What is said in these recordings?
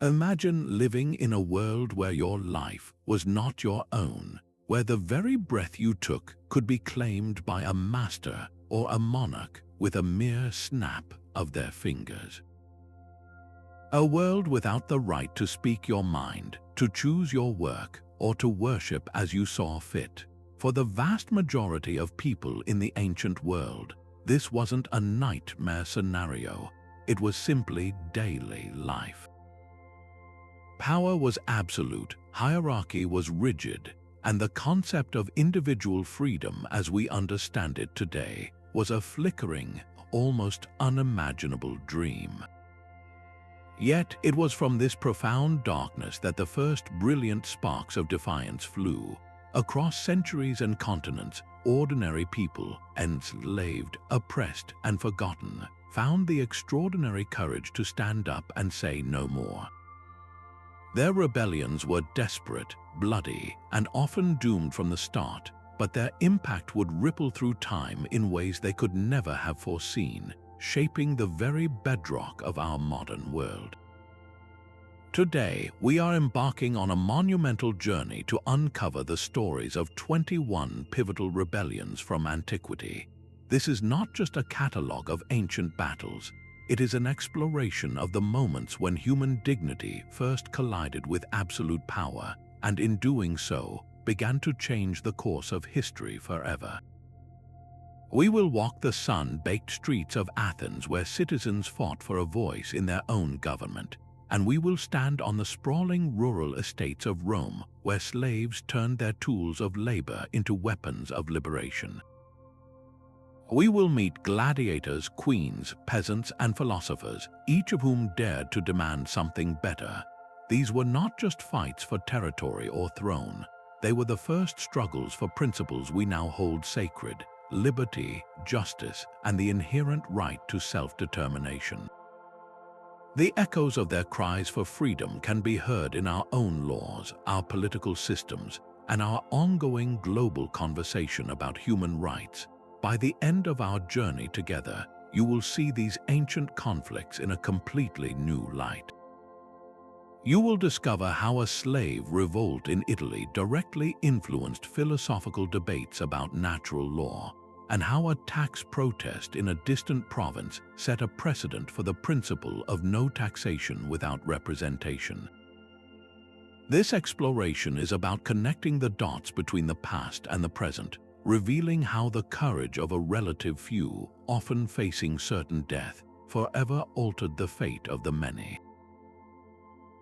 Imagine living in a world where your life was not your own, where the very breath you took could be claimed by a master or a monarch with a mere snap of their fingers. A world without the right to speak your mind, to choose your work, or to worship as you saw fit. For the vast majority of people in the ancient world, this wasn't a nightmare scenario, it was simply daily life. Power was absolute, hierarchy was rigid, and the concept of individual freedom as we understand it today was a flickering, almost unimaginable dream. Yet it was from this profound darkness that the first brilliant sparks of defiance flew. Across centuries and continents, ordinary people, enslaved, oppressed, and forgotten, found the extraordinary courage to stand up and say no more. Their rebellions were desperate, bloody, and often doomed from the start, but their impact would ripple through time in ways they could never have foreseen, shaping the very bedrock of our modern world. Today, we are embarking on a monumental journey to uncover the stories of 21 pivotal rebellions from antiquity. This is not just a catalogue of ancient battles, it is an exploration of the moments when human dignity first collided with absolute power, and in doing so, began to change the course of history forever. We will walk the sun-baked streets of Athens where citizens fought for a voice in their own government, and we will stand on the sprawling rural estates of Rome where slaves turned their tools of labor into weapons of liberation. We will meet gladiators, queens, peasants, and philosophers, each of whom dared to demand something better. These were not just fights for territory or throne. They were the first struggles for principles we now hold sacred: liberty, justice, and the inherent right to self-determination. The echoes of their cries for freedom can be heard in our own laws, our political systems, and our ongoing global conversation about human rights. By the end of our journey together, you will see these ancient conflicts in a completely new light. You will discover how a slave revolt in Italy directly influenced philosophical debates about natural law, and how a tax protest in a distant province set a precedent for the principle of no taxation without representation. This exploration is about connecting the dots between the past and the present, revealing how the courage of a relative few, often facing certain death, forever altered the fate of the many.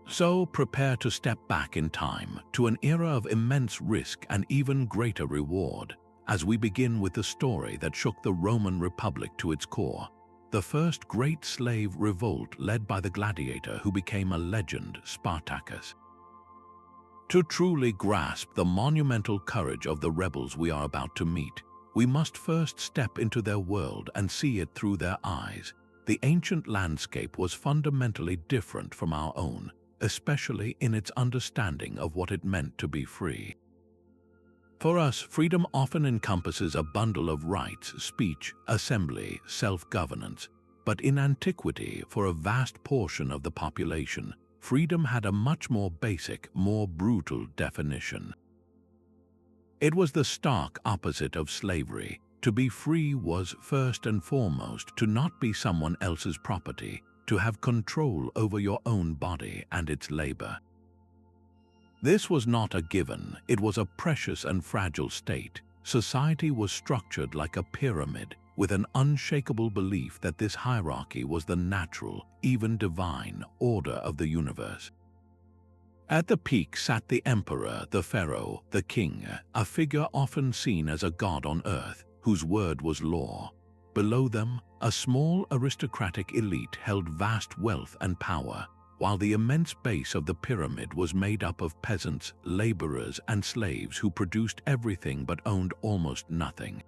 So prepare to step back in time to an era of immense risk and even greater reward, as we begin with the story that shook the Roman Republic to its core, the first great slave revolt led by the gladiator who became a legend, Spartacus. To truly grasp the monumental courage of the rebels we are about to meet, we must first step into their world and see it through their eyes. The ancient landscape was fundamentally different from our own, especially in its understanding of what it meant to be free. For us, freedom often encompasses a bundle of rights: speech, assembly, self-governance. But in antiquity, for a vast portion of the population, freedom had a much more basic, more brutal definition. It was the stark opposite of slavery. To be free was, first and foremost, to not be someone else's property, to have control over your own body and its labor. This was not a given, it was a precious and fragile state. Society was structured like a pyramid, with an unshakable belief that this hierarchy was the natural, even divine, order of the universe. At the peak sat the emperor, the pharaoh, the king, a figure often seen as a god on earth, whose word was law. Below them, a small aristocratic elite held vast wealth and power, while the immense base of the pyramid was made up of peasants, laborers, and slaves who produced everything but owned almost nothing.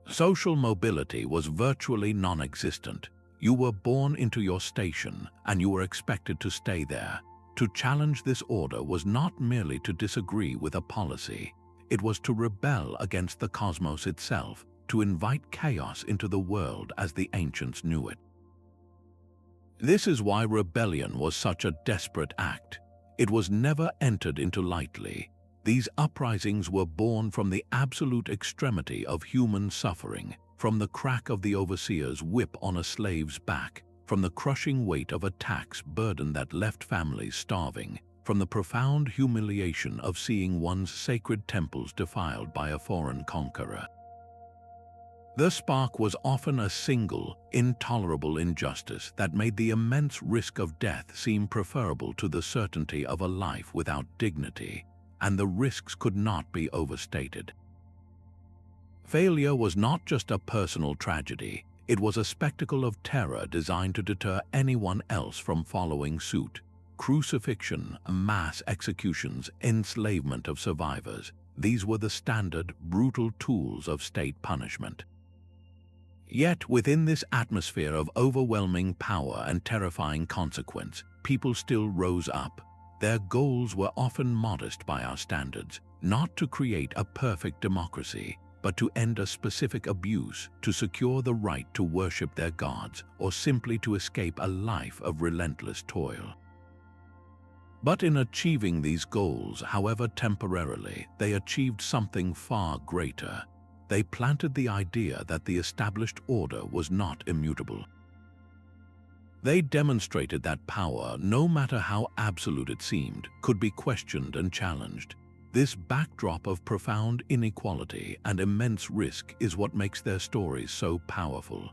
Social mobility was virtually non-existent. You were born into your station, and you were expected to stay there. To challenge this order was not merely to disagree with a policy, it was to rebel against the cosmos itself, to invite chaos into the world as the ancients knew it. This is why rebellion was such a desperate act. It was never entered into lightly. These uprisings were born from the absolute extremity of human suffering, from the crack of the overseer's whip on a slave's back, from the crushing weight of a tax burden that left families starving, from the profound humiliation of seeing one's sacred temples defiled by a foreign conqueror. The spark was often a single, intolerable injustice that made the immense risk of death seem preferable to the certainty of a life without dignity, and the risks could not be overstated. Failure was not just a personal tragedy, it was a spectacle of terror designed to deter anyone else from following suit. Crucifixion, mass executions, enslavement of survivors, these were the standard, brutal tools of state punishment. Yet within this atmosphere of overwhelming power and terrifying consequence, people still rose up. Their goals were often modest by our standards, not to create a perfect democracy, but to end a specific abuse, to secure the right to worship their gods, or simply to escape a life of relentless toil. But in achieving these goals, however temporarily, they achieved something far greater. They planted the idea that the established order was not immutable. They demonstrated that power, no matter how absolute it seemed, could be questioned and challenged. This backdrop of profound inequality and immense risk is what makes their stories so powerful.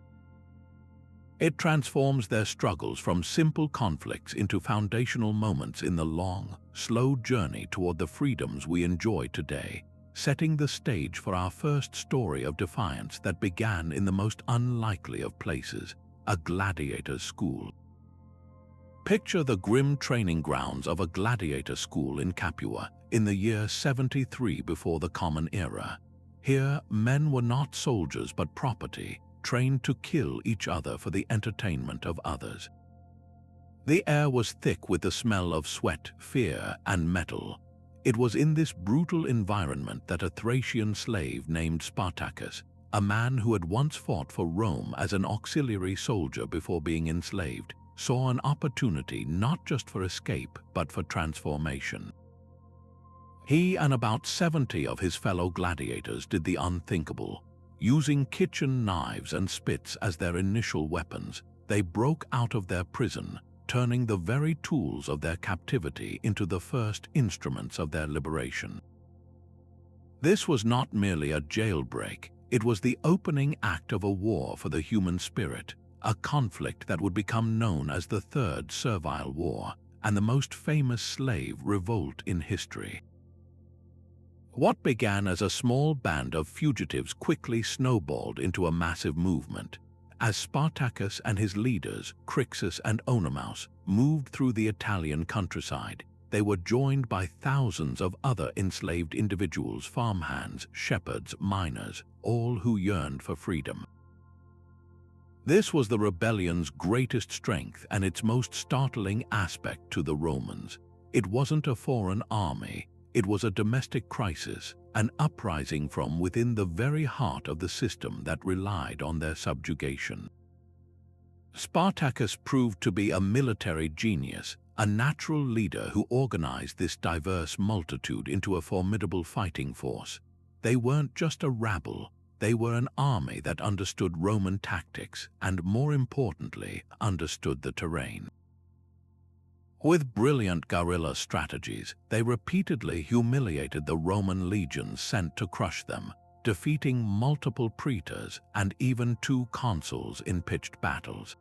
It transforms their struggles from simple conflicts into foundational moments in the long, slow journey toward the freedoms we enjoy today, setting the stage for our first story of defiance that began in the most unlikely of places, a gladiator's school. Picture the grim training grounds of a gladiator school in Capua in the year 73 before the Common Era. Here, men were not soldiers but property, trained to kill each other for the entertainment of others. The air was thick with the smell of sweat, fear, and metal. It was in this brutal environment that a Thracian slave named Spartacus, a man who had once fought for Rome as an auxiliary soldier before being enslaved, saw an opportunity not just for escape but for transformation. He and about 70 of his fellow gladiators did the unthinkable. Using kitchen knives and spits as their initial weapons, they broke out of their prison, turning the very tools of their captivity into the first instruments of their liberation. This was not merely a jailbreak, it was the opening act of a war for the human spirit, a conflict that would become known as the Third Servile War and the most famous slave revolt in history. What began as a small band of fugitives quickly snowballed into a massive movement. As Spartacus and his leaders, Crixus and Oenomaus, moved through the Italian countryside, they were joined by thousands of other enslaved individuals, farmhands, shepherds, miners, all who yearned for freedom. This was the rebellion's greatest strength and its most startling aspect to the Romans. It wasn't a foreign army, it was a domestic crisis, an uprising from within the very heart of the system that relied on their subjugation. Spartacus proved to be a military genius, a natural leader who organized this diverse multitude into a formidable fighting force. They weren't just a rabble, they were an army that understood Roman tactics and, more importantly, understood the terrain. With brilliant guerrilla strategies, they repeatedly humiliated the Roman legions sent to crush them, defeating multiple praetors and even 2 consuls in pitched battles.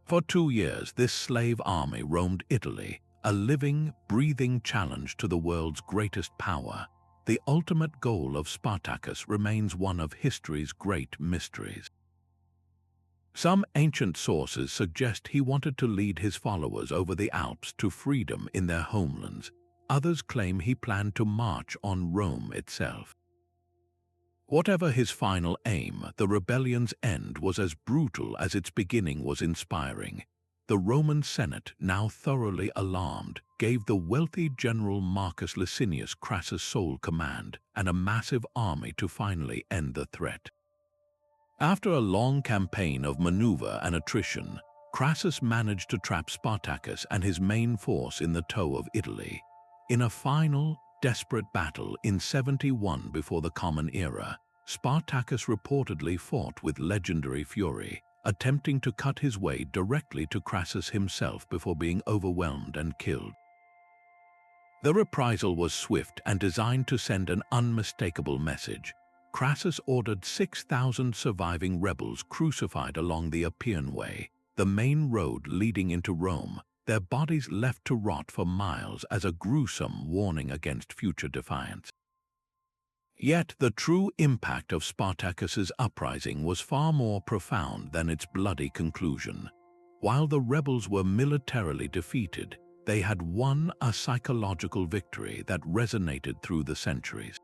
For 2 years, this slave army roamed Italy, a living, breathing challenge to the world's greatest power. The ultimate goal of Spartacus remains one of history's great mysteries. Some ancient sources suggest he wanted to lead his followers over the Alps to freedom in their homelands. Others claim he planned to march on Rome itself. Whatever his final aim, the rebellion's end was as brutal as its beginning was inspiring. The Roman Senate, now thoroughly alarmed, gave the wealthy general Marcus Licinius Crassus sole command and a massive army to finally end the threat. After a long campaign of maneuver and attrition, Crassus managed to trap Spartacus and his main force in the toe of Italy. In a final, desperate battle in 71 before the Common Era, Spartacus reportedly fought with legendary fury, attempting to cut his way directly to Crassus himself before being overwhelmed and killed. The reprisal was swift and designed to send an unmistakable message. Crassus ordered 6,000 surviving rebels crucified along the Appian Way, the main road leading into Rome, their bodies left to rot for miles as a gruesome warning against future defiance. Yet the true impact of Spartacus's uprising was far more profound than its bloody conclusion. While the rebels were militarily defeated, they had won a psychological victory that resonated through the centuries.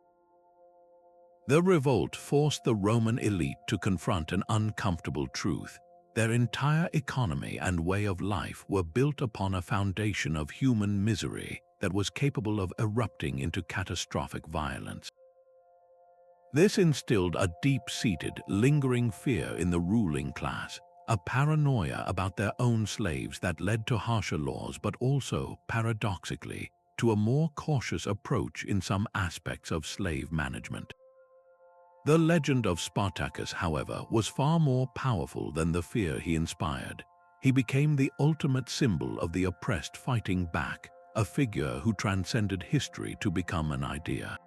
The revolt forced the Roman elite to confront an uncomfortable truth. Their entire economy and way of life were built upon a foundation of human misery that was capable of erupting into catastrophic violence. This instilled a deep-seated, lingering fear in the ruling class, a paranoia about their own slaves that led to harsher laws but also, paradoxically, to a more cautious approach in some aspects of slave management. The legend of Spartacus, however, was far more powerful than the fear he inspired. He became the ultimate symbol of the oppressed fighting back, a figure who transcended history to become an idea.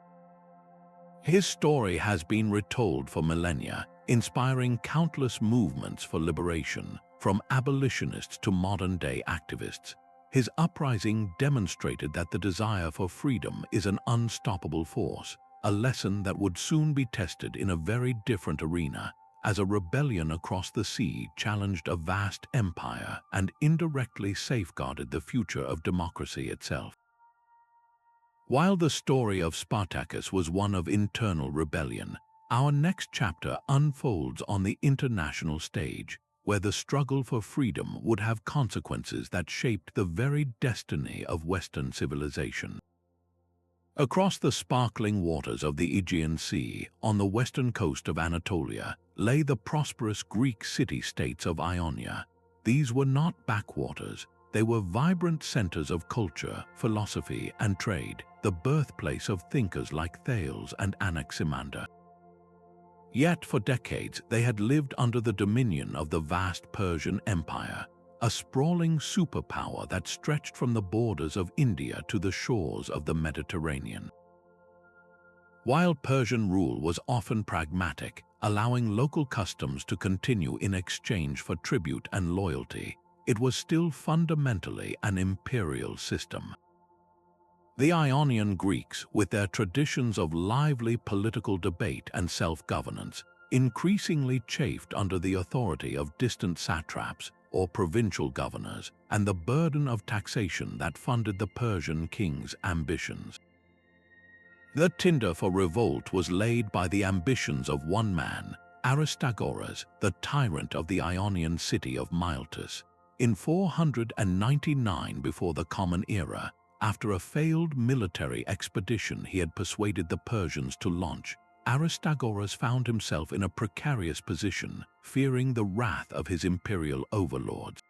His story has been retold for millennia, inspiring countless movements for liberation, from abolitionists to modern-day activists. His uprising demonstrated that the desire for freedom is an unstoppable force, a lesson that would soon be tested in a very different arena, as a rebellion across the sea challenged a vast empire and indirectly safeguarded the future of democracy itself. While the story of Spartacus was one of internal rebellion, our next chapter unfolds on the international stage, where the struggle for freedom would have consequences that shaped the very destiny of Western civilization. Across the sparkling waters of the Aegean Sea, on the western coast of Anatolia, lay the prosperous Greek city-states of Ionia. These were not backwaters. They were vibrant centers of culture, philosophy, and trade, the birthplace of thinkers like Thales and Anaximander. Yet for decades they had lived under the dominion of the vast Persian Empire, a sprawling superpower that stretched from the borders of India to the shores of the Mediterranean. While Persian rule was often pragmatic, allowing local customs to continue in exchange for tribute and loyalty, it was still fundamentally an imperial system. The Ionian Greeks, with their traditions of lively political debate and self-governance, increasingly chafed under the authority of distant satraps or provincial governors and the burden of taxation that funded the Persian king's ambitions. The tinder for revolt was laid by the ambitions of one man, Aristagoras, the tyrant of the Ionian city of Miletus. In 499 before the Common Era, after a failed military expedition he had persuaded the Persians to launch, Aristagoras found himself in a precarious position, fearing the wrath of his imperial overlords.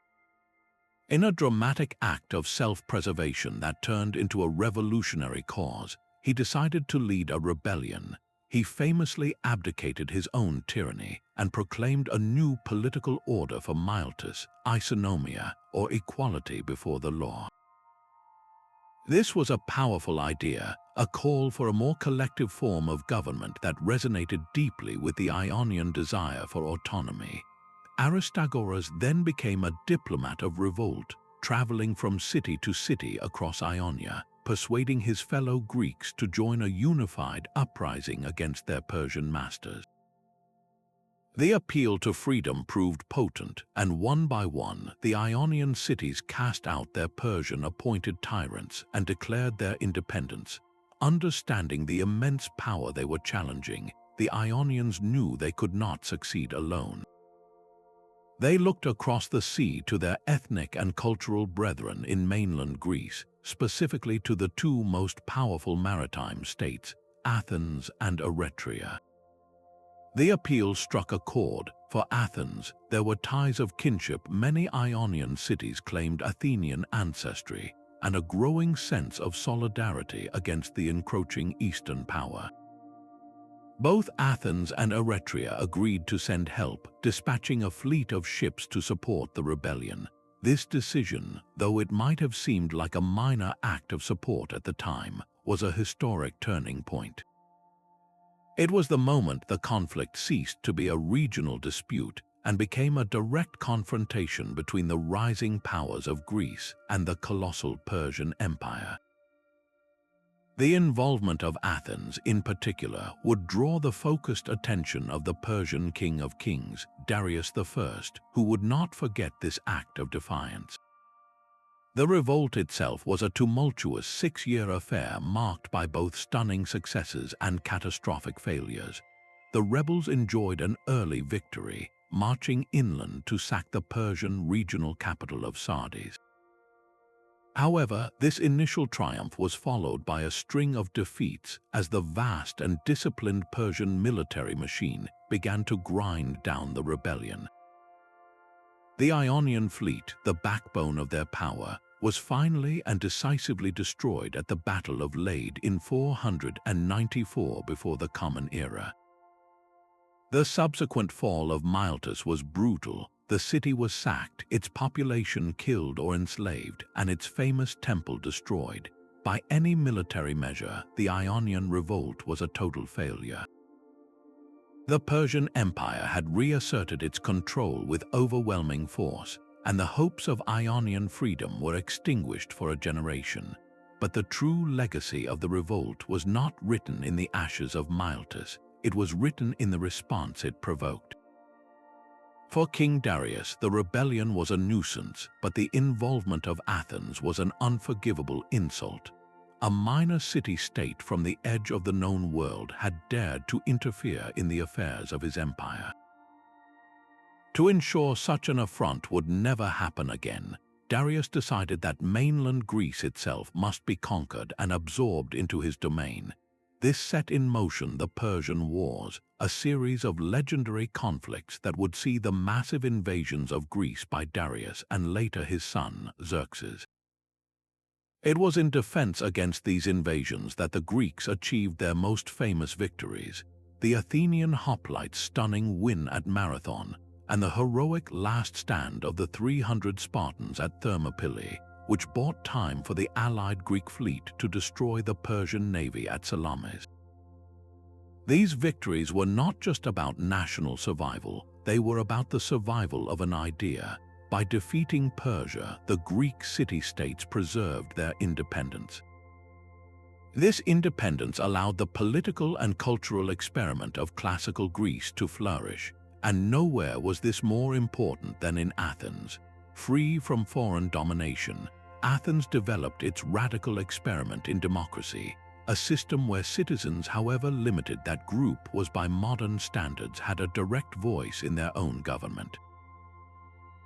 In a dramatic act of self-preservation that turned into a revolutionary cause, he decided to lead a rebellion. He famously abdicated his own tyranny and proclaimed a new political order for Miletus, isonomia, or equality before the law. This was a powerful idea, a call for a more collective form of government that resonated deeply with the Ionian desire for autonomy. Aristagoras then became a diplomat of revolt, traveling from city to city across Ionia, persuading his fellow Greeks to join a unified uprising against their Persian masters. The appeal to freedom proved potent, and one by one, the Ionian cities cast out their Persian-appointed tyrants and declared their independence. Understanding the immense power they were challenging, the Ionians knew they could not succeed alone. They looked across the sea to their ethnic and cultural brethren in mainland Greece, specifically to the two most powerful maritime states, Athens and Eretria. The appeal struck a chord. For Athens, there were ties of kinship. Many Ionian cities claimed Athenian ancestry, and a growing sense of solidarity against the encroaching Eastern power. Both Athens and Eretria agreed to send help, dispatching a fleet of ships to support the rebellion. This decision, though it might have seemed like a minor act of support at the time, was a historic turning point. It was the moment the conflict ceased to be a regional dispute and became a direct confrontation between the rising powers of Greece and the colossal Persian Empire. The involvement of Athens, in particular, would draw the focused attention of the Persian King of Kings, Darius I, who would not forget this act of defiance. The revolt itself was a tumultuous 6-year affair marked by both stunning successes and catastrophic failures. The rebels enjoyed an early victory, marching inland to sack the Persian regional capital of Sardis. However, this initial triumph was followed by a string of defeats as the vast and disciplined Persian military machine began to grind down the rebellion. The Ionian fleet, the backbone of their power, was finally and decisively destroyed at the Battle of Lade in 494 before the Common Era. The subsequent fall of Miletus was brutal. The city was sacked, its population killed or enslaved, and its famous temple destroyed. By any military measure, the Ionian Revolt was a total failure. The Persian Empire had reasserted its control with overwhelming force, and the hopes of Ionian freedom were extinguished for a generation. But the true legacy of the revolt was not written in the ashes of Miletus, it was written in the response it provoked. For King Darius, the rebellion was a nuisance, but the involvement of Athens was an unforgivable insult. A minor city-state from the edge of the known world had dared to interfere in the affairs of his empire. To ensure such an affront would never happen again, Darius decided that mainland Greece itself must be conquered and absorbed into his domain. This set in motion the Persian Wars, a series of legendary conflicts that would see the massive invasions of Greece by Darius and later his son, Xerxes. It was in defense against these invasions that the Greeks achieved their most famous victories: the Athenian hoplites' stunning win at Marathon, and the heroic last stand of the 300 Spartans at Thermopylae, which bought time for the allied Greek fleet to destroy the Persian navy at Salamis. These victories were not just about national survival, they were about the survival of an idea. By defeating Persia, the Greek city-states preserved their independence. This independence allowed the political and cultural experiment of classical Greece to flourish, and nowhere was this more important than in Athens. Free from foreign domination, Athens developed its radical experiment in democracy, a system where citizens, however limited that group was by modern standards, had a direct voice in their own government.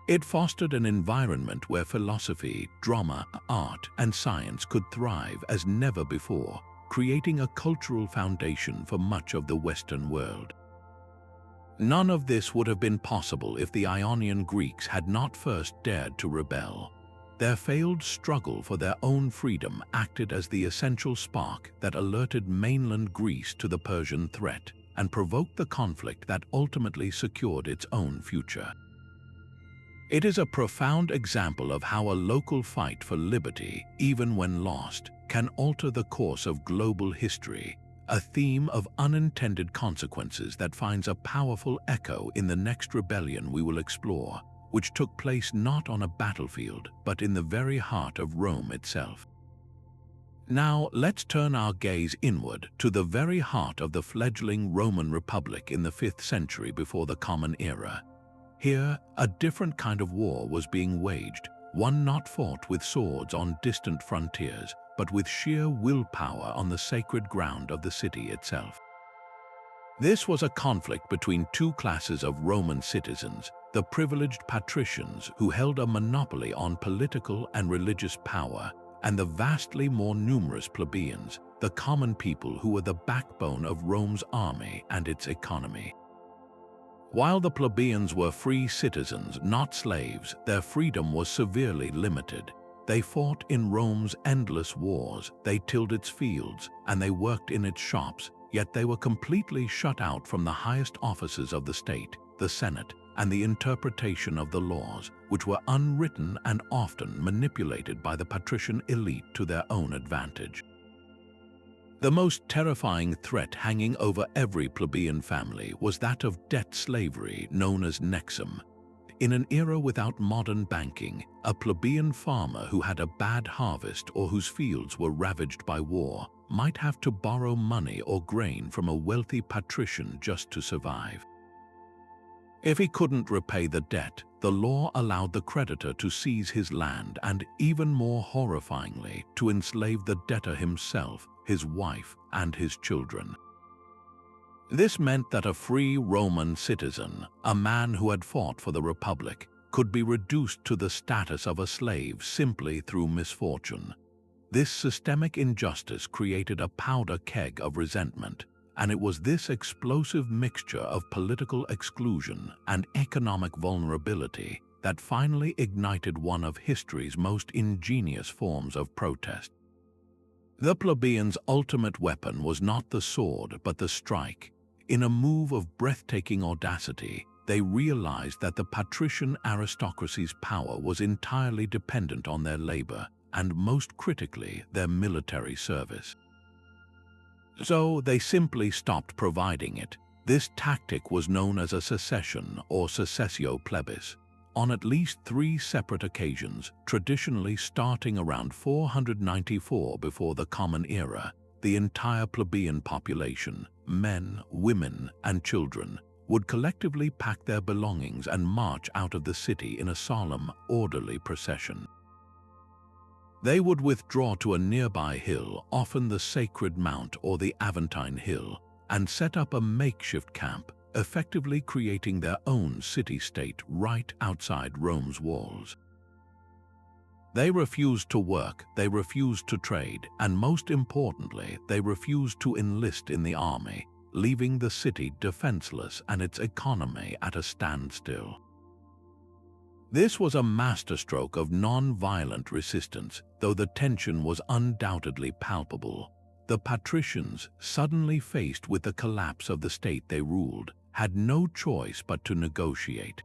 It fostered an environment where philosophy, drama, art, and science could thrive as never before, creating a cultural foundation for much of the Western world. None of this would have been possible if the Ionian Greeks had not first dared to rebel. Their failed struggle for their own freedom acted as the essential spark that alerted mainland Greece to the Persian threat and provoked the conflict that ultimately secured its own future. It is a profound example of how a local fight for liberty, even when lost, can alter the course of global history, a theme of unintended consequences that finds a powerful echo in the next rebellion we will explore, which took place not on a battlefield, but in the very heart of Rome itself. Now, let's turn our gaze inward to the very heart of the fledgling Roman Republic in the 5th century before the Common Era. Here, a different kind of war was being waged, one not fought with swords on distant frontiers, but with sheer willpower on the sacred ground of the city itself. This was a conflict between two classes of Roman citizens: the privileged patricians, who held a monopoly on political and religious power, and the vastly more numerous plebeians, the common people who were the backbone of Rome's army and its economy. While the plebeians were free citizens, not slaves, their freedom was severely limited. They fought in Rome's endless wars, they tilled its fields, and they worked in its shops, yet they were completely shut out from the highest offices of the state, the Senate, and the interpretation of the laws, which were unwritten and often manipulated by the patrician elite to their own advantage. The most terrifying threat hanging over every plebeian family was that of debt slavery, known as nexum. In an era without modern banking, a plebeian farmer who had a bad harvest or whose fields were ravaged by war might have to borrow money or grain from a wealthy patrician just to survive. If he couldn't repay the debt, the law allowed the creditor to seize his land and, even more horrifyingly, to enslave the debtor himself, his wife, and his children. This meant that a free Roman citizen, a man who had fought for the Republic, could be reduced to the status of a slave simply through misfortune. This systemic injustice created a powder keg of resentment, and it was this explosive mixture of political exclusion and economic vulnerability that finally ignited one of history's most ingenious forms of protest. The plebeians' ultimate weapon was not the sword but the strike. In a move of breathtaking audacity, they realized that the patrician aristocracy's power was entirely dependent on their labor and, most critically, their military service. So they simply stopped providing it. This tactic was known as a secession or secessio plebis. On at least 3 separate occasions, traditionally starting around 494 before the Common Era, the entire plebeian population, men, women, and children, would collectively pack their belongings and march out of the city in a solemn, orderly procession. They would withdraw to a nearby hill, often the Sacred Mount or the Aventine Hill, and set up a makeshift camp, effectively creating their own city-state right outside Rome's walls. They refused to work, they refused to trade, and most importantly, they refused to enlist in the army, leaving the city defenseless and its economy at a standstill. This was a masterstroke of non-violent resistance, though the tension was undoubtedly palpable. The patricians, suddenly faced with the collapse of the state they ruled, had no choice but to negotiate.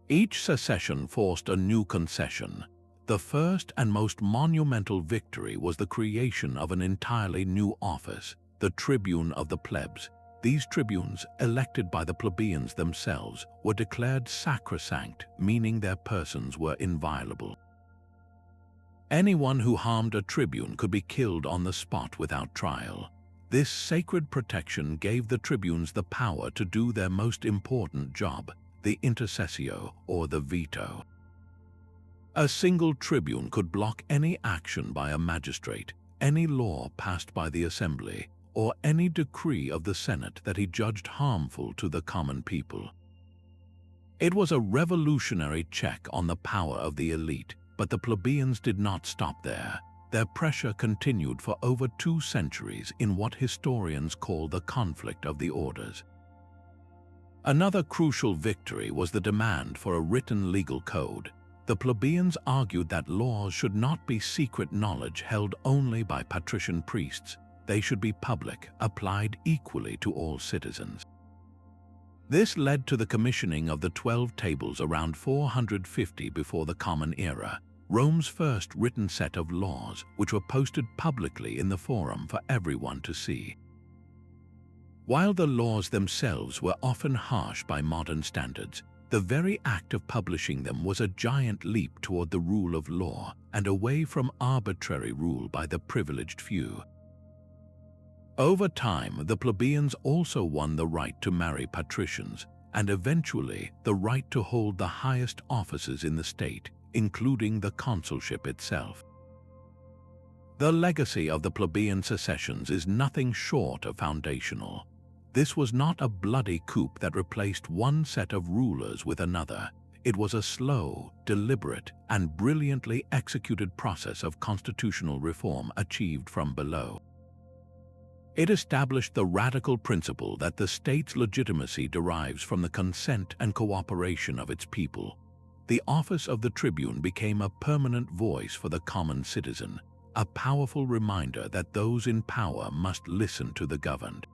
Each secession forced a new concession. The first and most monumental victory was the creation of an entirely new office, the Tribune of the plebs. These tribunes, elected by the plebeians themselves, were declared sacrosanct, meaning their persons were inviolable. Anyone who harmed a tribune could be killed on the spot without trial. This sacred protection gave the tribunes the power to do their most important job, the intercessio, or the veto. A single tribune could block any action by a magistrate, any law passed by the assembly, or any decree of the Senate that he judged harmful to the common people. It was a revolutionary check on the power of the elite, but the plebeians did not stop there. Their pressure continued for over 2 centuries in what historians call the conflict of the orders. Another crucial victory was the demand for a written legal code. The plebeians argued that laws should not be secret knowledge held only by patrician priests. They should be public, applied equally to all citizens. This led to the commissioning of the 12 Tables around 450 before the Common Era, Rome's first written set of laws, which were posted publicly in the Forum for everyone to see. While the laws themselves were often harsh by modern standards, the very act of publishing them was a giant leap toward the rule of law and away from arbitrary rule by the privileged few. Over time, the plebeians also won the right to marry patricians, and eventually the right to hold the highest offices in the state, including the consulship itself. The legacy of the plebeian secessions is nothing short of foundational. This was not a bloody coup that replaced one set of rulers with another. It was a slow, deliberate, and brilliantly executed process of constitutional reform achieved from below. It established the radical principle that the state's legitimacy derives from the consent and cooperation of its people. The office of the tribune became a permanent voice for the common citizen, a powerful reminder that those in power must listen to the governed.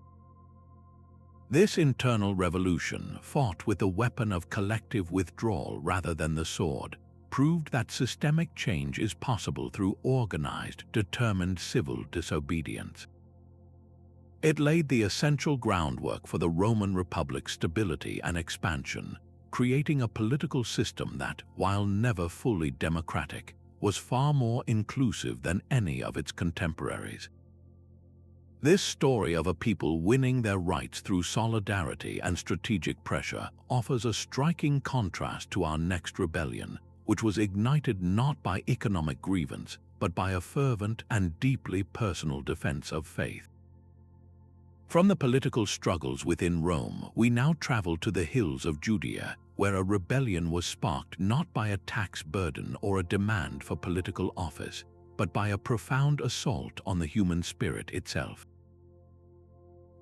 This internal revolution, fought with the weapon of collective withdrawal rather than the sword, proved that systemic change is possible through organized, determined civil disobedience. It laid the essential groundwork for the Roman Republic's stability and expansion, creating a political system that, while never fully democratic, was far more inclusive than any of its contemporaries. This story of a people winning their rights through solidarity and strategic pressure offers a striking contrast to our next rebellion, which was ignited not by economic grievance, but by a fervent and deeply personal defense of faith. From the political struggles within Rome, we now travel to the hills of Judea, where a rebellion was sparked not by a tax burden or a demand for political office, but by a profound assault on the human spirit itself.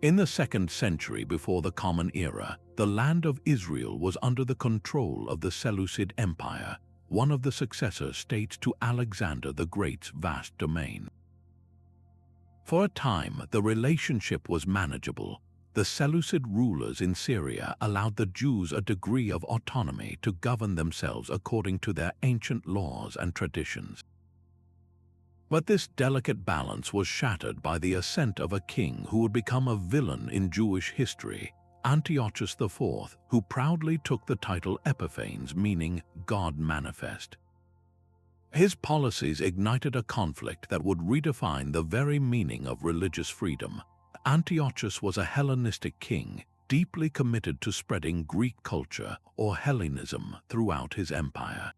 In the 2nd century before the Common Era, the land of Israel was under the control of the Seleucid Empire, one of the successor states to Alexander the Great's vast domain. For a time, the relationship was manageable. The Seleucid rulers in Syria allowed the Jews a degree of autonomy to govern themselves according to their ancient laws and traditions. But this delicate balance was shattered by the ascent of a king who would become a villain in Jewish history, Antiochus IV, who proudly took the title Epiphanes, meaning God manifest. His policies ignited a conflict that would redefine the very meaning of religious freedom. Antiochus was a Hellenistic king, deeply committed to spreading Greek culture, or Hellenism, throughout his empire.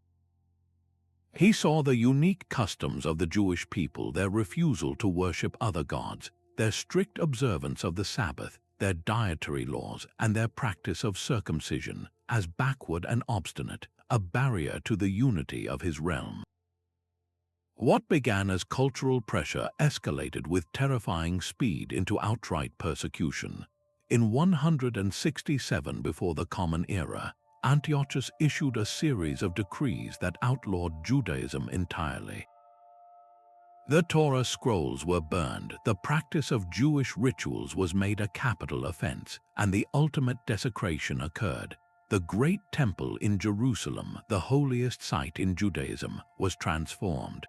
He saw the unique customs of the Jewish people, their refusal to worship other gods, their strict observance of the Sabbath, their dietary laws, and their practice of circumcision, as backward and obstinate, a barrier to the unity of his realm. What began as cultural pressure escalated with terrifying speed into outright persecution. In 167 before the Common Era, Antiochus issued a series of decrees that outlawed Judaism entirely. The Torah scrolls were burned, the practice of Jewish rituals was made a capital offense, and the ultimate desecration occurred. The Great Temple in Jerusalem, the holiest site in Judaism, was transformed.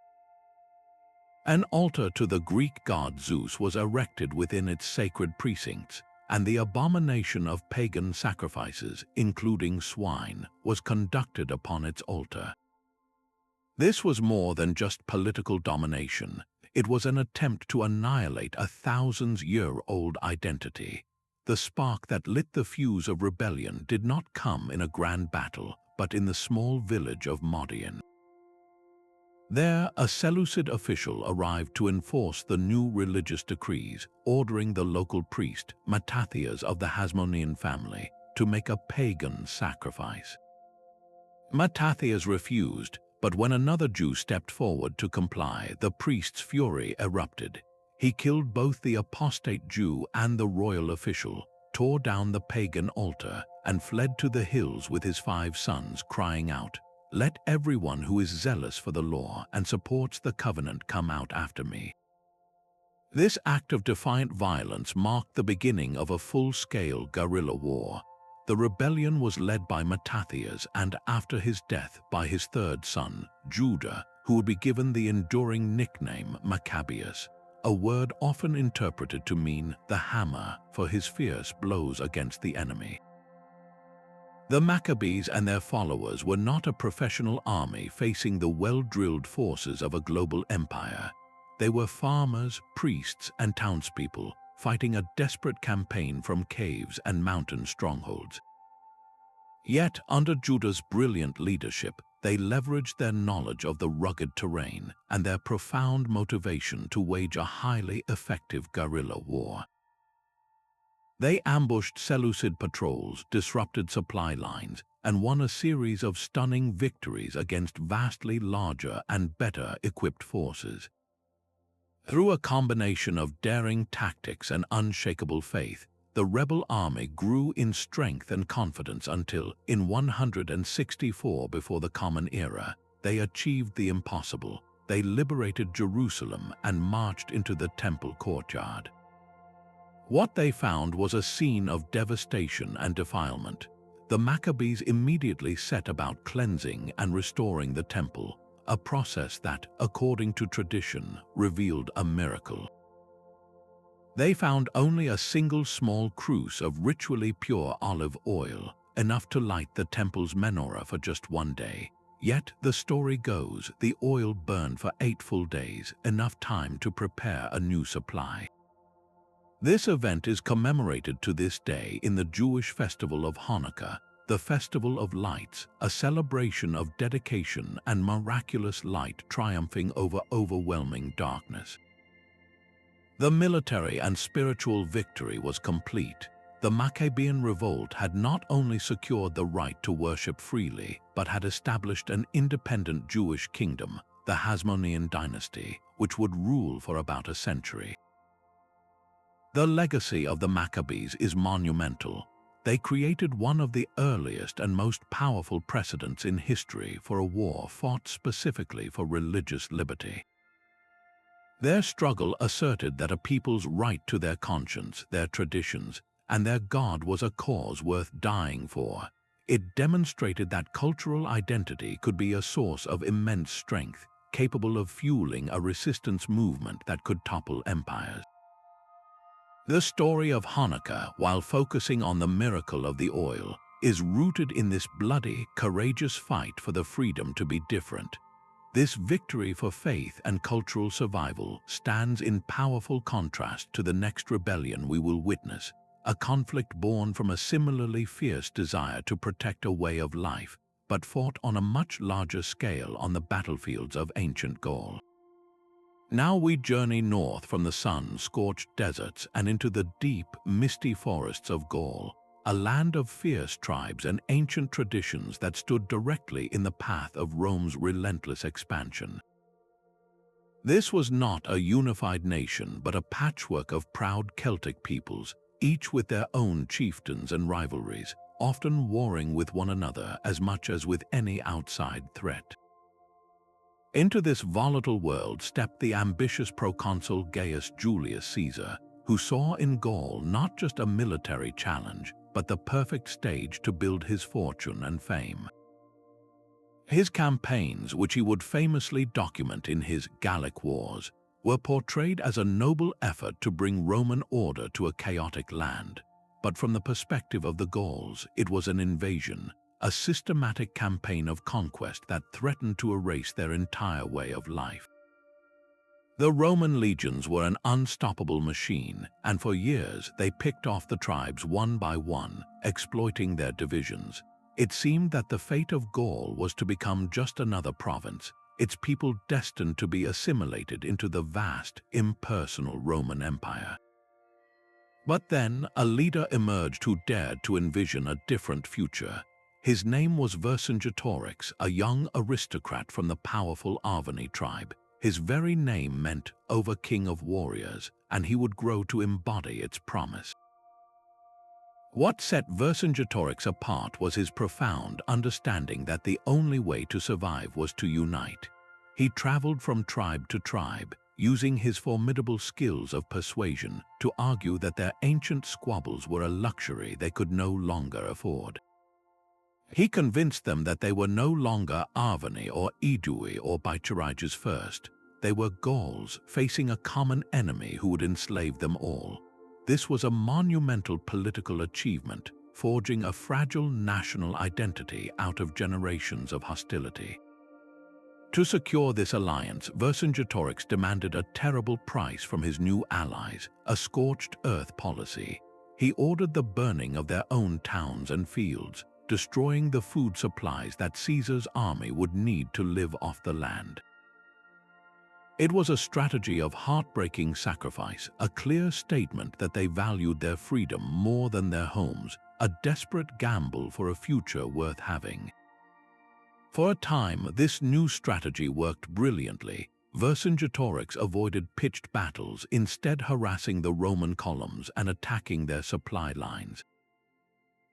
An altar to the Greek god Zeus was erected within its sacred precincts, and the abomination of pagan sacrifices, including swine, was conducted upon its altar. This was more than just political domination. It was an attempt to annihilate a thousands-year-old identity. The spark that lit the fuse of rebellion did not come in a grand battle, but in the small village of Modian. There, a Seleucid official arrived to enforce the new religious decrees, ordering the local priest, Mattathias of the Hasmonean family, to make a pagan sacrifice. Mattathias refused, but when another Jew stepped forward to comply, the priest's fury erupted. He killed both the apostate Jew and the royal official, tore down the pagan altar, and fled to the hills with his 5 sons, crying out, "Let everyone who is zealous for the law and supports the covenant come out after me." This act of defiant violence marked the beginning of a full-scale guerrilla war. The rebellion was led by Mattathias and, after his death, by his 3rd son, Judah, who would be given the enduring nickname Maccabeus, a word often interpreted to mean the hammer for his fierce blows against the enemy. The Maccabees and their followers were not a professional army facing the well-drilled forces of a global empire. They were farmers, priests, and townspeople fighting a desperate campaign from caves and mountain strongholds. Yet, under Judah's brilliant leadership, they leveraged their knowledge of the rugged terrain and their profound motivation to wage a highly effective guerrilla war. They ambushed Seleucid patrols, disrupted supply lines, and won a series of stunning victories against vastly larger and better equipped forces. Through a combination of daring tactics and unshakable faith, the rebel army grew in strength and confidence until, in 164 before the Common Era, they achieved the impossible. They liberated Jerusalem and marched into the temple courtyard. What they found was a scene of devastation and defilement. The Maccabees immediately set about cleansing and restoring the temple, a process that, according to tradition, revealed a miracle. They found only a single small cruse of ritually pure olive oil, enough to light the temple's menorah for just one day. Yet, the story goes, the oil burned for 8 full days, enough time to prepare a new supply. This event is commemorated to this day in the Jewish festival of Hanukkah, the Festival of Lights, a celebration of dedication and miraculous light triumphing over overwhelming darkness. The military and spiritual victory was complete. The Maccabean Revolt had not only secured the right to worship freely, but had established an independent Jewish kingdom, the Hasmonean dynasty, which would rule for about a century. The legacy of the Maccabees is monumental. They created one of the earliest and most powerful precedents in history for a war fought specifically for religious liberty. Their struggle asserted that a people's right to their conscience, their traditions, and their God was a cause worth dying for. It demonstrated that cultural identity could be a source of immense strength, capable of fueling a resistance movement that could topple empires. The story of Hanukkah, while focusing on the miracle of the oil, is rooted in this bloody, courageous fight for the freedom to be different. This victory for faith and cultural survival stands in powerful contrast to the next rebellion we will witness, a conflict born from a similarly fierce desire to protect a way of life, but fought on a much larger scale on the battlefields of ancient Gaul. Now we journey north from the sun-scorched deserts and into the deep, misty forests of Gaul, a land of fierce tribes and ancient traditions that stood directly in the path of Rome's relentless expansion. This was not a unified nation, but a patchwork of proud Celtic peoples, each with their own chieftains and rivalries, often warring with one another as much as with any outside threat. Into this volatile world stepped the ambitious proconsul Gaius Julius Caesar, who saw in Gaul not just a military challenge, but the perfect stage to build his fortune and fame. His campaigns, which he would famously document in his Gallic Wars, were portrayed as a noble effort to bring Roman order to a chaotic land. But from the perspective of the Gauls, it was an invasion, a systematic campaign of conquest that threatened to erase their entire way of life. The Roman legions were an unstoppable machine, and for years they picked off the tribes one by one, exploiting their divisions. It seemed that the fate of Gaul was to become just another province, its people destined to be assimilated into the vast, impersonal Roman Empire. But then a leader emerged who dared to envision a different future. His name was Vercingetorix, a young aristocrat from the powerful Arverni tribe. His very name meant over-king of warriors, and he would grow to embody its promise. What set Vercingetorix apart was his profound understanding that the only way to survive was to unite. He traveled from tribe to tribe, using his formidable skills of persuasion to argue that their ancient squabbles were a luxury they could no longer afford. He convinced them that they were no longer Arverni or Aedui or Bactriges first. They were Gauls facing a common enemy who would enslave them all. This was a monumental political achievement, forging a fragile national identity out of generations of hostility. To secure this alliance, Vercingetorix demanded a terrible price from his new allies, a scorched earth policy. He ordered the burning of their own towns and fields, destroying the food supplies that Caesar's army would need to live off the land. It was a strategy of heartbreaking sacrifice, a clear statement that they valued their freedom more than their homes, a desperate gamble for a future worth having. For a time, this new strategy worked brilliantly. Vercingetorix avoided pitched battles, instead harassing the Roman columns and attacking their supply lines.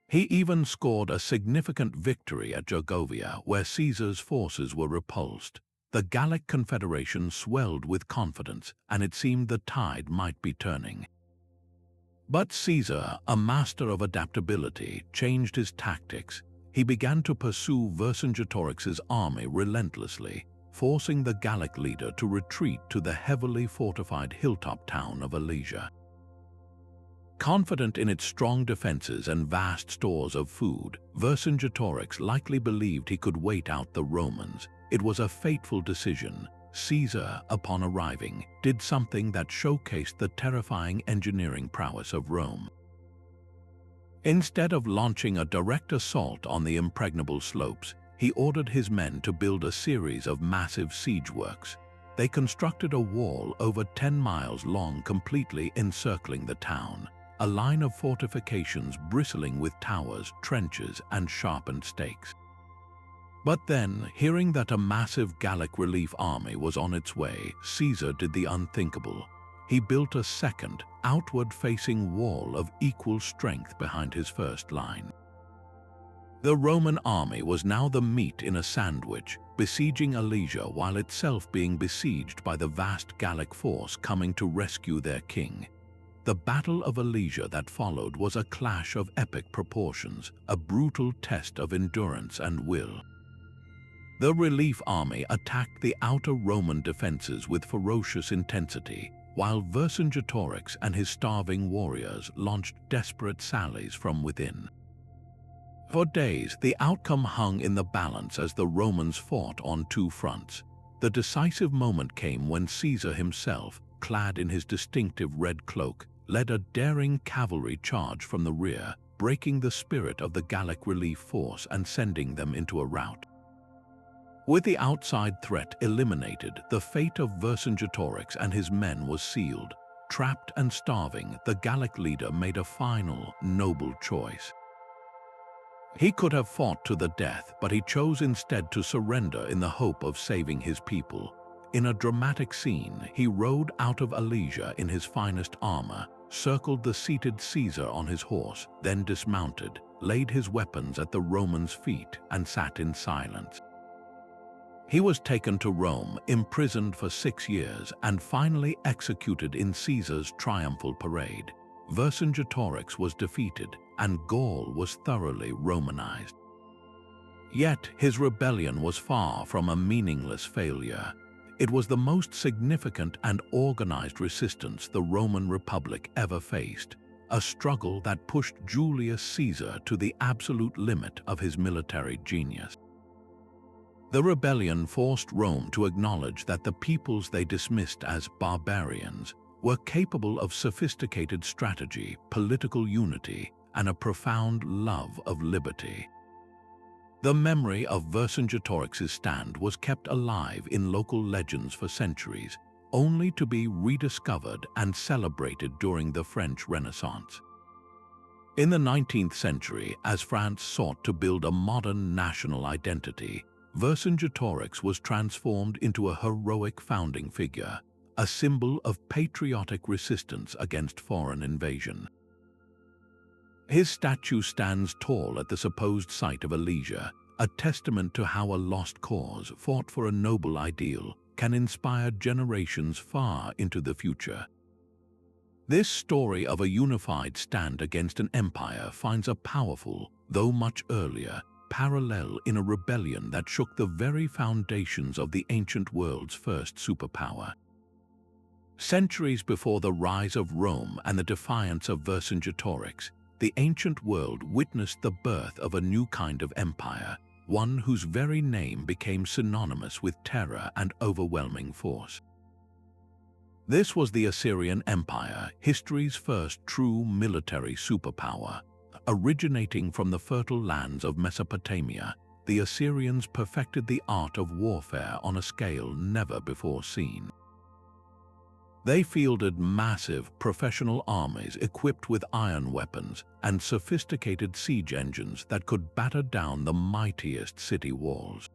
He even scored a significant victory at Gergovia, where Caesar's forces were repulsed. The Gallic Confederation swelled with confidence, and it seemed the tide might be turning. But Caesar, a master of adaptability, changed his tactics. He began to pursue Vercingetorix's army relentlessly, forcing the Gallic leader to retreat to the heavily fortified hilltop town of Alesia. Confident in its strong defenses and vast stores of food, Vercingetorix likely believed he could wait out the Romans. It was a fateful decision. Caesar, upon arriving, did something that showcased the terrifying engineering prowess of Rome. Instead of launching a direct assault on the impregnable slopes, he ordered his men to build a series of massive siege works. They constructed a wall over 10 miles long, completely encircling the town, a line of fortifications bristling with towers, trenches, and sharpened stakes. But then, hearing that a massive Gallic relief army was on its way, Caesar did the unthinkable. He built a second, outward-facing wall of equal strength behind his first line. The Roman army was now the meat in a sandwich, besieging Alesia while itself being besieged by the vast Gallic force coming to rescue their king. The Battle of Alesia that followed was a clash of epic proportions, a brutal test of endurance and will. The relief army attacked the outer Roman defenses with ferocious intensity, while Vercingetorix and his starving warriors launched desperate sallies from within. For days, the outcome hung in the balance as the Romans fought on two fronts. The decisive moment came when Caesar himself, clad in his distinctive red cloak, led a daring cavalry charge from the rear, breaking the spirit of the Gallic relief force and sending them into a rout. With the outside threat eliminated, the fate of Vercingetorix and his men was sealed. Trapped and starving, the Gallic leader made a final, noble choice. He could have fought to the death, but he chose instead to surrender in the hope of saving his people. In a dramatic scene, he rode out of Alesia in his finest armor, circled the seated Caesar on his horse, then dismounted, laid his weapons at the Romans' feet, and sat in silence. He was taken to Rome, imprisoned for 6 years, and finally executed in Caesar's triumphal parade. Vercingetorix was defeated, and Gaul was thoroughly Romanized. Yet his rebellion was far from a meaningless failure. It was the most significant and organized resistance the Roman Republic ever faced, a struggle that pushed Julius Caesar to the absolute limit of his military genius. The rebellion forced Rome to acknowledge that the peoples they dismissed as barbarians were capable of sophisticated strategy, political unity, and a profound love of liberty. The memory of Vercingetorix's stand was kept alive in local legends for centuries, only to be rediscovered and celebrated during the French Renaissance. In the 19th century, as France sought to build a modern national identity, Vercingetorix was transformed into a heroic founding figure, a symbol of patriotic resistance against foreign invasion. His statue stands tall at the supposed site of Alesia, a testament to how a lost cause fought for a noble ideal can inspire generations far into the future. This story of a unified stand against an empire finds a powerful, though much earlier, parallel in a rebellion that shook the very foundations of the ancient world's first superpower. Centuries before the rise of Rome and the defiance of Vercingetorix, the ancient world witnessed the birth of a new kind of empire, one whose very name became synonymous with terror and overwhelming force. This was the Assyrian Empire, history's first true military superpower. Originating from the fertile lands of Mesopotamia, the Assyrians perfected the art of warfare on a scale never before seen. They fielded massive, professional armies equipped with iron weapons and sophisticated siege engines that could batter down the mightiest city walls.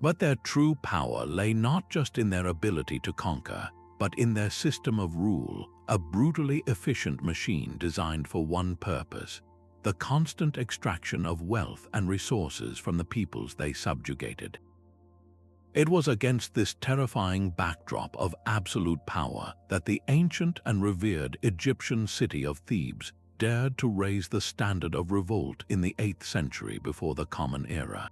But their true power lay not just in their ability to conquer, but in their system of rule, a brutally efficient machine designed for one purpose: the constant extraction of wealth and resources from the peoples they subjugated. It was against this terrifying backdrop of absolute power that the ancient and revered Egyptian city of Thebes dared to raise the standard of revolt in the 8th century before the Common Era.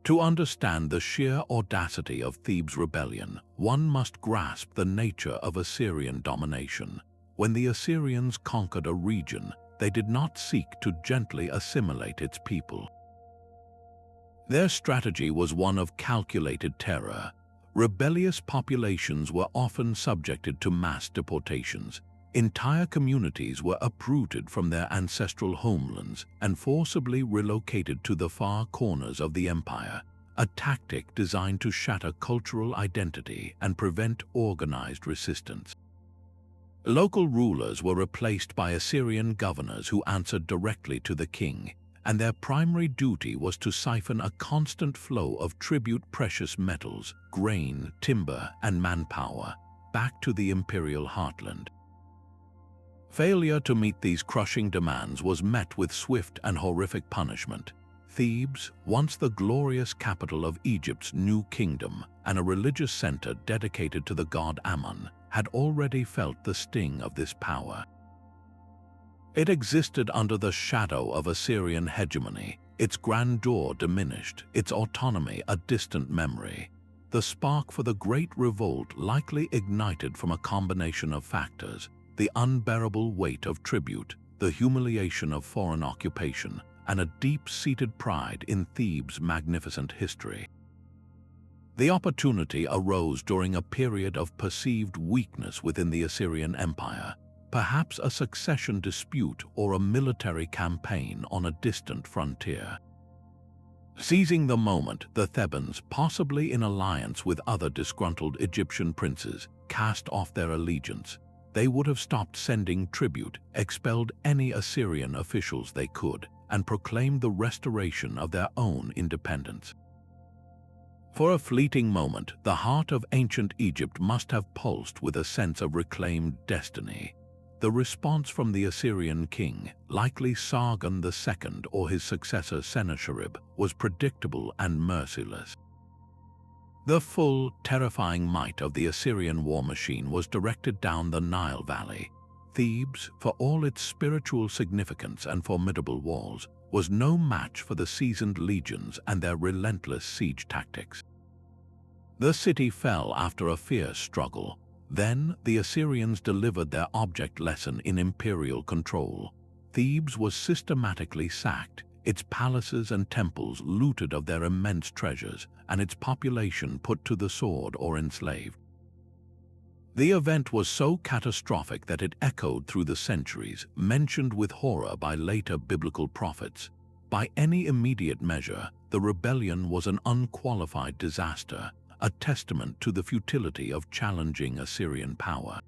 To understand the sheer audacity of Thebes' rebellion, one must grasp the nature of Assyrian domination. When the Assyrians conquered a region, they did not seek to gently assimilate its people. Their strategy was one of calculated terror. Rebellious populations were often subjected to mass deportations. Entire communities were uprooted from their ancestral homelands and forcibly relocated to the far corners of the empire, a tactic designed to shatter cultural identity and prevent organized resistance. Local rulers were replaced by Assyrian governors who answered directly to the king, and their primary duty was to siphon a constant flow of tribute precious metals, grain, timber, and manpower back to the imperial heartland. Failure to meet these crushing demands was met with swift and horrific punishment. Thebes, once the glorious capital of Egypt's new kingdom and a religious center dedicated to the god Ammon, had already felt the sting of this power. It existed under the shadow of Assyrian hegemony, its grandeur diminished, its autonomy a distant memory. The spark for the Great Revolt likely ignited from a combination of factors: the unbearable weight of tribute, the humiliation of foreign occupation, and a deep-seated pride in Thebes' magnificent history. The opportunity arose during a period of perceived weakness within the Assyrian Empire, perhaps a succession dispute or a military campaign on a distant frontier. Seizing the moment, the Thebans, possibly in alliance with other disgruntled Egyptian princes, cast off their allegiance. They would have stopped sending tribute, expelled any Assyrian officials they could, and proclaimed the restoration of their own independence. For a fleeting moment, the heart of ancient Egypt must have pulsed with a sense of reclaimed destiny. The response from the Assyrian king, likely Sargon II or his successor Sennacherib, was predictable and merciless. The full, terrifying might of the Assyrian war machine was directed down the Nile Valley. Thebes, for all its spiritual significance and formidable walls, was no match for the seasoned legions and their relentless siege tactics. The city fell after a fierce struggle. Then the Assyrians delivered their object lesson in imperial control. Thebes was systematically sacked, its palaces and temples looted of their immense treasures, and its population put to the sword or enslaved. The event was so catastrophic that it echoed through the centuries, mentioned with horror by later biblical prophets. By any immediate measure, the rebellion was an unqualified disaster, a testament to the futility of challenging Assyrian power.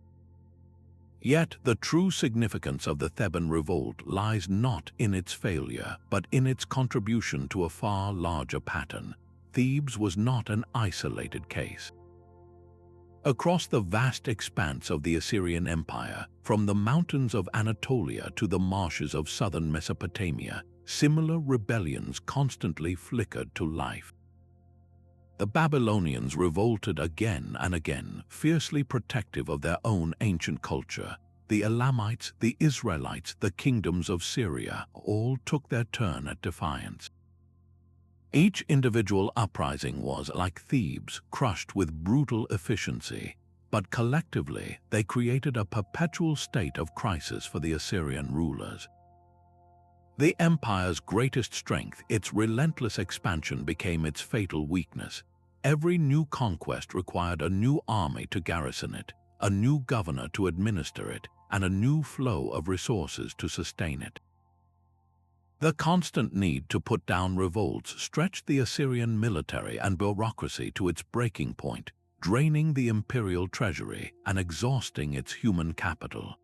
Yet the true significance of the Theban revolt lies not in its failure, but in its contribution to a far larger pattern. Thebes was not an isolated case. Across the vast expanse of the Assyrian Empire, from the mountains of Anatolia to the marshes of southern Mesopotamia, similar rebellions constantly flickered to life. The Babylonians revolted again and again, fiercely protective of their own ancient culture. The Elamites, the Israelites, the kingdoms of Syria all took their turn at defiance. Each individual uprising was, like Thebes, crushed with brutal efficiency, but collectively they created a perpetual state of crisis for the Assyrian rulers. The empire's greatest strength, its relentless expansion, became its fatal weakness. Every new conquest required a new army to garrison it, a new governor to administer it, and a new flow of resources to sustain it. The constant need to put down revolts stretched the Assyrian military and bureaucracy to its breaking point, draining the imperial treasury and exhausting its human capital.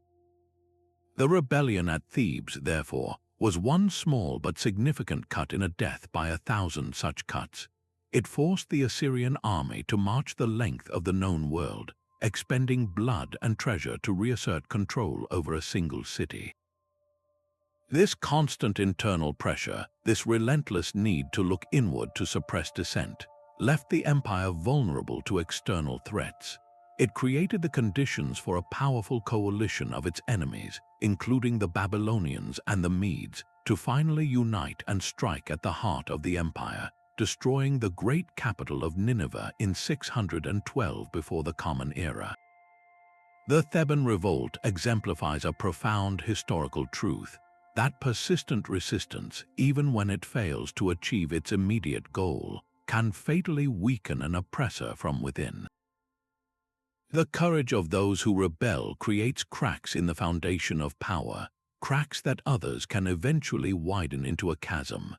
The rebellion at Thebes, therefore, was one small but significant cut in a death by 1,000 such cuts. It forced the Assyrian army to march the length of the known world, expending blood and treasure to reassert control over a single city. This constant internal pressure, this relentless need to look inward to suppress dissent, left the empire vulnerable to external threats. It created the conditions for a powerful coalition of its enemies, including the Babylonians and the Medes, to finally unite and strike at the heart of the empire, destroying the great capital of Nineveh in 612 before the Common Era. The Theban Revolt exemplifies a profound historical truth: that persistent resistance, even when it fails to achieve its immediate goal, can fatally weaken an oppressor from within. The courage of those who rebel creates cracks in the foundation of power, cracks that others can eventually widen into a chasm.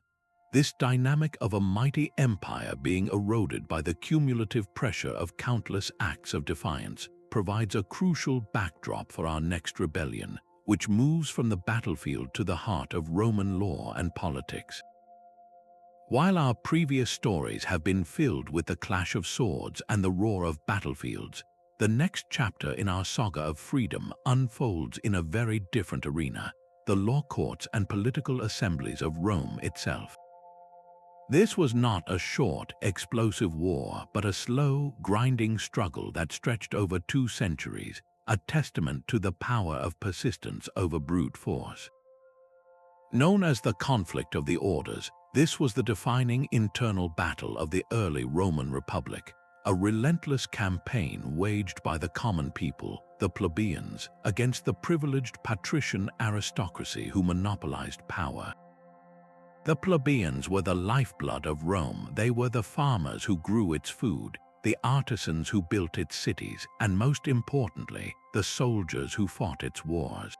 This dynamic of a mighty empire being eroded by the cumulative pressure of countless acts of defiance provides a crucial backdrop for our next rebellion, which moves from the battlefield to the heart of Roman law and politics. While our previous stories have been filled with the clash of swords and the roar of battlefields, the next chapter in our saga of freedom unfolds in a very different arena: the law courts and political assemblies of Rome itself. This was not a short, explosive war, but a slow, grinding struggle that stretched over 2 centuries, a testament to the power of persistence over brute force. Known as the conflict of the orders, this was the defining internal battle of the early Roman Republic, a relentless campaign waged by the common people, the plebeians, against the privileged patrician aristocracy who monopolized power. The plebeians were the lifeblood of Rome. They were the farmers who grew its food, the artisans who built its cities, and most importantly, the soldiers who fought its wars.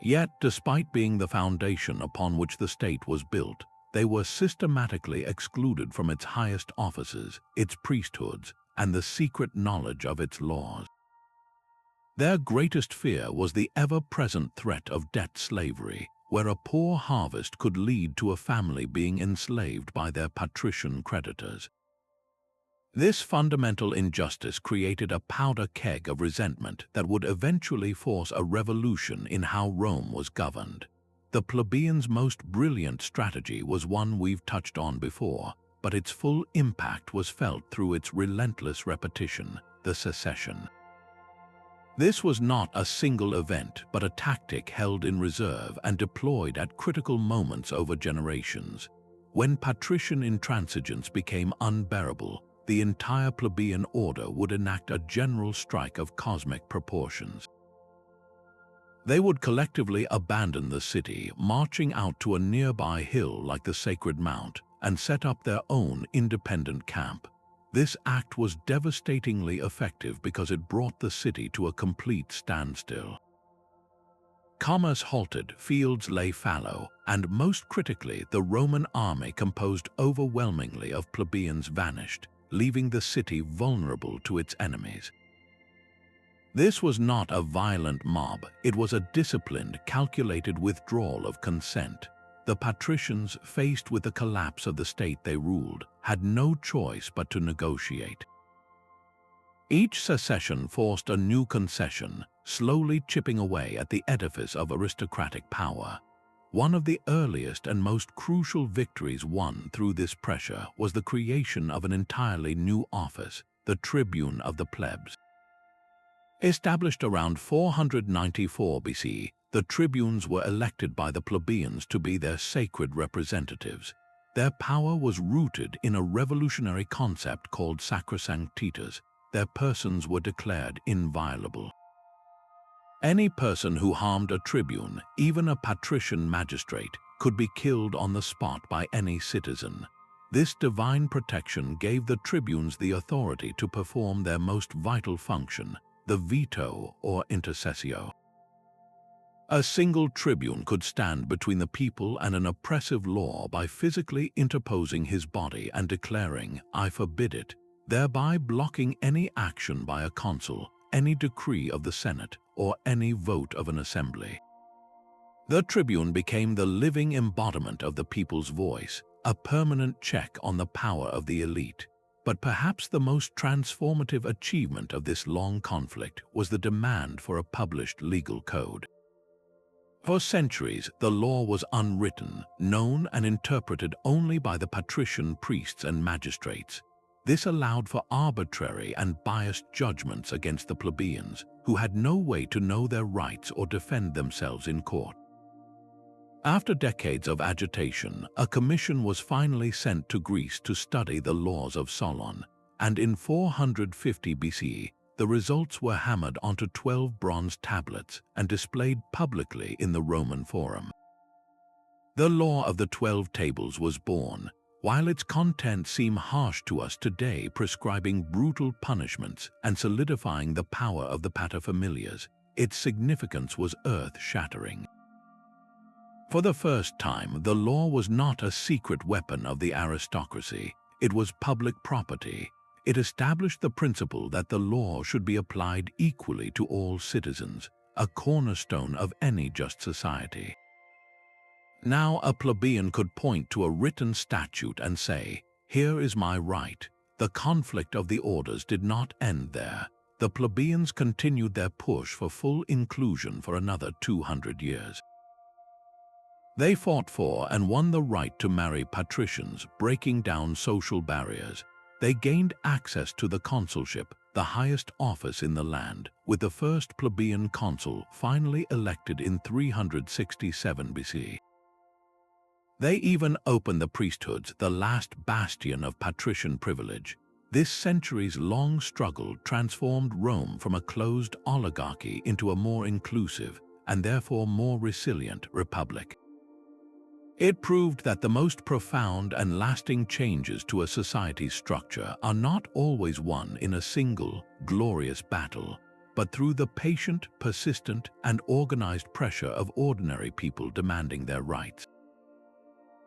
Yet, despite being the foundation upon which the state was built, they were systematically excluded from its highest offices, its priesthoods, and the secret knowledge of its laws. Their greatest fear was the ever-present threat of debt slavery, where a poor harvest could lead to a family being enslaved by their patrician creditors. This fundamental injustice created a powder keg of resentment that would eventually force a revolution in how Rome was governed. The plebeians' most brilliant strategy was one we've touched on before, but its full impact was felt through its relentless repetition: the secession. This was not a single event, but a tactic held in reserve and deployed at critical moments over generations. When patrician intransigence became unbearable, the entire plebeian order would enact a general strike of cosmic proportions. They would collectively abandon the city, marching out to a nearby hill like the Sacred Mount, and set up their own independent camp. This act was devastatingly effective because it brought the city to a complete standstill. Commerce halted, fields lay fallow, and most critically, the Roman army, composed overwhelmingly of plebeians, vanished, leaving the city vulnerable to its enemies. This was not a violent mob, it was a disciplined, calculated withdrawal of consent. The patricians, faced with the collapse of the state they ruled, had no choice but to negotiate. Each secession forced a new concession, slowly chipping away at the edifice of aristocratic power. One of the earliest and most crucial victories won through this pressure was the creation of an entirely new office, the Tribune of the plebs. Established around 494 BC, the tribunes were elected by the plebeians to be their sacred representatives. Their power was rooted in a revolutionary concept called sacrosanctitas. Their persons were declared inviolable. Any person who harmed a tribune, even a patrician magistrate, could be killed on the spot by any citizen. This divine protection gave the tribunes the authority to perform their most vital function, the veto or intercessio. A single tribune could stand between the people and an oppressive law by physically interposing his body and declaring, "I forbid it," thereby blocking any action by a consul, any decree of the Senate, or any vote of an assembly. The tribune became the living embodiment of the people's voice, a permanent check on the power of the elite. But perhaps the most transformative achievement of this long conflict was the demand for a published legal code. For centuries, the law was unwritten, known and interpreted only by the patrician priests and magistrates. This allowed for arbitrary and biased judgments against the plebeians, who had no way to know their rights or defend themselves in court. After decades of agitation, a commission was finally sent to Greece to study the laws of Solon, and in 450 BCE, the results were hammered onto 12 bronze tablets and displayed publicly in the Roman Forum. The Law of the 12 Tables was born, while its contents seem harsh to us today, prescribing brutal punishments and solidifying the power of the paterfamilias. Its significance was earth-shattering. For the first time, the law was not a secret weapon of the aristocracy. It was public property. It established the principle that the law should be applied equally to all citizens, a cornerstone of any just society. Now a plebeian could point to a written statute and say, "Here is my right." The conflict of the orders did not end there. The plebeians continued their push for full inclusion for another 200 years. They fought for and won the right to marry patricians, breaking down social barriers. They gained access to the consulship, the highest office in the land, with the first plebeian consul finally elected in 367 BC. They even opened the priesthoods, the last bastion of patrician privilege. This centuries-long struggle transformed Rome from a closed oligarchy into a more inclusive, and therefore more resilient, republic. It proved that the most profound and lasting changes to a society's structure are not always won in a single, glorious battle, but through the patient, persistent, and organized pressure of ordinary people demanding their rights.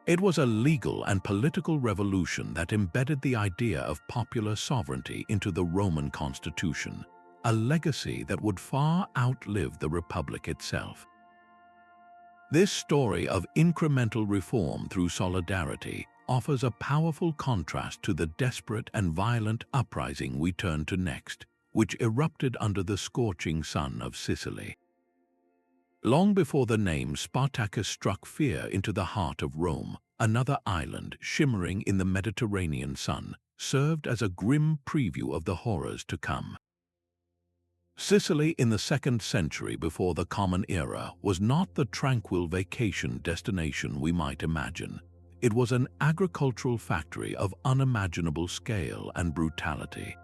It was a legal and political revolution that embedded the idea of popular sovereignty into the Roman constitution, a legacy that would far outlive the republic itself. This story of incremental reform through solidarity offers a powerful contrast to the desperate and violent uprising we turn to next, which erupted under the scorching sun of Sicily. Long before the name Spartacus struck fear into the heart of Rome, another island shimmering in the Mediterranean sun served as a grim preview of the horrors to come. Sicily in the 2nd century before the Common Era was not the tranquil vacation destination we might imagine. It was an agricultural factory of unimaginable scale and brutality.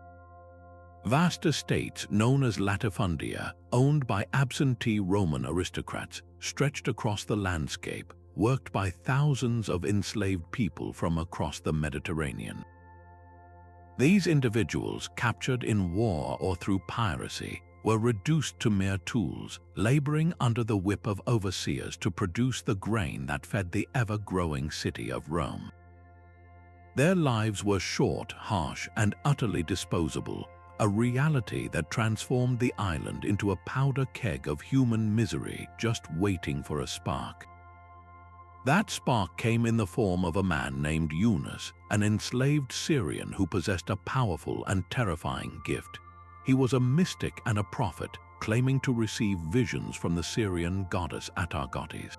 Vast estates known as latifundia, owned by absentee Roman aristocrats, stretched across the landscape, worked by thousands of enslaved people from across the Mediterranean. These individuals, captured in war or through piracy, were reduced to mere tools, laboring under the whip of overseers to produce the grain that fed the ever-growing city of Rome. Their lives were short, harsh, and utterly disposable, a reality that transformed the island into a powder keg of human misery just waiting for a spark. That spark came in the form of a man named Eunus, an enslaved Syrian who possessed a powerful and terrifying gift. He was a mystic and a prophet, claiming to receive visions from the Syrian goddess Atargotes.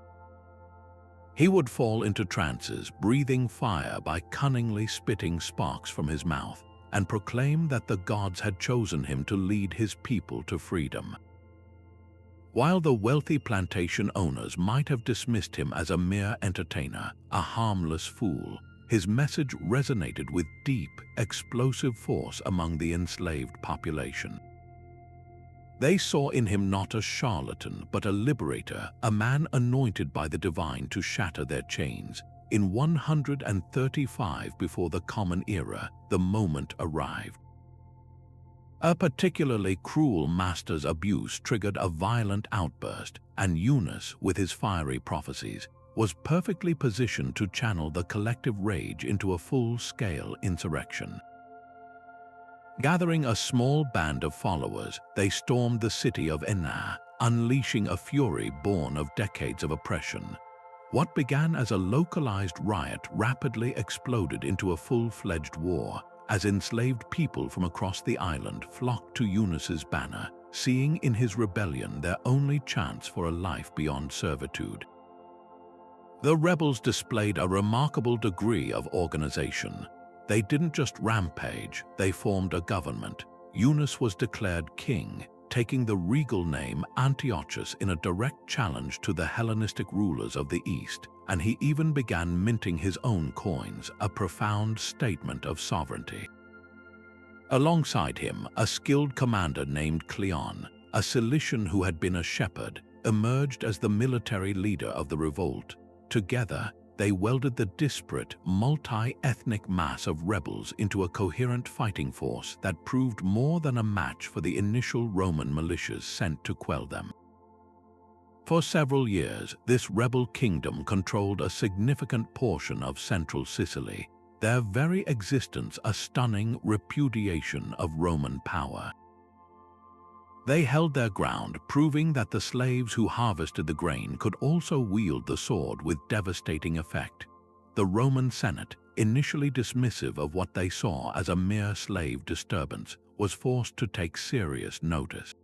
He would fall into trances, breathing fire by cunningly spitting sparks from his mouth, and proclaim that the gods had chosen him to lead his people to freedom. While the wealthy plantation owners might have dismissed him as a mere entertainer, a harmless fool, his message resonated with deep, explosive force among the enslaved population. They saw in him not a charlatan, but a liberator, a man anointed by the divine to shatter their chains. In 135 before the Common Era, the moment arrived. A particularly cruel master's abuse triggered a violent outburst, and Eunus, with his fiery prophecies, was perfectly positioned to channel the collective rage into a full-scale insurrection. Gathering a small band of followers, they stormed the city of Enna, unleashing a fury born of decades of oppression. What began as a localized riot rapidly exploded into a full-fledged war, as enslaved people from across the island flocked to Eunus's banner, seeing in his rebellion their only chance for a life beyond servitude. The rebels displayed a remarkable degree of organization. They didn't just rampage, they formed a government. Eunus was declared king, taking the regal name Antiochus in a direct challenge to the Hellenistic rulers of the East, and he even began minting his own coins, a profound statement of sovereignty. Alongside him, a skilled commander named Cleon, a Cilician who had been a shepherd, emerged as the military leader of the revolt. Together, they welded the disparate, multi-ethnic mass of rebels into a coherent fighting force that proved more than a match for the initial Roman militias sent to quell them. For several years, this rebel kingdom controlled a significant portion of central Sicily, their very existence a stunning repudiation of Roman power. They held their ground, proving that the slaves who harvested the grain could also wield the sword with devastating effect. The Roman Senate, initially dismissive of what they saw as a mere slave disturbance, was forced to take serious notice.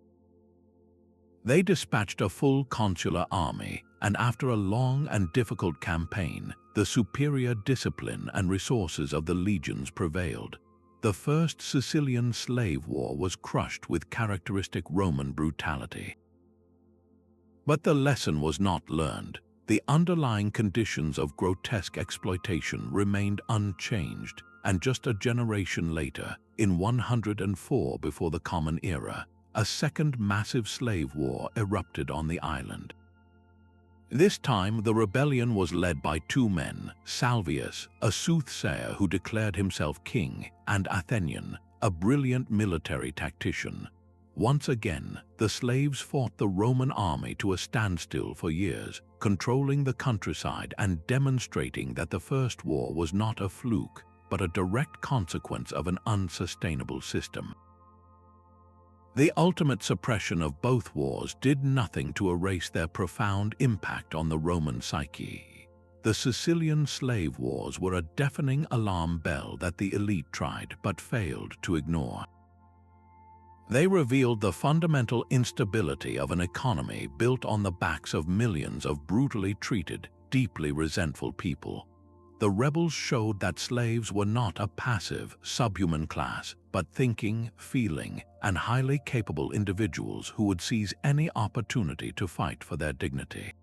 They dispatched a full consular army, and after a long and difficult campaign, the superior discipline and resources of the legions prevailed. The First Sicilian Slave War was crushed with characteristic Roman brutality. But the lesson was not learned. The underlying conditions of grotesque exploitation remained unchanged, and just a generation later, in 104 before the Common Era, a second massive slave war erupted on the island. This time, the rebellion was led by two men, Salvius, a soothsayer who declared himself king, and Athenian, a brilliant military tactician. Once again, the slaves fought the Roman army to a standstill for years, controlling the countryside and demonstrating that the First War was not a fluke, but a direct consequence of an unsustainable system. The ultimate suppression of both wars did nothing to erase their profound impact on the Roman psyche. The Sicilian slave wars were a deafening alarm bell that the elite tried but failed to ignore. They revealed the fundamental instability of an economy built on the backs of millions of brutally treated, deeply resentful people. The rebels showed that slaves were not a passive, subhuman class, but thinking, feeling, and highly capable individuals who would seize any opportunity to fight for their dignity.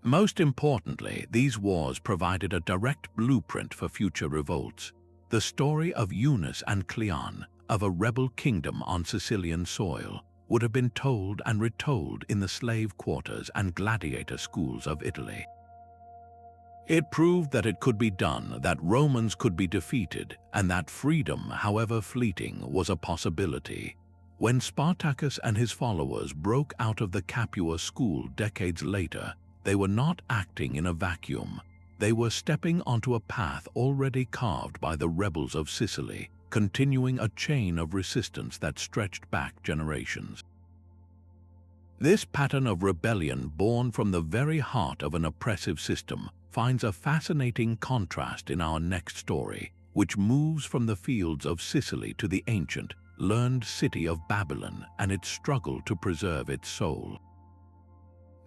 Most importantly, these wars provided a direct blueprint for future revolts. The story of Eunus and Cleon, of a rebel kingdom on Sicilian soil, would have been told and retold in the slave quarters and gladiator schools of Italy. It proved that it could be done, that Romans could be defeated, and that freedom, however fleeting, was a possibility. When Spartacus and his followers broke out of the Capua school decades later, they were not acting in a vacuum. They were stepping onto a path already carved by the rebels of Sicily, continuing a chain of resistance that stretched back generations. This pattern of rebellion, born from the very heart of an oppressive system, finds a fascinating contrast in our next story, which moves from the fields of Sicily to the ancient, learned city of Babylon and its struggle to preserve its soul.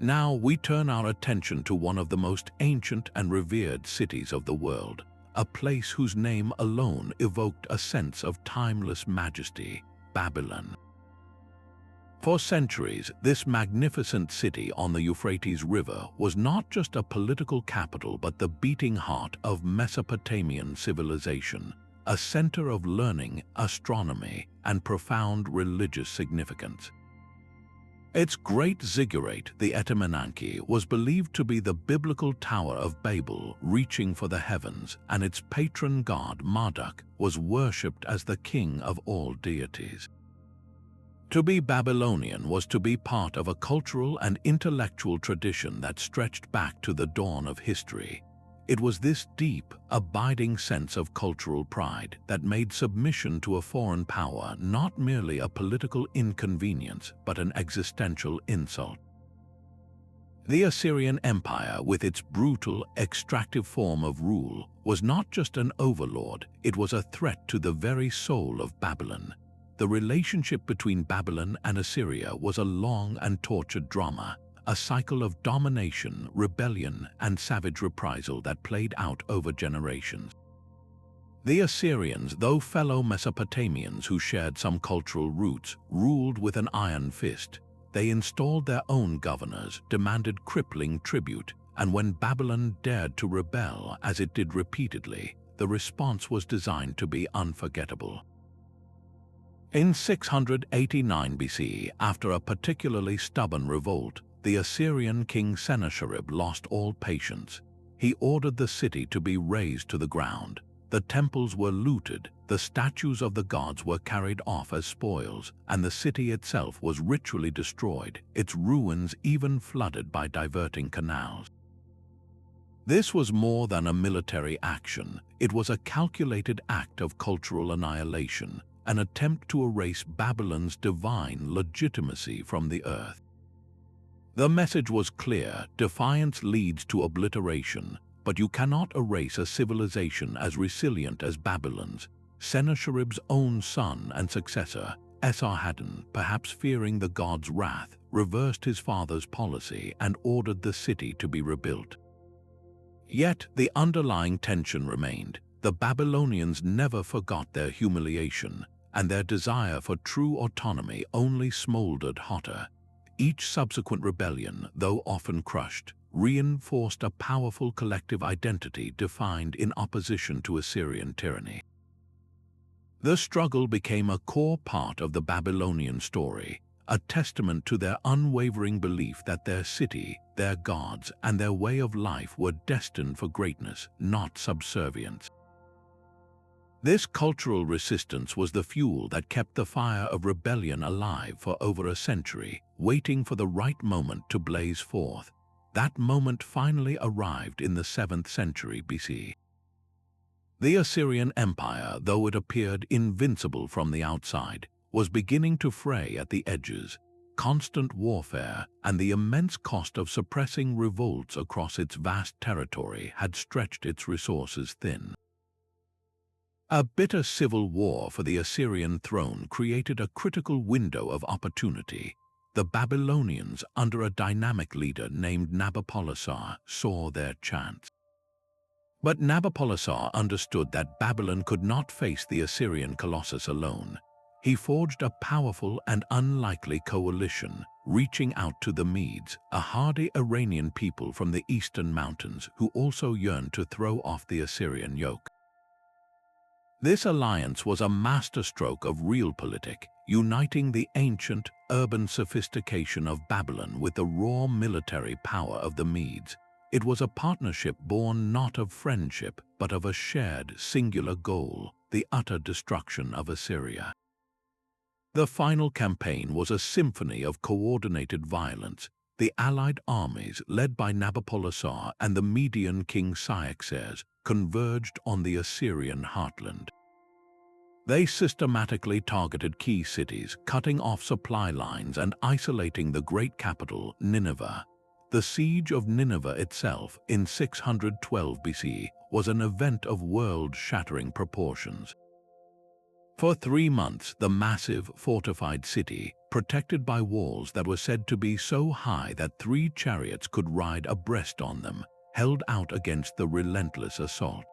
Now we turn our attention to one of the most ancient and revered cities of the world, a place whose name alone evoked a sense of timeless majesty, Babylon. For centuries, this magnificent city on the Euphrates River was not just a political capital but the beating heart of Mesopotamian civilization, a center of learning, astronomy, and profound religious significance. Its great ziggurat, the Etemenanke, was believed to be the biblical Tower of Babel reaching for the heavens, and its patron god, Marduk, was worshipped as the king of all deities. To be Babylonian was to be part of a cultural and intellectual tradition that stretched back to the dawn of history. It was this deep, abiding sense of cultural pride that made submission to a foreign power not merely a political inconvenience but an existential insult. The Assyrian Empire, with its brutal, extractive form of rule, was not just an overlord, it was a threat to the very soul of Babylon. The relationship between Babylon and Assyria was a long and tortured drama, a cycle of domination, rebellion, and savage reprisal that played out over generations. The Assyrians, though fellow Mesopotamians who shared some cultural roots, ruled with an iron fist. They installed their own governors, demanded crippling tribute, and when Babylon dared to rebel, as it did repeatedly, the response was designed to be unforgettable. In 689 BC, after a particularly stubborn revolt, the Assyrian king Sennacherib lost all patience. He ordered the city to be razed to the ground. The temples were looted, the statues of the gods were carried off as spoils, and the city itself was ritually destroyed, its ruins even flooded by diverting canals. This was more than a military action. It was a calculated act of cultural annihilation, an attempt to erase Babylon's divine legitimacy from the earth. The message was clear: defiance leads to obliteration, but you cannot erase a civilization as resilient as Babylon's. Sennacherib's own son and successor, Esarhaddon, perhaps fearing the god's wrath, reversed his father's policy and ordered the city to be rebuilt. Yet the underlying tension remained. The Babylonians never forgot their humiliation, and their desire for true autonomy only smoldered hotter. Each subsequent rebellion, though often crushed, reinforced a powerful collective identity defined in opposition to Assyrian tyranny. The struggle became a core part of the Babylonian story, a testament to their unwavering belief that their city, their gods, and their way of life were destined for greatness, not subservience. This cultural resistance was the fuel that kept the fire of rebellion alive for over a century, waiting for the right moment to blaze forth. That moment finally arrived in the 7th century BC. The Assyrian Empire, though it appeared invincible from the outside, was beginning to fray at the edges. Constant warfare and the immense cost of suppressing revolts across its vast territory had stretched its resources thin. A bitter civil war for the Assyrian throne created a critical window of opportunity. The Babylonians, under a dynamic leader named Nabopolassar, saw their chance. But Nabopolassar understood that Babylon could not face the Assyrian colossus alone. He forged a powerful and unlikely coalition, reaching out to the Medes, a hardy Iranian people from the eastern mountains who also yearned to throw off the Assyrian yoke. This alliance was a masterstroke of realpolitik, uniting the ancient, urban sophistication of Babylon with the raw military power of the Medes. It was a partnership born not of friendship, but of a shared, singular goal: the utter destruction of Assyria. The final campaign was a symphony of coordinated violence. The allied armies, led by Nabopolassar and the Median king Cyaxares, converged on the Assyrian heartland. They systematically targeted key cities, cutting off supply lines and isolating the great capital, Nineveh. The Siege of Nineveh itself, in 612 BC, was an event of world-shattering proportions. For 3 months, the massive, fortified city, protected by walls that were said to be so high that 3 chariots could ride abreast on them, held out against the relentless assault.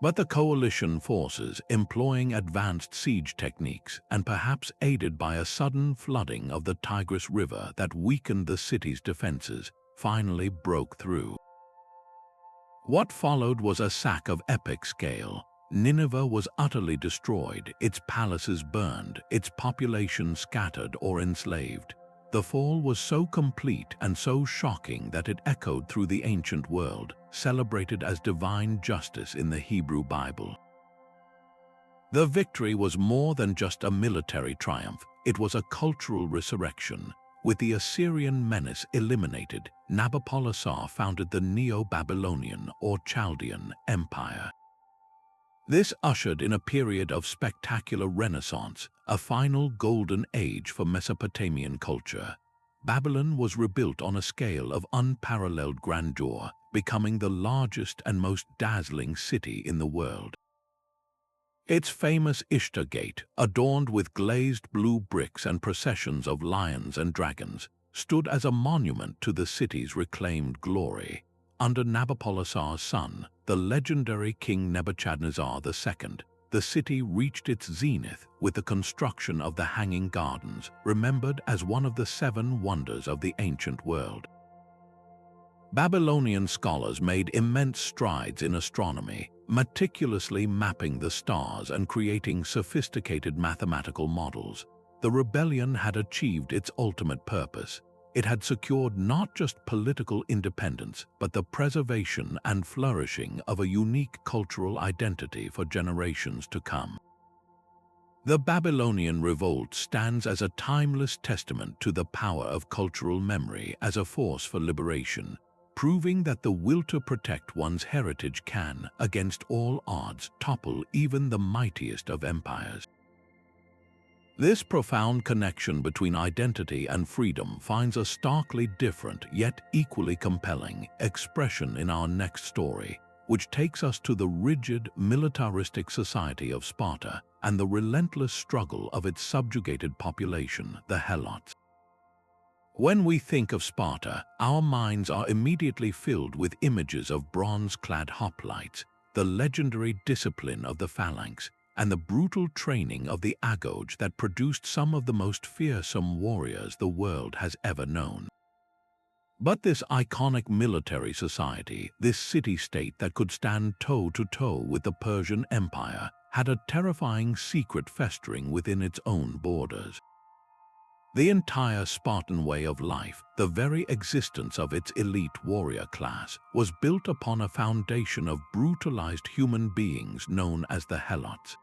But the coalition forces, employing advanced siege techniques and perhaps aided by a sudden flooding of the Tigris River that weakened the city's defenses, finally broke through. What followed was a sack of epic scale. Nineveh was utterly destroyed, its palaces burned, its population scattered or enslaved. The fall was so complete and so shocking that it echoed through the ancient world, celebrated as divine justice in the Hebrew Bible. The victory was more than just a military triumph, it was a cultural resurrection. With the Assyrian menace eliminated, Nabopolassar founded the Neo-Babylonian or Chaldean Empire. This ushered in a period of spectacular renaissance, a final golden age for Mesopotamian culture. Babylon was rebuilt on a scale of unparalleled grandeur, becoming the largest and most dazzling city in the world. Its famous Ishtar Gate, adorned with glazed blue bricks and processions of lions and dragons, stood as a monument to the city's reclaimed glory. Under Nabopolassar's son, the legendary King Nebuchadnezzar II, the city reached its zenith with the construction of the Hanging Gardens, remembered as one of the 7 wonders of the ancient world. Babylonian scholars made immense strides in astronomy, meticulously mapping the stars and creating sophisticated mathematical models. The rebellion had achieved its ultimate purpose. It had secured not just political independence, but the preservation and flourishing of a unique cultural identity for generations to come. The Babylonian Revolt stands as a timeless testament to the power of cultural memory as a force for liberation, proving that the will to protect one's heritage can, against all odds, topple even the mightiest of empires. This profound connection between identity and freedom finds a starkly different, yet equally compelling, expression in our next story, which takes us to the rigid, militaristic society of Sparta and the relentless struggle of its subjugated population, the Helots. When we think of Sparta, our minds are immediately filled with images of bronze-clad hoplites, the legendary discipline of the phalanx, and the brutal training of the agoge that produced some of the most fearsome warriors the world has ever known. But this iconic military society, this city-state that could stand toe-to-toe with the Persian Empire, had a terrifying secret festering within its own borders. The entire Spartan way of life, the very existence of its elite warrior class, was built upon a foundation of brutalized human beings known as the Helots.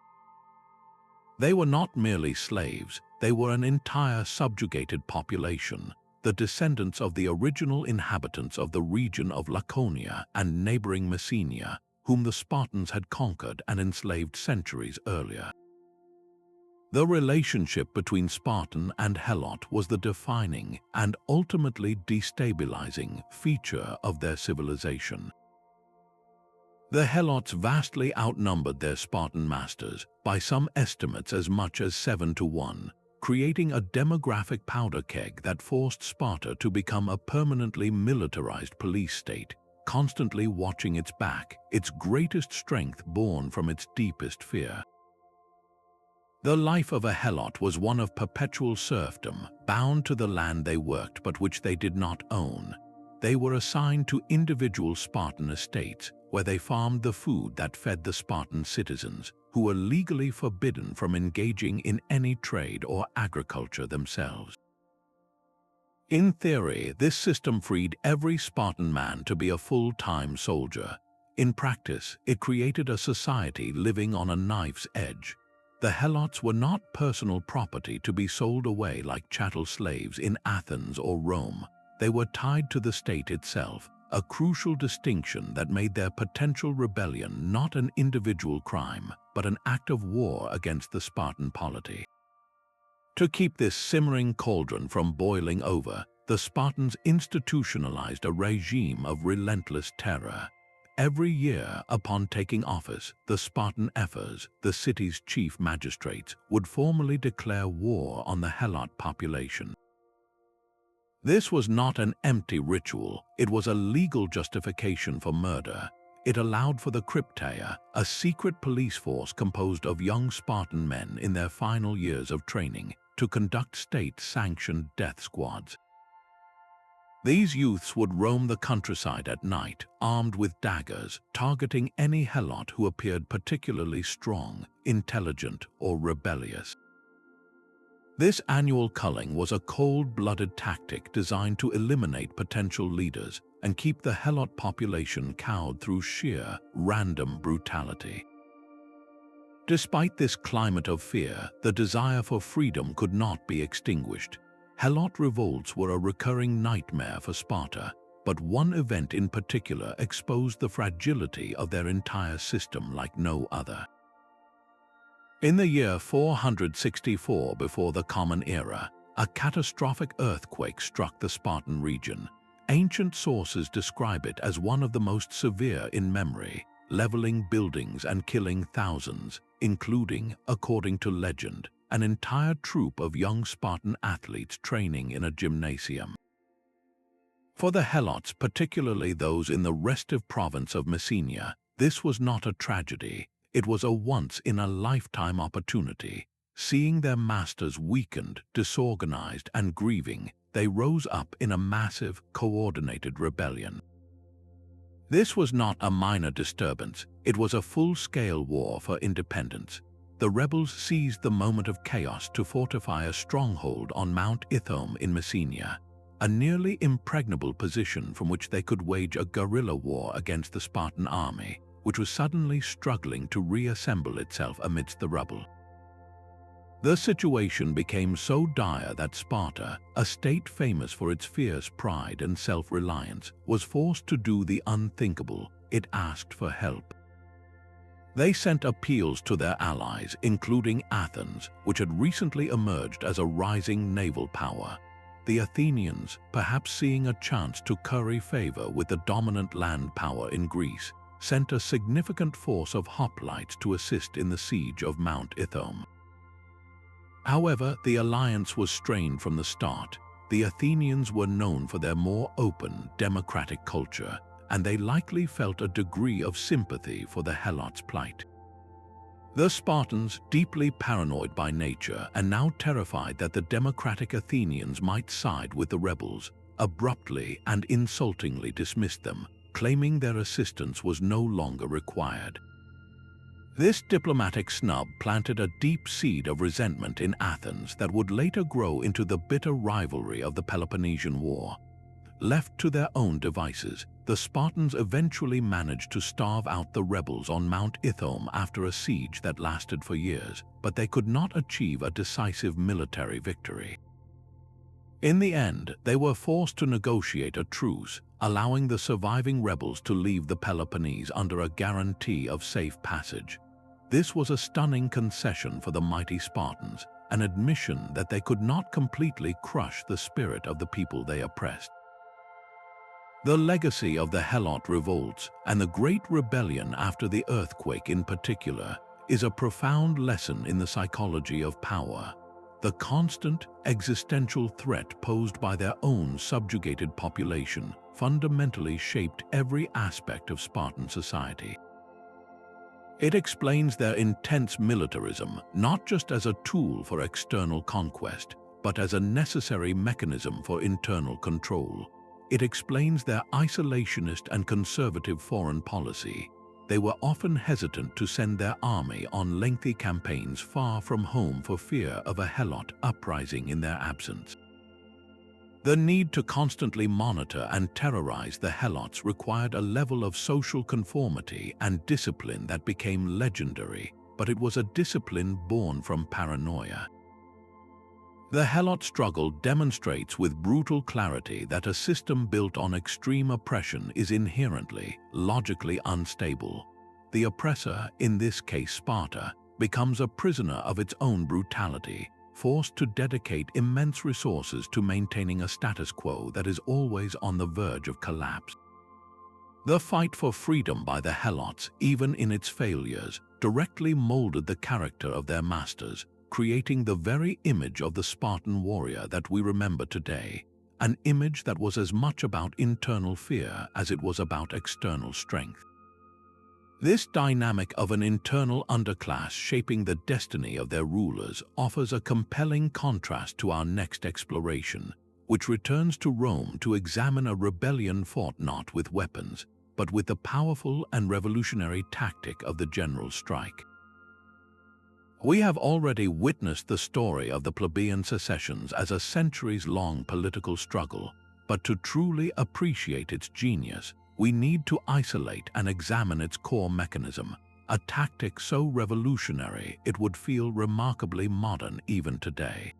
They were not merely slaves, they were an entire subjugated population, the descendants of the original inhabitants of the region of Laconia and neighboring Messenia, whom the Spartans had conquered and enslaved centuries earlier. The relationship between Spartan and Helot was the defining and ultimately destabilizing feature of their civilization. The Helots vastly outnumbered their Spartan masters, by some estimates as much as 7-1, creating a demographic powder keg that forced Sparta to become a permanently militarized police state, constantly watching its back, its greatest strength born from its deepest fear. The life of a Helot was one of perpetual serfdom, bound to the land they worked but which they did not own. They were assigned to individual Spartan estates, where they farmed the food that fed the Spartan citizens, who were legally forbidden from engaging in any trade or agriculture themselves. In theory, this system freed every Spartan man to be a full-time soldier. In practice, it created a society living on a knife's edge. The Helots were not personal property to be sold away like chattel slaves in Athens or Rome. They were tied to the state itself, a crucial distinction that made their potential rebellion not an individual crime, but an act of war against the Spartan polity. To keep this simmering cauldron from boiling over, the Spartans institutionalized a regime of relentless terror. Every year, upon taking office, the Spartan ephors, the city's chief magistrates, would formally declare war on the Helot population. This was not an empty ritual, it was a legal justification for murder. It allowed for the Krypteia, a secret police force composed of young Spartan men in their final years of training, to conduct state-sanctioned death squads. These youths would roam the countryside at night, armed with daggers, targeting any Helot who appeared particularly strong, intelligent, or rebellious. This annual culling was a cold-blooded tactic designed to eliminate potential leaders and keep the Helot population cowed through sheer, random brutality. Despite this climate of fear, the desire for freedom could not be extinguished. Helot revolts were a recurring nightmare for Sparta, but one event in particular exposed the fragility of their entire system like no other. In the year 464 before the Common Era, a catastrophic earthquake struck the Spartan region. Ancient sources describe it as one of the most severe in memory, leveling buildings and killing thousands, including, according to legend, an entire troop of young Spartan athletes training in a gymnasium. For the Helots, particularly those in the restive province of Messenia, this was not a tragedy, it was a once-in-a-lifetime opportunity. Seeing their masters weakened, disorganized, and grieving, they rose up in a massive, coordinated rebellion. This was not a minor disturbance, it was a full-scale war for independence. The rebels seized the moment of chaos to fortify a stronghold on Mount Ithome in Messenia, a nearly impregnable position from which they could wage a guerrilla war against the Spartan army, which was suddenly struggling to reassemble itself amidst the rubble. The situation became so dire that Sparta, a state famous for its fierce pride and self-reliance, was forced to do the unthinkable. It asked for help. They sent appeals to their allies, including Athens, which had recently emerged as a rising naval power. The Athenians, perhaps seeing a chance to curry favor with the dominant land power in Greece, sent a significant force of hoplites to assist in the siege of Mount Ithome. However, the alliance was strained from the start. The Athenians were known for their more open, democratic culture, and they likely felt a degree of sympathy for the Helots' plight. The Spartans, deeply paranoid by nature and now terrified that the democratic Athenians might side with the rebels, abruptly and insultingly dismissed them, claiming their assistance was no longer required. This diplomatic snub planted a deep seed of resentment in Athens that would later grow into the bitter rivalry of the Peloponnesian War. Left to their own devices, the Spartans eventually managed to starve out the rebels on Mount Ithome after a siege that lasted for years, but they could not achieve a decisive military victory. In the end, they were forced to negotiate a truce, allowing the surviving rebels to leave the Peloponnese under a guarantee of safe passage. This was a stunning concession for the mighty Spartans, an admission that they could not completely crush the spirit of the people they oppressed. The legacy of the Helot revolts, and the Great Rebellion after the earthquake in particular, is a profound lesson in the psychology of power. The constant, existential threat posed by their own subjugated population fundamentally shaped every aspect of Spartan society. It explains their intense militarism not just as a tool for external conquest, but as a necessary mechanism for internal control. It explains their isolationist and conservative foreign policy. They were often hesitant to send their army on lengthy campaigns far from home for fear of a Helot uprising in their absence. The need to constantly monitor and terrorize the Helots required a level of social conformity and discipline that became legendary, but it was a discipline born from paranoia. The Helot struggle demonstrates with brutal clarity that a system built on extreme oppression is inherently, logically unstable. The oppressor, in this case Sparta, becomes a prisoner of its own brutality, forced to dedicate immense resources to maintaining a status quo that is always on the verge of collapse. The fight for freedom by the Helots, even in its failures, directly molded the character of their masters, creating the very image of the Spartan warrior that we remember today, an image that was as much about internal fear as it was about external strength. This dynamic of an internal underclass shaping the destiny of their rulers offers a compelling contrast to our next exploration, which returns to Rome to examine a rebellion fought not with weapons, but with the powerful and revolutionary tactic of the general strike. We have already witnessed the story of the Plebeian Secessions as a centuries-long political struggle, but to truly appreciate its genius, we need to isolate and examine its core mechanism, a tactic so revolutionary it would feel remarkably modern even today.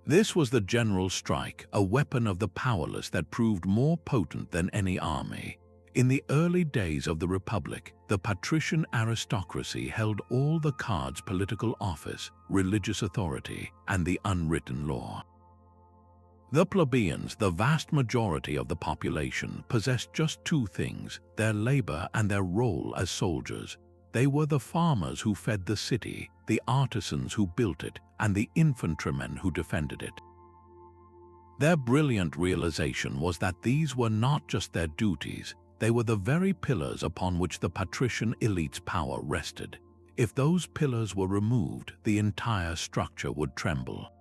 This was the general strike, a weapon of the powerless that proved more potent than any army. In the early days of the Republic, the patrician aristocracy held all the cards: political office, religious authority, and the unwritten law. The plebeians, the vast majority of the population, possessed just two things: their labor and their role as soldiers. They were the farmers who fed the city, the artisans who built it, and the infantrymen who defended it. Their brilliant realization was that these were not just their duties, they were the very pillars upon which the patrician elite's power rested. If those pillars were removed, the entire structure would tremble.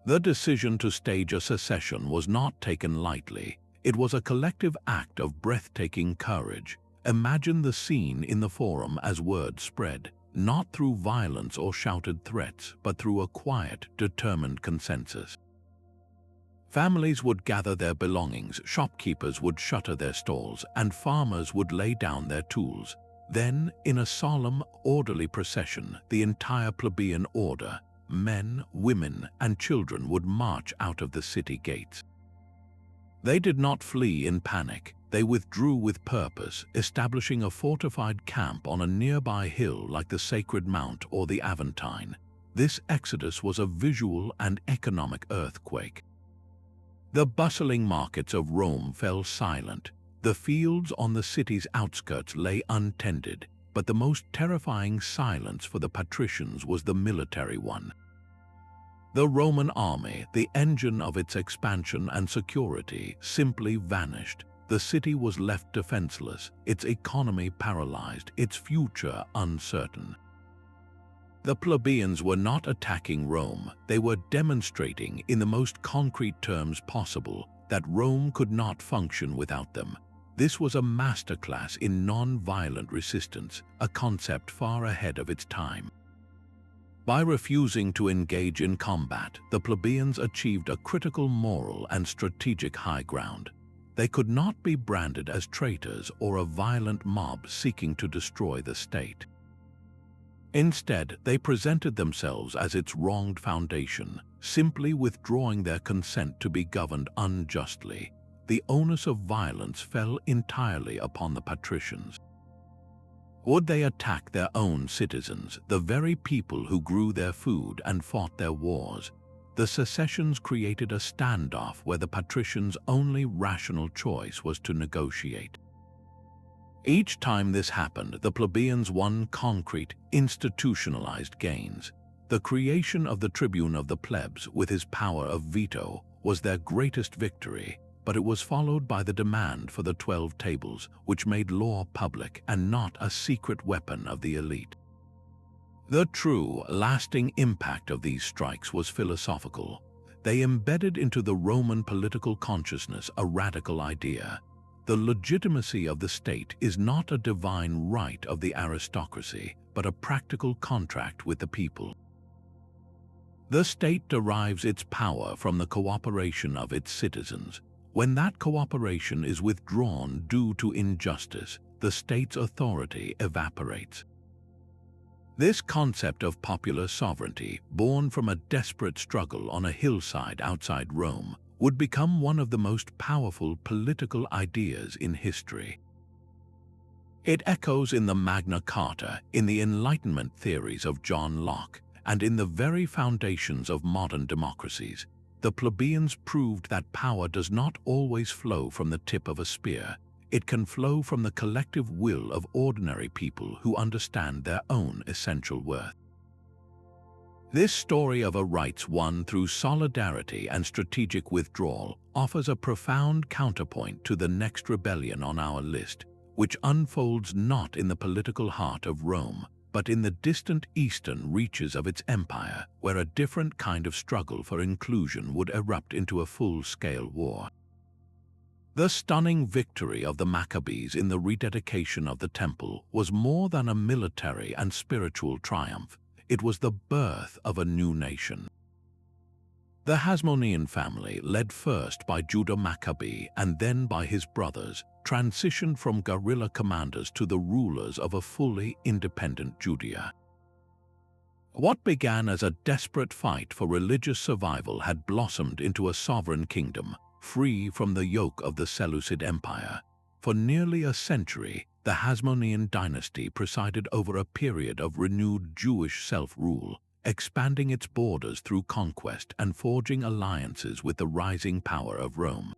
The decision to stage a secession was not taken lightly. It was a collective act of breathtaking courage. Imagine the scene in the forum as word spread, not through violence or shouted threats, but through a quiet, determined consensus. Families would gather their belongings, shopkeepers would shutter their stalls, and farmers would lay down their tools. Then, in a solemn, orderly procession, the entire plebeian order, men, women, and children, would march out of the city gates. They did not flee in panic. They withdrew with purpose, establishing a fortified camp on a nearby hill like the Sacred Mount or the Aventine. This exodus was a visual and economic earthquake. The bustling markets of Rome fell silent. The fields on the city's outskirts lay untended, but the most terrifying silence for the patricians was the military one. The Roman army, the engine of its expansion and security, simply vanished. The city was left defenseless, its economy paralyzed, its future uncertain. The plebeians were not attacking Rome, they were demonstrating in the most concrete terms possible that Rome could not function without them. This was a masterclass in non-violent resistance, a concept far ahead of its time. By refusing to engage in combat, the plebeians achieved a critical moral and strategic high ground. They could not be branded as traitors or a violent mob seeking to destroy the state. Instead, they presented themselves as its wronged foundation, simply withdrawing their consent to be governed unjustly. The onus of violence fell entirely upon the patricians. Would they attack their own citizens, the very people who grew their food and fought their wars? The secessions created a standoff where the patricians' only rational choice was to negotiate. Each time this happened, the plebeians won concrete, institutionalized gains. The creation of the Tribune of the plebs with his power of veto was their greatest victory, but it was followed by the demand for the 12 tables, which made law public and not a secret weapon of the elite. The true, lasting impact of these strikes was philosophical. They embedded into the Roman political consciousness a radical idea. The legitimacy of the state is not a divine right of the aristocracy, but a practical contract with the people. The state derives its power from the cooperation of its citizens. When that cooperation is withdrawn due to injustice, the state's authority evaporates. This concept of popular sovereignty, born from a desperate struggle on a hillside outside Rome, would become one of the most powerful political ideas in history. It echoes in the Magna Carta, in the Enlightenment theories of John Locke, and in the very foundations of modern democracies. The plebeians proved that power does not always flow from the tip of a spear. It can flow from the collective will of ordinary people who understand their own essential worth. This story of a rights won through solidarity and strategic withdrawal offers a profound counterpoint to the next rebellion on our list, which unfolds not in the political heart of Rome, but in the distant eastern reaches of its empire, where a different kind of struggle for inclusion would erupt into a full-scale war. The stunning victory of the Maccabees in the rededication of the temple was more than a military and spiritual triumph. It was the birth of a new nation. The Hasmonean family, led first by Judah Maccabee and then by his brothers, transitioned from guerrilla commanders to the rulers of a fully independent Judea. What began as a desperate fight for religious survival had blossomed into a sovereign kingdom, free from the yoke of the Seleucid Empire. For nearly a century, the Hasmonean dynasty presided over a period of renewed Jewish self-rule, expanding its borders through conquest and forging alliances with the rising power of Rome.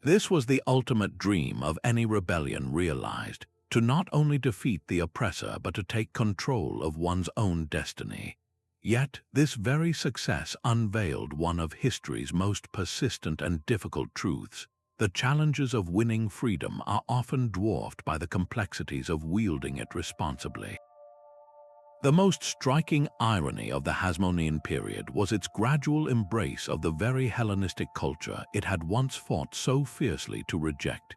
This was the ultimate dream of any rebellion realized, to not only defeat the oppressor but to take control of one's own destiny. Yet, this very success unveiled one of history's most persistent and difficult truths. The challenges of winning freedom are often dwarfed by the complexities of wielding it responsibly. The most striking irony of the Hasmonean period was its gradual embrace of the very Hellenistic culture it had once fought so fiercely to reject.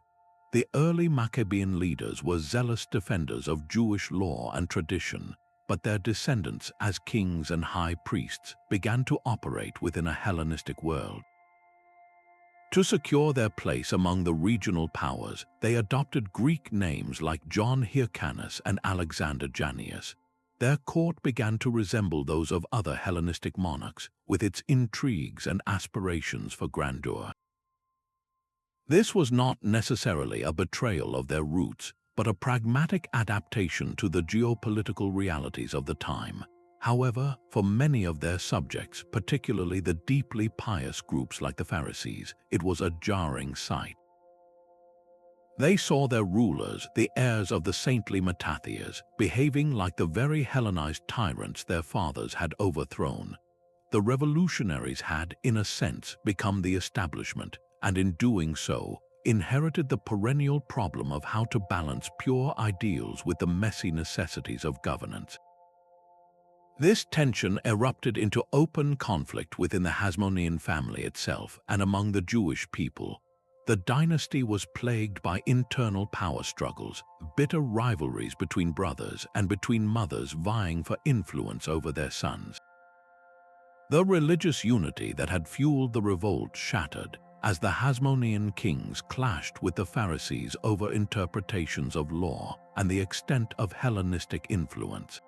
The early Maccabean leaders were zealous defenders of Jewish law and tradition, but their descendants as kings and high priests began to operate within a Hellenistic world. To secure their place among the regional powers, they adopted Greek names like John Hyrcanus and Alexander Jannaeus. Their court began to resemble those of other Hellenistic monarchs, with its intrigues and aspirations for grandeur. This was not necessarily a betrayal of their roots, but a pragmatic adaptation to the geopolitical realities of the time. However, for many of their subjects, particularly the deeply pious groups like the Pharisees, it was a jarring sight. They saw their rulers, the heirs of the saintly Mattathias, behaving like the very Hellenized tyrants their fathers had overthrown. The revolutionaries had, in a sense, become the establishment, and in doing so, inherited the perennial problem of how to balance pure ideals with the messy necessities of governance. This tension erupted into open conflict within the Hasmonean family itself and among the Jewish people. The dynasty was plagued by internal power struggles, bitter rivalries between brothers and between mothers vying for influence over their sons. The religious unity that had fueled the revolt shattered as the Hasmonean kings clashed with the Pharisees over interpretations of law and the extent of Hellenistic influence.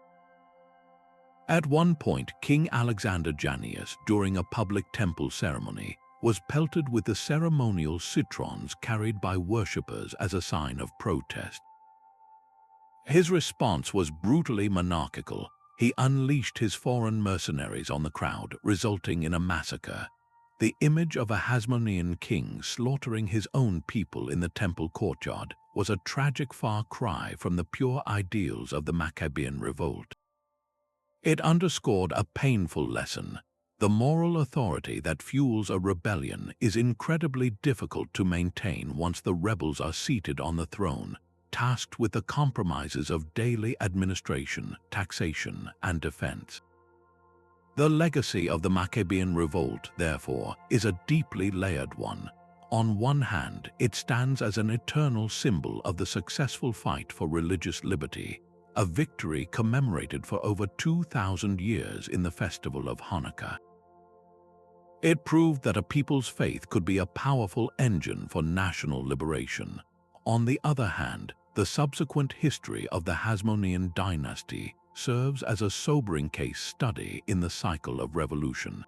At one point, King Alexander Jannaeus, during a public temple ceremony, was pelted with the ceremonial citrons carried by worshippers as a sign of protest. His response was brutally monarchical. He unleashed his foreign mercenaries on the crowd, resulting in a massacre. The image of a Hasmonean king slaughtering his own people in the temple courtyard was a tragic far cry from the pure ideals of the Maccabean Revolt. It underscored a painful lesson. The moral authority that fuels a rebellion is incredibly difficult to maintain once the rebels are seated on the throne, tasked with the compromises of daily administration, taxation, and defense. The legacy of the Maccabean Revolt, therefore, is a deeply layered one. On one hand, it stands as an eternal symbol of the successful fight for religious liberty, a victory commemorated for over 2,000 years in the festival of Hanukkah. It proved that a people's faith could be a powerful engine for national liberation. On the other hand, the subsequent history of the Hasmonean dynasty serves as a sobering case study in the cycle of revolution.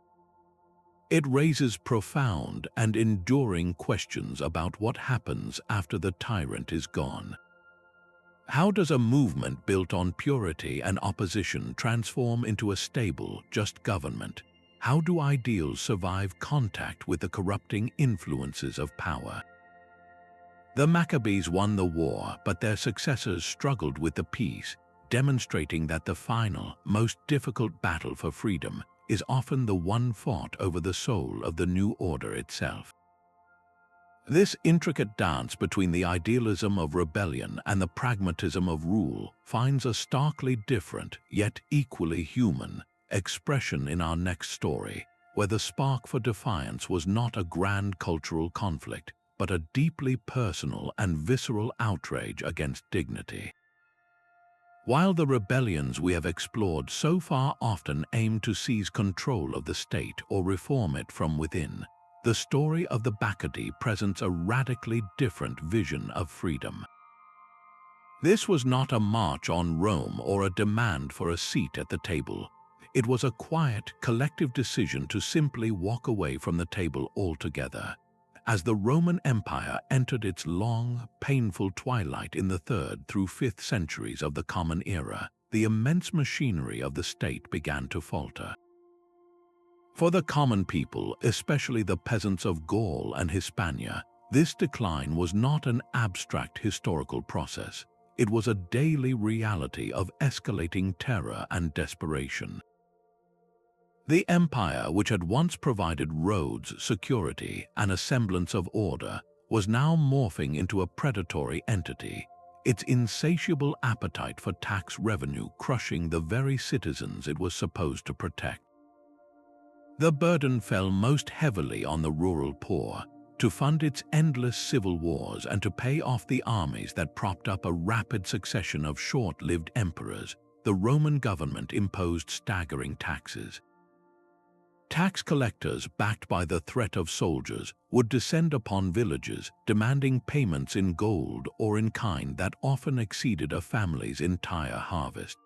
It raises profound and enduring questions about what happens after the tyrant is gone. How does a movement built on purity and opposition transform into a stable, just government? How do ideals survive contact with the corrupting influences of power? The Maccabees won the war, but their successors struggled with the peace, demonstrating that the final, most difficult battle for freedom is often the one fought over the soul of the new order itself. This intricate dance between the idealism of rebellion and the pragmatism of rule finds a starkly different, yet equally human, expression in our next story, where the spark for defiance was not a grand cultural conflict, but a deeply personal and visceral outrage against dignity. While the rebellions we have explored so far often aim to seize control of the state or reform it from within, the story of the Bacchae presents a radically different vision of freedom. This was not a march on Rome or a demand for a seat at the table. It was a quiet, collective decision to simply walk away from the table altogether. As the Roman Empire entered its long, painful twilight in the 3rd through 5th centuries of the Common Era, the immense machinery of the state began to falter. For the common people, especially the peasants of Gaul and Hispania, this decline was not an abstract historical process. It was a daily reality of escalating terror and desperation. The empire, which had once provided roads, security, and a semblance of order, was now morphing into a predatory entity, its insatiable appetite for tax revenue crushing the very citizens it was supposed to protect. The burden fell most heavily on the rural poor, to fund its endless civil wars and to pay off the armies that propped up a rapid succession of short-lived emperors. The Roman government imposed staggering taxes. Tax collectors, backed by the threat of soldiers, would descend upon villages, demanding payments in gold or in kind that often exceeded a family's entire harvest.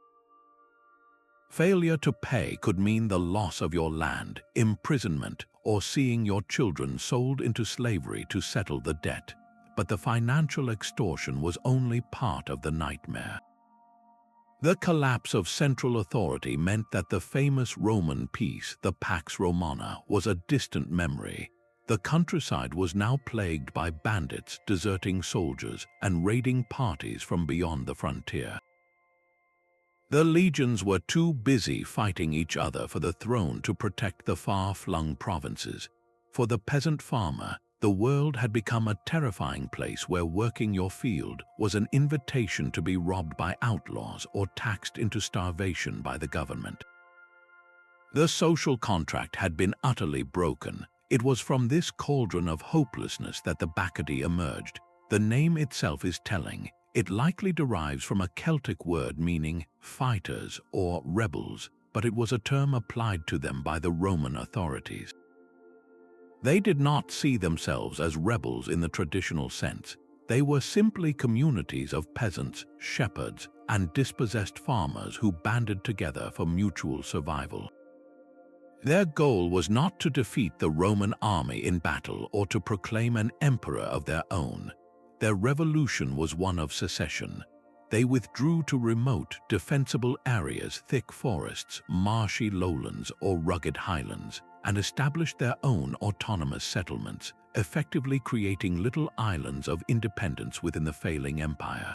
Failure to pay could mean the loss of your land, imprisonment, or seeing your children sold into slavery to settle the debt. But the financial extortion was only part of the nightmare. The collapse of central authority meant that the famous Roman peace, the Pax Romana, was a distant memory. The countryside was now plagued by bandits, deserting soldiers, and raiding parties from beyond the frontier. The legions were too busy fighting each other for the throne to protect the far-flung provinces. For the peasant farmer, the world had become a terrifying place where working your field was an invitation to be robbed by outlaws or taxed into starvation by the government. The social contract had been utterly broken. It was from this cauldron of hopelessness that the Bacchae emerged. The name itself is telling. It likely derives from a Celtic word meaning fighters or rebels, but it was a term applied to them by the Roman authorities. They did not see themselves as rebels in the traditional sense. They were simply communities of peasants, shepherds, and dispossessed farmers who banded together for mutual survival. Their goal was not to defeat the Roman army in battle or to proclaim an emperor of their own. Their revolution was one of secession. They withdrew to remote, defensible areas, thick forests, marshy lowlands, or rugged highlands, and established their own autonomous settlements, effectively creating little islands of independence within the failing empire.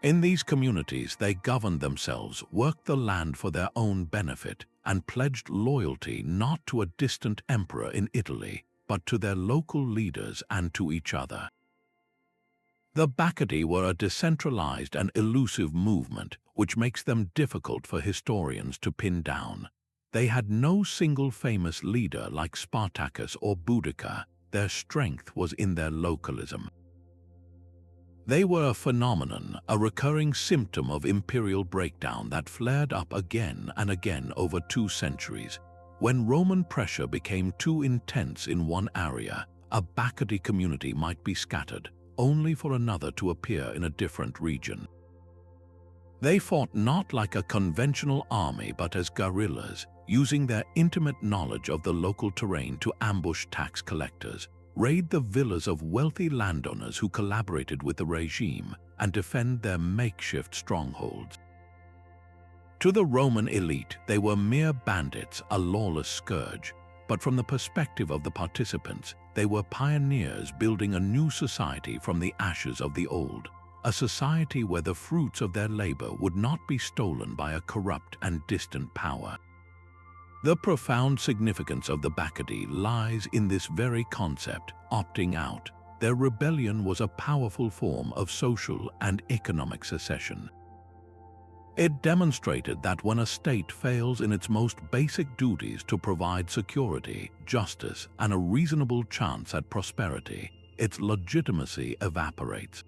In these communities, they governed themselves, worked the land for their own benefit, and pledged loyalty not to a distant emperor in Italy, but to their local leaders and to each other. The Bacchae were a decentralized and elusive movement, which makes them difficult for historians to pin down. They had no single famous leader like Spartacus or Boudica. Their strength was in their localism. They were a phenomenon, a recurring symptom of imperial breakdown that flared up again and again over 2 centuries. When Roman pressure became too intense in one area, a Bacchae community might be scattered, only for another to appear in a different region. They fought not like a conventional army but as guerrillas, using their intimate knowledge of the local terrain to ambush tax collectors, raid the villas of wealthy landowners who collaborated with the regime, and defend their makeshift strongholds. To the Roman elite, they were mere bandits, a lawless scourge, but from the perspective of the participants, they were pioneers building a new society from the ashes of the old, a society where the fruits of their labor would not be stolen by a corrupt and distant power. The profound significance of the Bacchae lies in this very concept, opting out. Their rebellion was a powerful form of social and economic secession. It demonstrated that when a state fails in its most basic duties to provide security, justice, and a reasonable chance at prosperity, its legitimacy evaporates.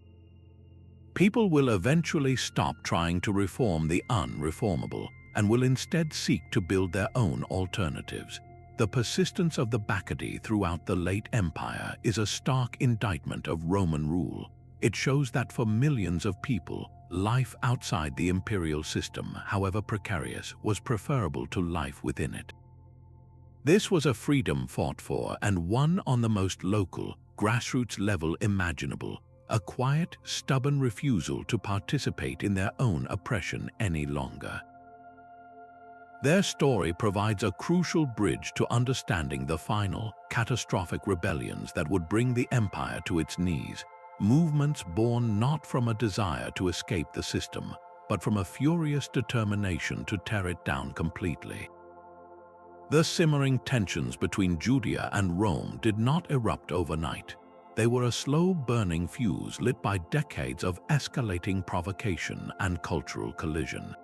People will eventually stop trying to reform the unreformable and will instead seek to build their own alternatives. The persistence of the Bacchae throughout the late empire is a stark indictment of Roman rule. It shows that for millions of people, life outside the imperial system, however precarious, was preferable to life within it. This was a freedom fought for and won on the most local, grassroots level imaginable, a quiet, stubborn refusal to participate in their own oppression any longer. Their story provides a crucial bridge to understanding the final, catastrophic rebellions that would bring the empire to its knees, movements born not from a desire to escape the system, but from a furious determination to tear it down completely. The simmering tensions between Judea and Rome did not erupt overnight. They were a slow-burning fuse lit by decades of escalating provocation and cultural collision.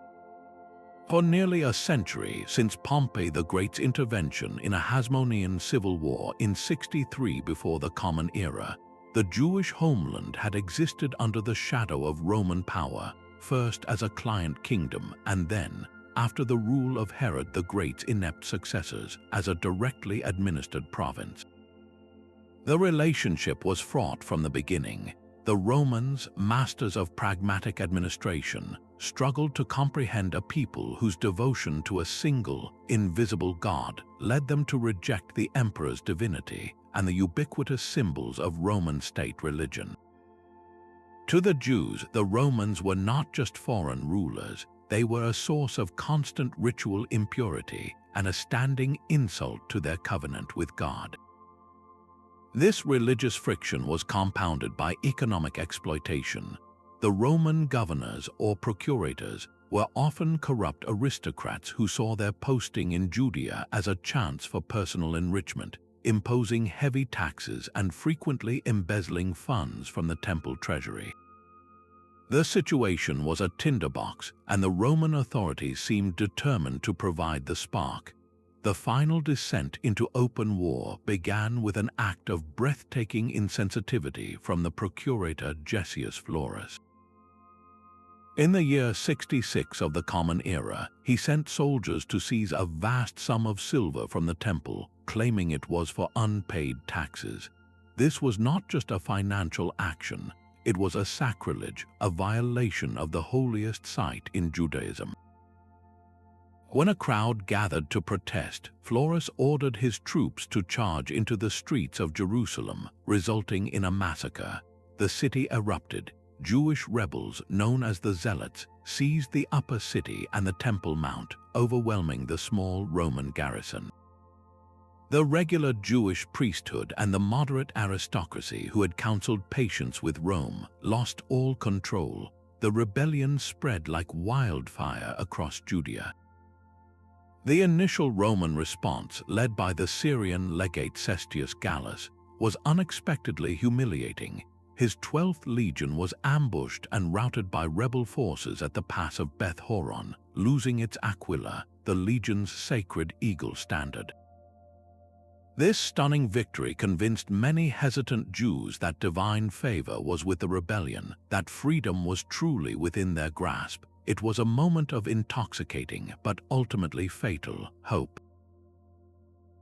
For nearly a century, since Pompey the Great's intervention in a Hasmonean civil war in 63 before the Common Era, the Jewish homeland had existed under the shadow of Roman power, first as a client kingdom and then, after the rule of Herod the Great's inept successors, as a directly administered province. The relationship was fraught from the beginning. The Romans, masters of pragmatic administration, struggled to comprehend a people whose devotion to a single, invisible God led them to reject the emperor's divinity and the ubiquitous symbols of Roman state religion. To the Jews, the Romans were not just foreign rulers, they were a source of constant ritual impurity and a standing insult to their covenant with God. This religious friction was compounded by economic exploitation. The Roman governors or procurators were often corrupt aristocrats who saw their posting in Judea as a chance for personal enrichment, imposing heavy taxes and frequently embezzling funds from the temple treasury. The situation was a tinderbox, and the Roman authorities seemed determined to provide the spark. The final descent into open war began with an act of breathtaking insensitivity from the procurator Gessius Florus. In the year 66 of the Common Era, he sent soldiers to seize a vast sum of silver from the temple, claiming it was for unpaid taxes. This was not just a financial action, it was a sacrilege, a violation of the holiest site in Judaism. When a crowd gathered to protest, Florus ordered his troops to charge into the streets of Jerusalem, resulting in a massacre. The city erupted. Jewish rebels, known as the Zealots, seized the upper city and the Temple Mount, overwhelming the small Roman garrison. The regular Jewish priesthood and the moderate aristocracy who had counseled patience with Rome lost all control. The rebellion spread like wildfire across Judea. The initial Roman response, led by the Syrian legate Cestius Gallus, was unexpectedly humiliating. His 12th legion was ambushed and routed by rebel forces at the pass of Beth Horon, losing its Aquila, the legion's sacred eagle standard. This stunning victory convinced many hesitant Jews that divine favor was with the rebellion, that freedom was truly within their grasp. It was a moment of intoxicating but ultimately fatal hope.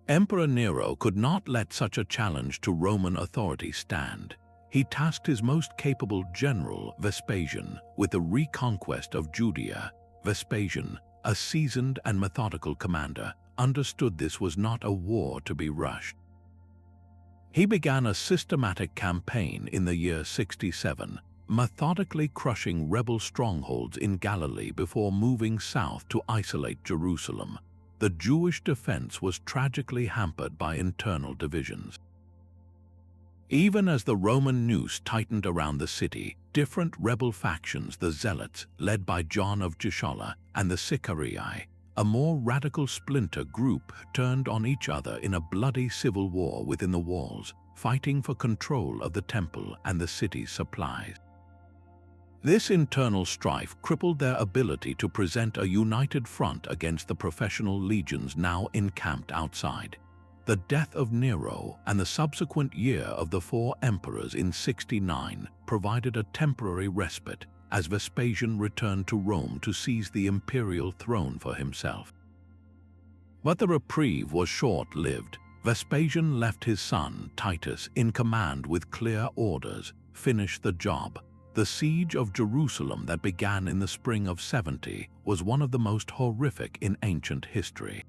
Emperor Nero could not let such a challenge to Roman authority stand. He tasked his most capable general, Vespasian, with the reconquest of Judea. Vespasian, a seasoned and methodical commander, understood this was not a war to be rushed. He began a systematic campaign in the year 67, methodically crushing rebel strongholds in Galilee before moving south to isolate Jerusalem. The Jewish defense was tragically hampered by internal divisions. Even as the Roman noose tightened around the city, different rebel factions, the Zealots, led by John of Gishola, and the Sicarii, a more radical splinter group, turned on each other in a bloody civil war within the walls, fighting for control of the temple and the city's supplies. This internal strife crippled their ability to present a united front against the professional legions now encamped outside. The death of Nero and the subsequent year of the 4 emperors in 69 provided a temporary respite as Vespasian returned to Rome to seize the imperial throne for himself. But the reprieve was short-lived. Vespasian left his son, Titus, in command with clear orders: finish the job. The siege of Jerusalem that began in the spring of 70 was one of the most horrific in ancient history.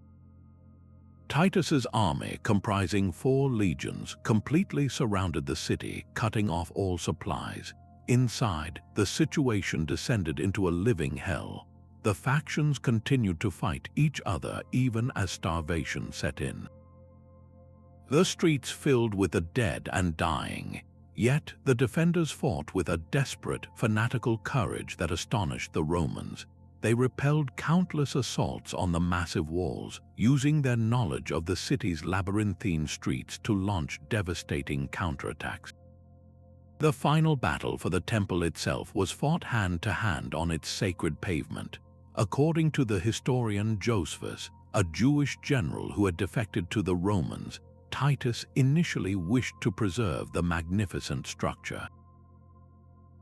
Titus's army, comprising 4 legions, completely surrounded the city, cutting off all supplies. Inside, the situation descended into a living hell. The factions continued to fight each other even as starvation set in. The streets filled with the dead and dying, yet the defenders fought with a desperate, fanatical courage that astonished the Romans. They repelled countless assaults on the massive walls, using their knowledge of the city's labyrinthine streets to launch devastating counterattacks. The final battle for the temple itself was fought hand-to-hand on its sacred pavement. According to the historian Josephus, a Jewish general who had defected to the Romans, Titus initially wished to preserve the magnificent structure.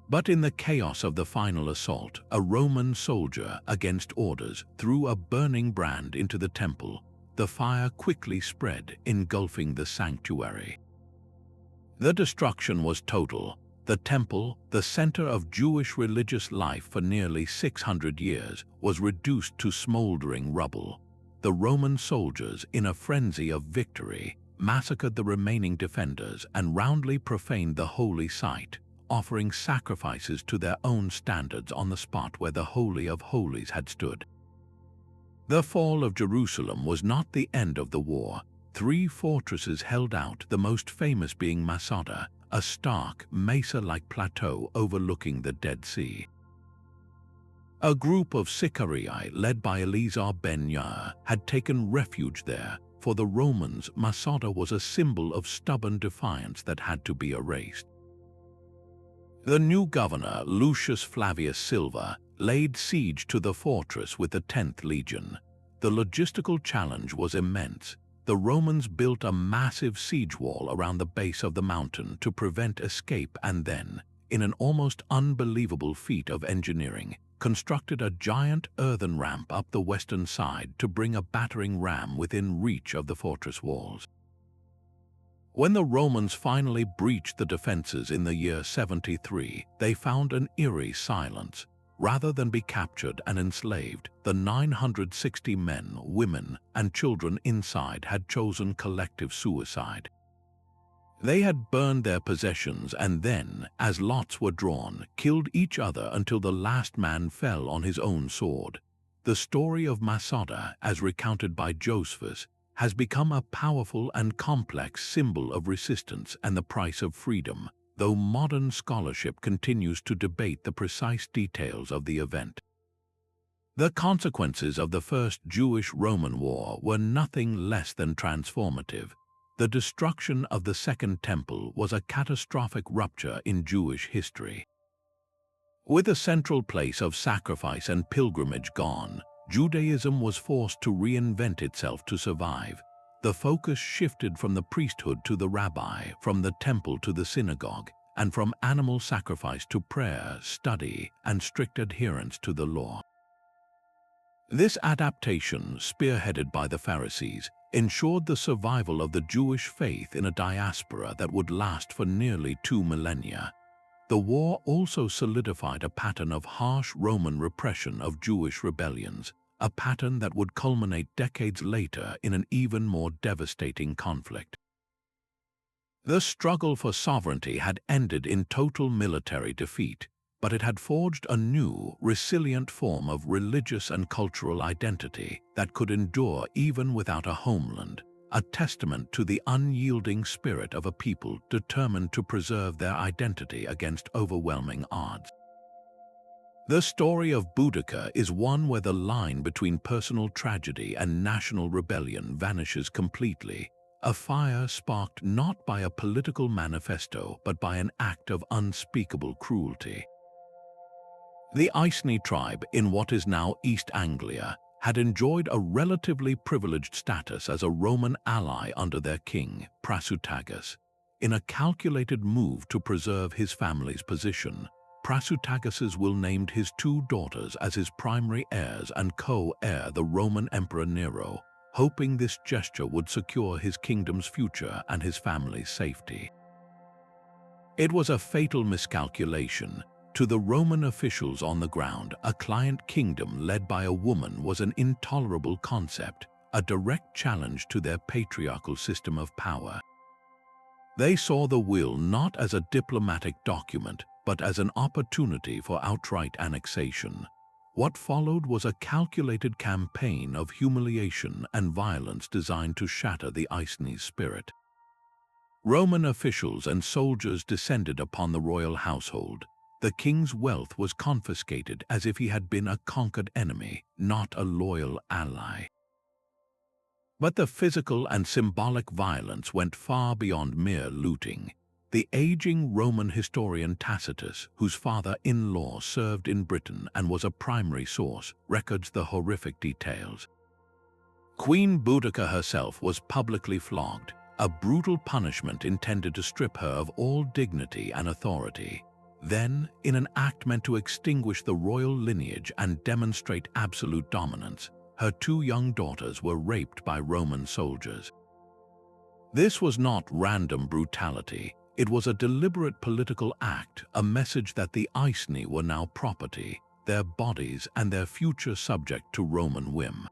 But in the chaos of the final assault, a Roman soldier, against orders, threw a burning brand into the temple. The fire quickly spread, engulfing the sanctuary. The destruction was total. The temple, the center of Jewish religious life for nearly 600 years, was reduced to smoldering rubble. The Roman soldiers, in a frenzy of victory, massacred the remaining defenders and roundly profaned the holy site, offering sacrifices to their own standards on the spot where the Holy of Holies had stood. The fall of Jerusalem was not the end of the war. 3 fortresses held out, the most famous being Masada, a stark, mesa-like plateau overlooking the Dead Sea. A group of Sicarii, led by Eleazar ben Yair, had taken refuge there. For the Romans, Masada was a symbol of stubborn defiance that had to be erased. The new governor, Lucius Flavius Silva, laid siege to the fortress with the 10th Legion. The logistical challenge was immense. The Romans built a massive siege wall around the base of the mountain to prevent escape and then, in an almost unbelievable feat of engineering, constructed a giant earthen ramp up the western side to bring a battering ram within reach of the fortress walls. When the Romans finally breached the defenses in the year 73, they found an eerie silence. Rather than be captured and enslaved, the 960 men, women, and children inside had chosen collective suicide. They had burned their possessions and then, as lots were drawn, killed each other until the last man fell on his own sword. The story of Masada, as recounted by Josephus, has become a powerful and complex symbol of resistance and the price of freedom, though modern scholarship continues to debate the precise details of the event. The consequences of the First Jewish-Roman War were nothing less than transformative. The destruction of the Second Temple was a catastrophic rupture in Jewish history. With a central place of sacrifice and pilgrimage gone, Judaism was forced to reinvent itself to survive. The focus shifted from the priesthood to the rabbi, from the temple to the synagogue, and from animal sacrifice to prayer, study, and strict adherence to the law. This adaptation, spearheaded by the Pharisees, ensured the survival of the Jewish faith in a diaspora that would last for nearly 2 millennia. The war also solidified a pattern of harsh Roman repression of Jewish rebellions, a pattern that would culminate decades later in an even more devastating conflict. The struggle for sovereignty had ended in total military defeat, but it had forged a new, resilient form of religious and cultural identity that could endure even without a homeland, a testament to the unyielding spirit of a people determined to preserve their identity against overwhelming odds. The story of Boudica is one where the line between personal tragedy and national rebellion vanishes completely, a fire sparked not by a political manifesto but by an act of unspeakable cruelty. The Iceni tribe in what is now East Anglia had enjoyed a relatively privileged status as a Roman ally under their king, Prasutagus. In a calculated move to preserve his family's position, Prasutagus' will named his 2 daughters as his primary heirs and co-heir the Roman Emperor Nero, hoping this gesture would secure his kingdom's future and his family's safety. It was a fatal miscalculation. To the Roman officials on the ground, a client kingdom led by a woman was an intolerable concept, a direct challenge to their patriarchal system of power. They saw the will not as a diplomatic document, but as an opportunity for outright annexation. What followed was a calculated campaign of humiliation and violence designed to shatter the Iceni spirit. Roman officials and soldiers descended upon the royal household. The king's wealth was confiscated as if he had been a conquered enemy, not a loyal ally. But the physical and symbolic violence went far beyond mere looting. The aging Roman historian Tacitus, whose father-in-law served in Britain and was a primary source, records the horrific details. Queen Boudica herself was publicly flogged, a brutal punishment intended to strip her of all dignity and authority. Then, in an act meant to extinguish the royal lineage and demonstrate absolute dominance, her two young daughters were raped by Roman soldiers. This was not random brutality. It was a deliberate political act, a message that the Iceni were now property, their bodies and their future subject to Roman whim.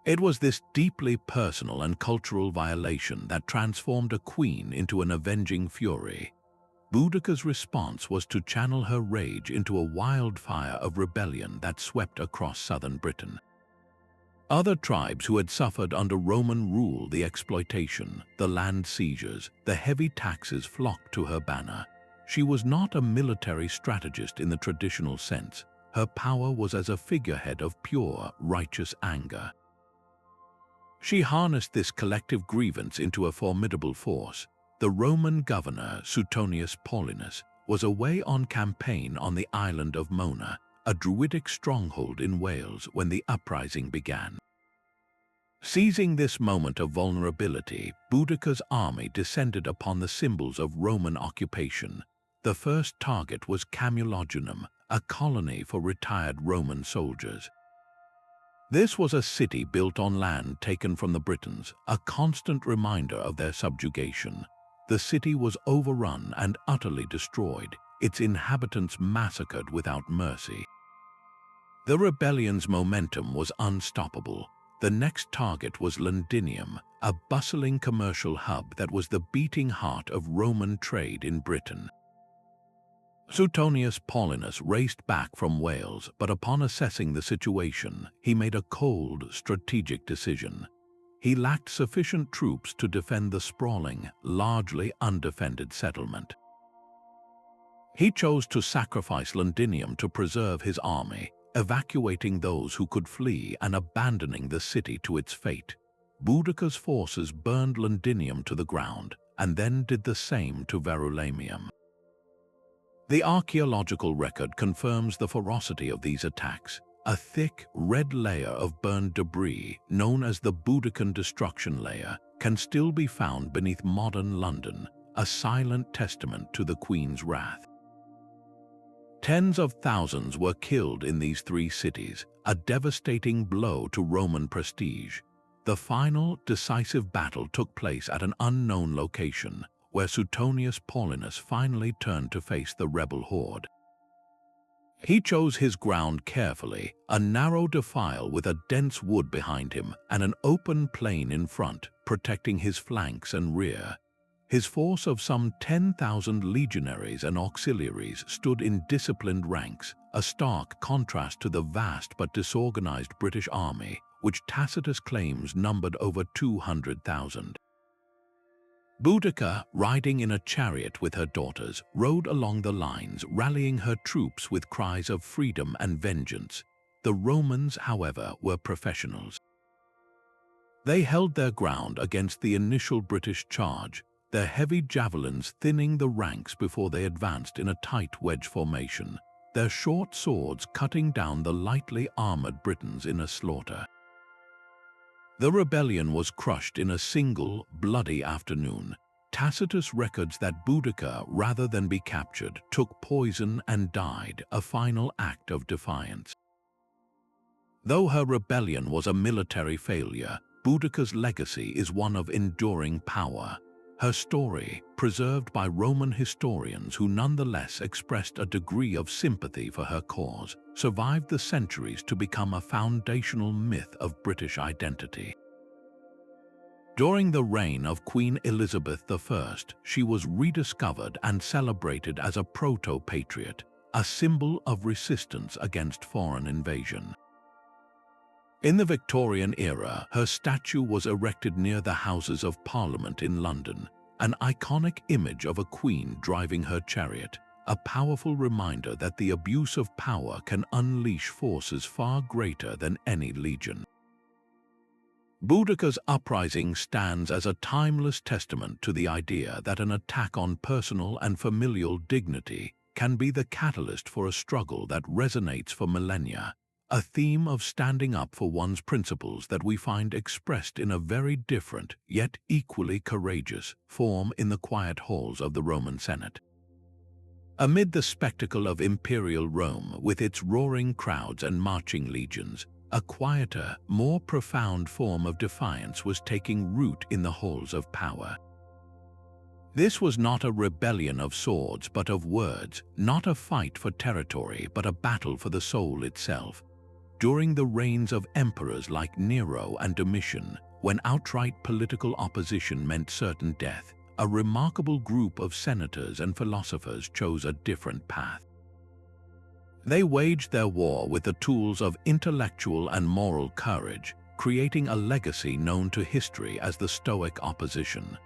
It was this deeply personal and cultural violation that transformed a queen into an avenging fury. Boudica's response was to channel her rage into a wildfire of rebellion that swept across southern Britain. Other tribes who had suffered under Roman rule the exploitation, the land seizures, the heavy taxes flocked to her banner. She was not a military strategist in the traditional sense. Her power was as a figurehead of pure, righteous anger. She harnessed this collective grievance into a formidable force. The Roman governor, Suetonius Paulinus, was away on campaign on the island of Mona, a druidic stronghold in Wales, when the uprising began. Seizing this moment of vulnerability, Boudica's army descended upon the symbols of Roman occupation. The first target was Cumulative, a colony for retired Roman soldiers. This was a city built on land taken from the Britons, a constant reminder of their subjugation. The city was overrun and utterly destroyed, its inhabitants massacred without mercy. The rebellion's momentum was unstoppable. The next target was Londinium, a bustling commercial hub that was the beating heart of Roman trade in Britain. Suetonius Paulinus raced back from Wales, but upon assessing the situation, he made a cold, strategic decision. He lacked sufficient troops to defend the sprawling, largely undefended settlement. He chose to sacrifice Londinium to preserve his army, evacuating those who could flee and abandoning the city to its fate. Boudica's forces burned Londinium to the ground, and then did the same to Verulamium. The archaeological record confirms the ferocity of these attacks. A thick, red layer of burned debris, known as the Boudican destruction layer, can still be found beneath modern London, a silent testament to the Queen's wrath. Tens of thousands were killed in these three cities, a devastating blow to Roman prestige. The final, decisive battle took place at an unknown location, where Suetonius Paulinus finally turned to face the rebel horde. He chose his ground carefully, a narrow defile with a dense wood behind him and an open plain in front, protecting his flanks and rear. His force of some 10,000 legionaries and auxiliaries stood in disciplined ranks, a stark contrast to the vast but disorganized British army, which Tacitus claims numbered over 200,000. Boudica, riding in a chariot with her daughters, rode along the lines, rallying her troops with cries of freedom and vengeance. The Romans, however, were professionals. They held their ground against the initial British charge, their heavy javelins thinning the ranks before they advanced in a tight wedge formation, their short swords cutting down the lightly armored Britons in a slaughter. The rebellion was crushed in a single, bloody afternoon. Tacitus records that Boudica, rather than be captured, took poison and died, a final act of defiance. Though her rebellion was a military failure, Boudica's legacy is one of enduring power. Her story, preserved by Roman historians who nonetheless expressed a degree of sympathy for her cause, survived the centuries to become a foundational myth of British identity. During the reign of Queen Elizabeth I, she was rediscovered and celebrated as a proto-patriot, a symbol of resistance against foreign invasion. In the Victorian era, her statue was erected near the Houses of Parliament in London, an iconic image of a queen driving her chariot, a powerful reminder that the abuse of power can unleash forces far greater than any legion. Boudica's uprising stands as a timeless testament to the idea that an attack on personal and familial dignity can be the catalyst for a struggle that resonates for millennia, a theme of standing up for one's principles that we find expressed in a very different, yet equally courageous, form in the quiet halls of the Roman Senate. Amid the spectacle of imperial Rome, with its roaring crowds and marching legions, a quieter, more profound form of defiance was taking root in the halls of power. This was not a rebellion of swords but of words, not a fight for territory but a battle for the soul itself. During the reigns of emperors like Nero and Domitian, when outright political opposition meant certain death, a remarkable group of senators and philosophers chose a different path. They waged their war with the tools of intellectual and moral courage, creating a legacy known to history as the Stoic opposition.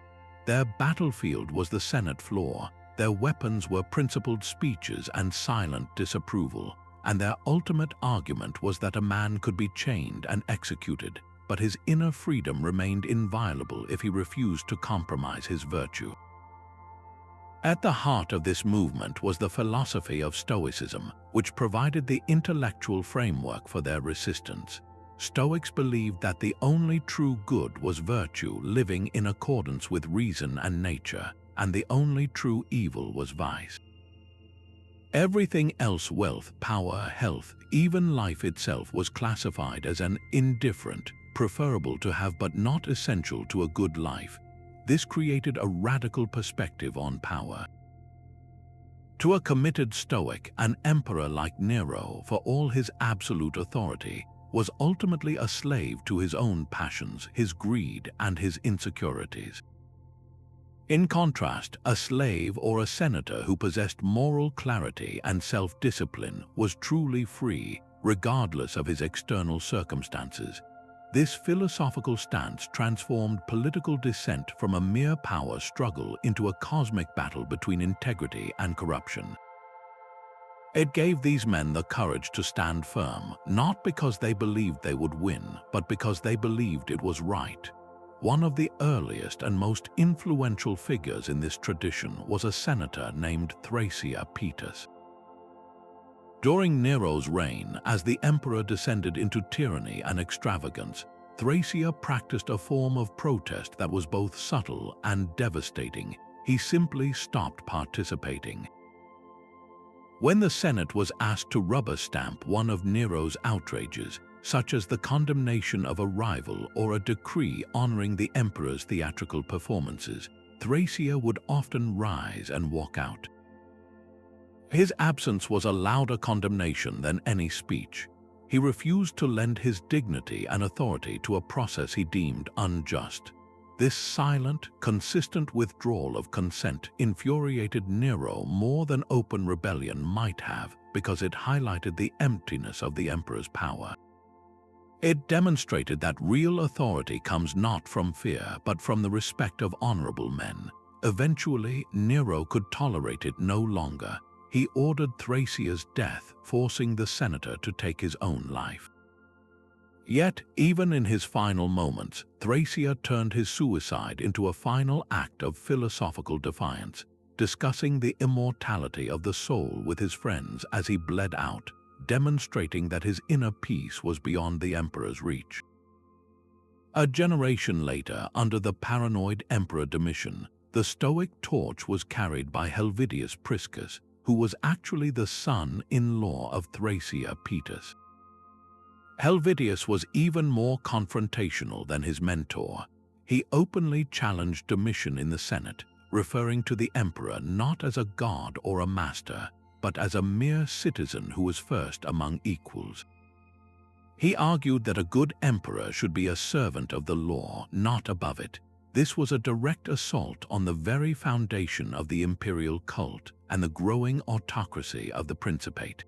Their battlefield was the Senate floor, their weapons were principled speeches and silent disapproval, and their ultimate argument was that a man could be chained and executed, but his inner freedom remained inviolable if he refused to compromise his virtue. At the heart of this movement was the philosophy of Stoicism, which provided the intellectual framework for their resistance. Stoics believed that the only true good was virtue living in accordance with reason and nature, and the only true evil was vice. Everything else, wealth, power, health, even life itself, was classified as an indifferent, preferable to have but not essential to a good life. This created a radical perspective on power. To a committed Stoic, an emperor like Nero, for all his absolute authority, was ultimately a slave to his own passions, his greed, and his insecurities. In contrast, a slave or a senator who possessed moral clarity and self-discipline was truly free, regardless of his external circumstances. This philosophical stance transformed political dissent from a mere power struggle into a cosmic battle between integrity and corruption. It gave these men the courage to stand firm, not because they believed they would win, but because they believed it was right. One of the earliest and most influential figures in this tradition was a senator named Thrasea Paetus. During Nero's reign, as the emperor descended into tyranny and extravagance, Thrasea practiced a form of protest that was both subtle and devastating. He simply stopped participating. When the Senate was asked to rubber stamp one of Nero's outrages, such as the condemnation of a rival or a decree honoring the emperor's theatrical performances, Thrasea would often rise and walk out. His absence was a louder condemnation than any speech. He refused to lend his dignity and authority to a process he deemed unjust. This silent, consistent withdrawal of consent infuriated Nero more than open rebellion might have, because it highlighted the emptiness of the emperor's power. It demonstrated that real authority comes not from fear, but from the respect of honorable men. Eventually, Nero could tolerate it no longer. He ordered Thrasea's death, forcing the senator to take his own life. Yet, even in his final moments, Thrasea turned his suicide into a final act of philosophical defiance, discussing the immortality of the soul with his friends as he bled out, demonstrating that his inner peace was beyond the emperor's reach. A generation later, under the paranoid Emperor Domitian, the Stoic torch was carried by Helvidius Priscus, who was actually the son-in-law of Thrasea Paetus. Helvidius was even more confrontational than his mentor. He openly challenged Domitian in the Senate, referring to the emperor not as a god or a master, but as a mere citizen who was first among equals. He argued that a good emperor should be a servant of the law, not above it. This was a direct assault on the very foundation of the imperial cult and the growing autocracy of the Principate.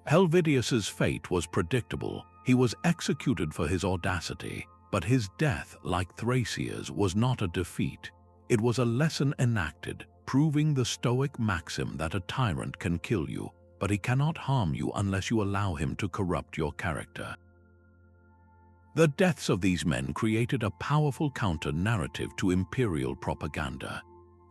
Helvidius's fate was predictable. He was executed for his audacity, but his death, like Thracia's, was not a defeat. It was a lesson enacted, proving the Stoic maxim that a tyrant can kill you, but he cannot harm you unless you allow him to corrupt your character. The deaths of these men created a powerful counter-narrative to imperial propaganda.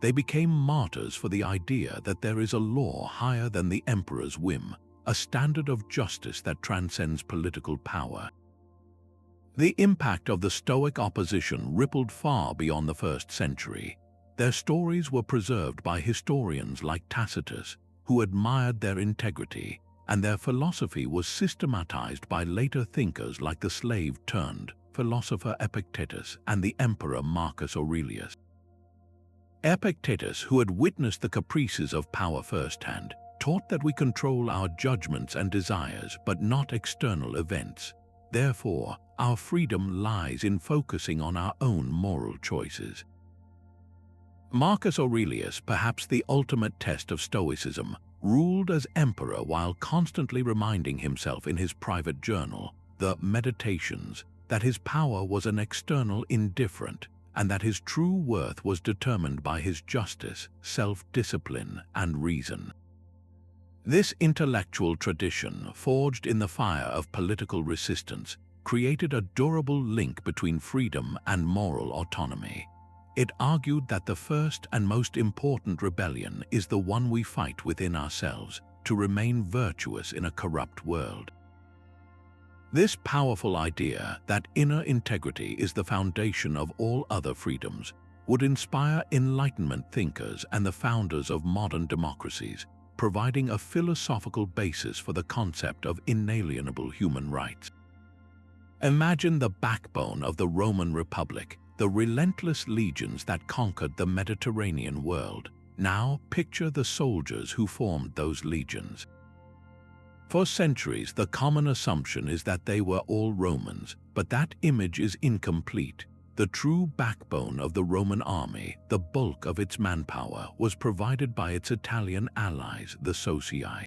They became martyrs for the idea that there is a law higher than the emperor's whim, a standard of justice that transcends political power. The impact of the Stoic opposition rippled far beyond the 1st century. Their stories were preserved by historians like Tacitus, who admired their integrity, and their philosophy was systematized by later thinkers like the slave-turned-philosopher Epictetus and the emperor Marcus Aurelius. Epictetus, who had witnessed the caprices of power firsthand, taught that we control our judgments and desires but not external events. Therefore, our freedom lies in focusing on our own moral choices. Marcus Aurelius, perhaps the ultimate test of Stoicism, ruled as emperor while constantly reminding himself in his private journal, the Meditations, that his power was an external indifferent and that his true worth was determined by his justice, self-discipline, and reason. This intellectual tradition, forged in the fire of political resistance, created a durable link between freedom and moral autonomy. It argued that the first and most important rebellion is the one we fight within ourselves to remain virtuous in a corrupt world. This powerful idea that inner integrity is the foundation of all other freedoms would inspire Enlightenment thinkers and the founders of modern democracies, providing a philosophical basis for the concept of inalienable human rights. Imagine the backbone of the Roman Republic, the relentless legions that conquered the Mediterranean world. Now picture the soldiers who formed those legions. For centuries, the common assumption is that they were all Romans, but that image is incomplete. The true backbone of the Roman army, the bulk of its manpower, was provided by its Italian allies, the Socii.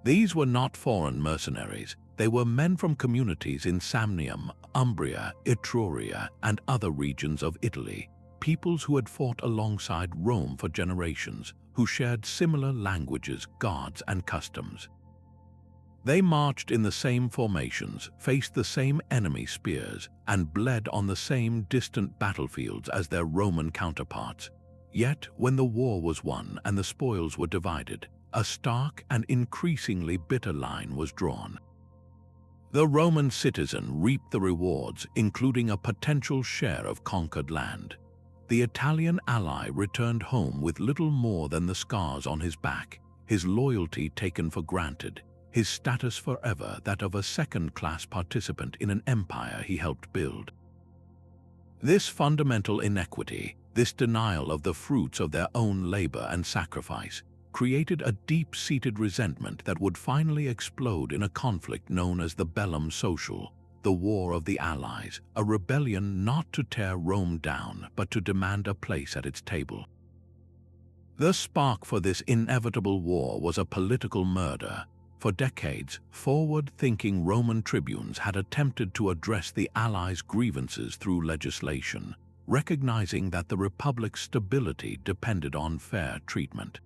These were not foreign mercenaries. They were men from communities in Samnium, Umbria, Etruria, and other regions of Italy, peoples who had fought alongside Rome for generations, who shared similar languages, gods, and customs. They marched in the same formations, faced the same enemy spears, and bled on the same distant battlefields as their Roman counterparts. Yet, when the war was won and the spoils were divided, a stark and increasingly bitter line was drawn. The Roman citizen reaped the rewards, including a potential share of conquered land. The Italian ally returned home with little more than the scars on his back, his loyalty taken for granted, his status forever that of a second-class participant in an empire he helped build. This fundamental inequity, this denial of the fruits of their own labor and sacrifice, created a deep-seated resentment that would finally explode in a conflict known as the Bellum Sociale, the War of the Allies, a rebellion not to tear Rome down but to demand a place at its table. The spark for this inevitable war was a political murder. For decades, forward-thinking Roman tribunes had attempted to address the Allies' grievances through legislation, recognizing that the Republic's stability depended on fair treatment.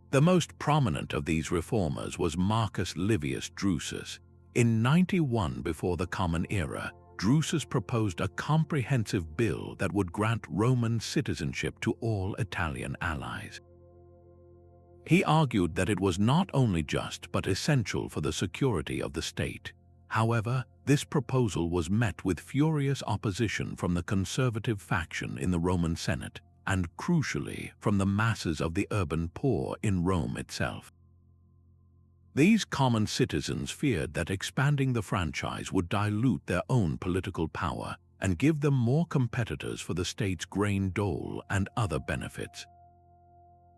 The most prominent of these reformers was Marcus Livius Drusus. In 91 before the Common Era, Drusus proposed a comprehensive bill that would grant Roman citizenship to all Italian allies. He argued that it was not only just but essential for the security of the state. However, this proposal was met with furious opposition from the conservative faction in the Roman Senate, and crucially, from the masses of the urban poor in Rome itself. These common citizens feared that expanding the franchise would dilute their own political power and give them more competitors for the state's grain dole and other benefits.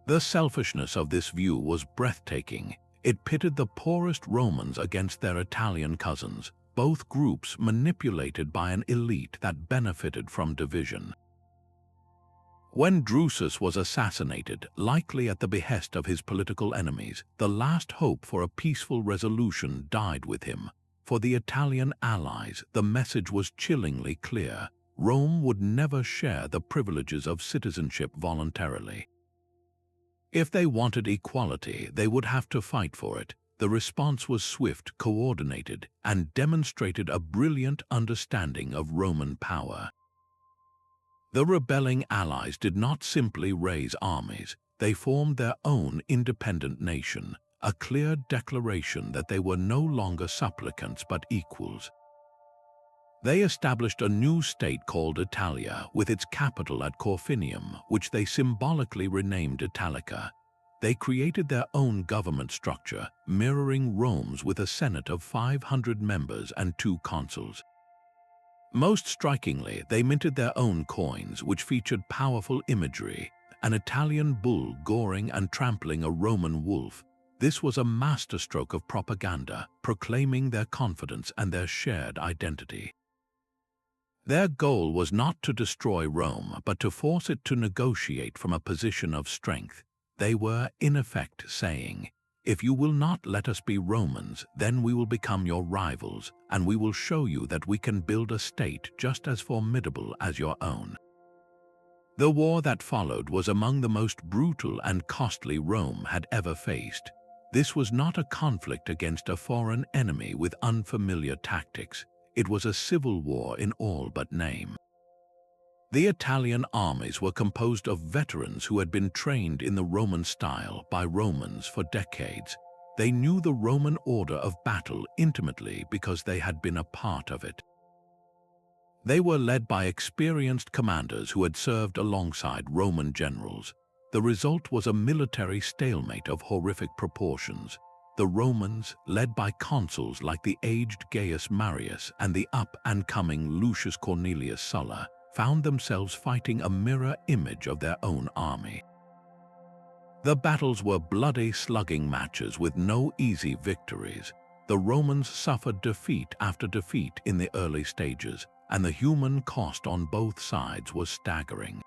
The selfishness of this view was breathtaking. It pitted the poorest Romans against their Italian cousins, both groups manipulated by an elite that benefited from division. When Drusus was assassinated, likely at the behest of his political enemies, the last hope for a peaceful resolution died with him. For the Italian allies, the message was chillingly clear: Rome would never share the privileges of citizenship voluntarily. If they wanted equality, they would have to fight for it. The response was swift, coordinated, and demonstrated a brilliant understanding of Roman power. The rebelling allies did not simply raise armies. They formed their own independent nation, a clear declaration that they were no longer supplicants but equals. They established a new state called Italia, with its capital at Corfinium, which they symbolically renamed Italica. They created their own government structure, mirroring Rome's, with a senate of 500 members and 2 consuls. Most strikingly, they minted their own coins, which featured powerful imagery: an Italian bull goring and trampling a Roman wolf. This was a masterstroke of propaganda, proclaiming their confidence and their shared identity. Their goal was not to destroy Rome, but to force it to negotiate from a position of strength. They were, in effect, saying, "If you will not let us be Romans, then we will become your rivals, and we will show you that we can build a state just as formidable as your own." The war that followed was among the most brutal and costly Rome had ever faced. This was not a conflict against a foreign enemy with unfamiliar tactics. It was a civil war in all but name. The Italian armies were composed of veterans who had been trained in the Roman style by Romans for decades. They knew the Roman order of battle intimately because they had been a part of it. They were led by experienced commanders who had served alongside Roman generals. The result was a military stalemate of horrific proportions. The Romans, led by consuls like the aged Gaius Marius and the up-and-coming Lucius Cornelius Sulla, found themselves fighting a mirror image of their own army. The battles were bloody, slugging matches with no easy victories. The Romans suffered defeat after defeat in the early stages, and the human cost on both sides was staggering.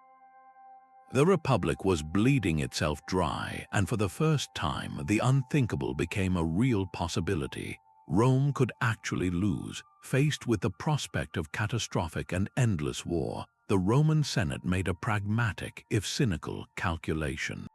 The Republic was bleeding itself dry, and for the first time, the unthinkable became a real possibility. Rome could actually lose. Faced with the prospect of catastrophic and endless war, the Roman Senate made a pragmatic, if cynical, calculation.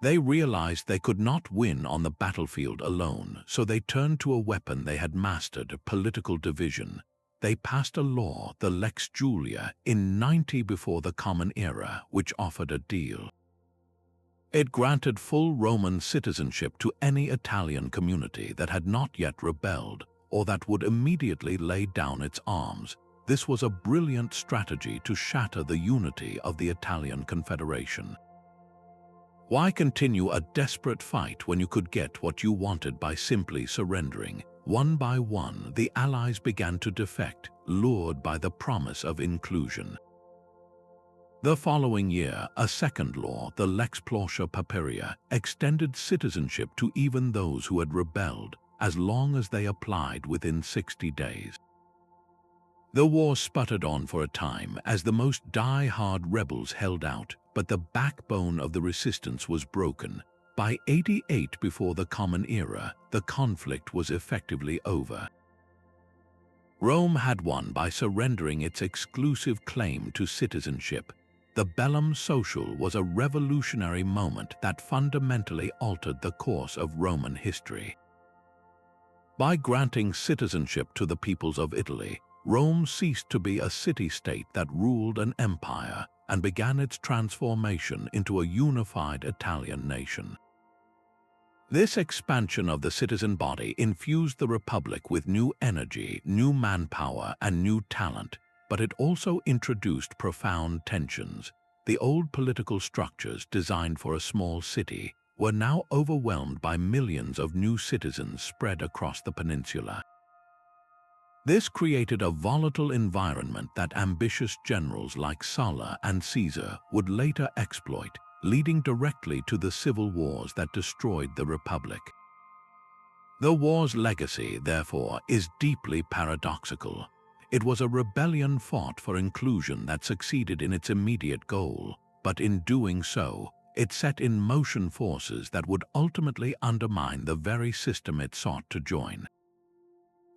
They realized they could not win on the battlefield alone, so they turned to a weapon they had mastered: political division. They passed a law, the Lex Julia, in 90 before the Common Era, which offered a deal. It granted full Roman citizenship to any Italian community that had not yet rebelled, or that would immediately lay down its arms. This was a brilliant strategy to shatter the unity of the Italian Confederation. Why continue a desperate fight when you could get what you wanted by simply surrendering? One by one, the allies began to defect, lured by the promise of inclusion. The following year, a second law, the Lex Plautia Papiria, extended citizenship to even those who had rebelled, as long as they applied within 60 days. The war sputtered on for a time as the most die-hard rebels held out, but the backbone of the resistance was broken. By 88 before the Common Era, the conflict was effectively over. Rome had won by surrendering its exclusive claim to citizenship. The Bellum Social was a revolutionary moment that fundamentally altered the course of Roman history. By granting citizenship to the peoples of Italy, Rome ceased to be a city-state that ruled an empire and began its transformation into a unified Italian nation. This expansion of the citizen body infused the Republic with new energy, new manpower, and new talent, but it also introduced profound tensions. The old political structures designed for a small city, were now overwhelmed by millions of new citizens spread across the peninsula. This created a volatile environment that ambitious generals like Sulla and Caesar would later exploit, leading directly to the civil wars that destroyed the Republic. The war's legacy, therefore, is deeply paradoxical. It was a rebellion fought for inclusion that succeeded in its immediate goal, but in doing so, it set in motion forces that would ultimately undermine the very system it sought to join.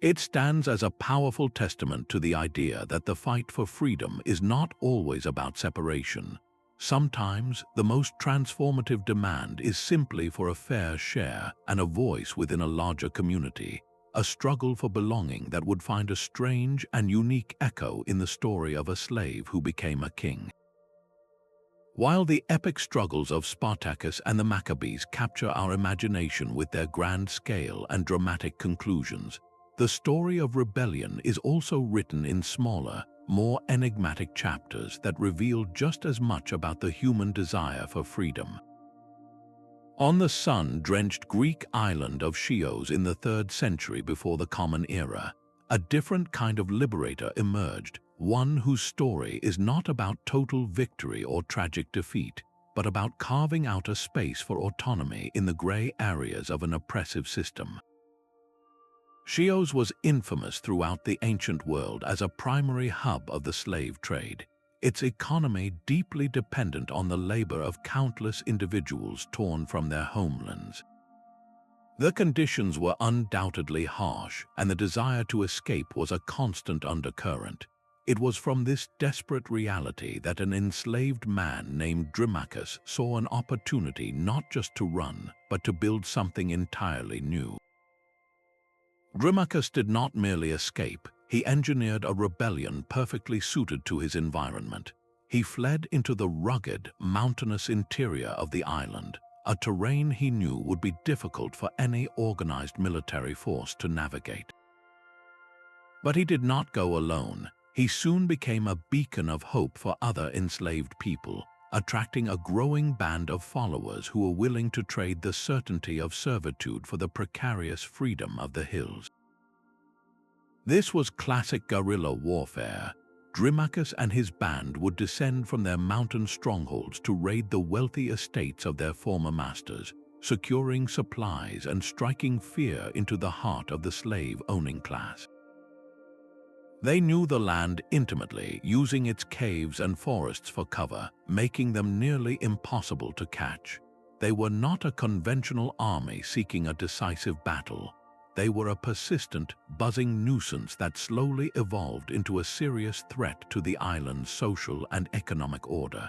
It stands as a powerful testament to the idea that the fight for freedom is not always about separation. Sometimes, the most transformative demand is simply for a fair share and a voice within a larger community, a struggle for belonging that would find a strange and unique echo in the story of a slave who became a king. While the epic struggles of Spartacus and the Maccabees capture our imagination with their grand scale and dramatic conclusions, the story of rebellion is also written in smaller, more enigmatic chapters that reveal just as much about the human desire for freedom. On the sun-drenched Greek island of Chios in the 3rd century before the Common Era, a different kind of liberator emerged, one whose story is not about total victory or tragic defeat, but about carving out a space for autonomy in the gray areas of an oppressive system. Chios was infamous throughout the ancient world as a primary hub of the slave trade, its economy deeply dependent on the labor of countless individuals torn from their homelands. The conditions were undoubtedly harsh, and the desire to escape was a constant undercurrent. It was from this desperate reality that an enslaved man named Drymachus saw an opportunity not just to run, but to build something entirely new. Drymachus did not merely escape, he engineered a rebellion perfectly suited to his environment. He fled into the rugged, mountainous interior of the island, a terrain he knew would be difficult for any organized military force to navigate. But he did not go alone. He soon became a beacon of hope for other enslaved people, attracting a growing band of followers who were willing to trade the certainty of servitude for the precarious freedom of the hills. This was classic guerrilla warfare. Drymachus and his band would descend from their mountain strongholds to raid the wealthy estates of their former masters, securing supplies and striking fear into the heart of the slave-owning class. They knew the land intimately, using its caves and forests for cover, making them nearly impossible to catch. They were not a conventional army seeking a decisive battle. They were a persistent, buzzing nuisance that slowly evolved into a serious threat to the island's social and economic order.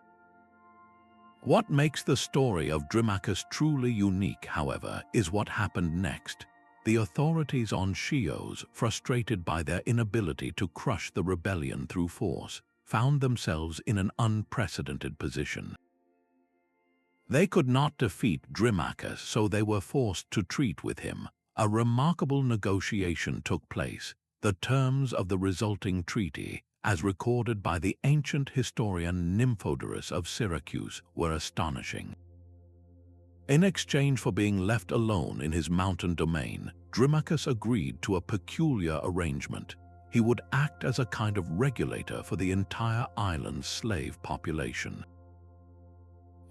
What makes the story of Drymachus truly unique, however, is what happened next. The authorities on Chios, frustrated by their inability to crush the rebellion through force, found themselves in an unprecedented position. They could not defeat Drymachus, so they were forced to treat with him. A remarkable negotiation took place. The terms of the resulting treaty, as recorded by the ancient historian Nymphodorus of Syracuse, were astonishing. In exchange for being left alone in his mountain domain, Drymachus agreed to a peculiar arrangement. He would act as a kind of regulator for the entire island's slave population.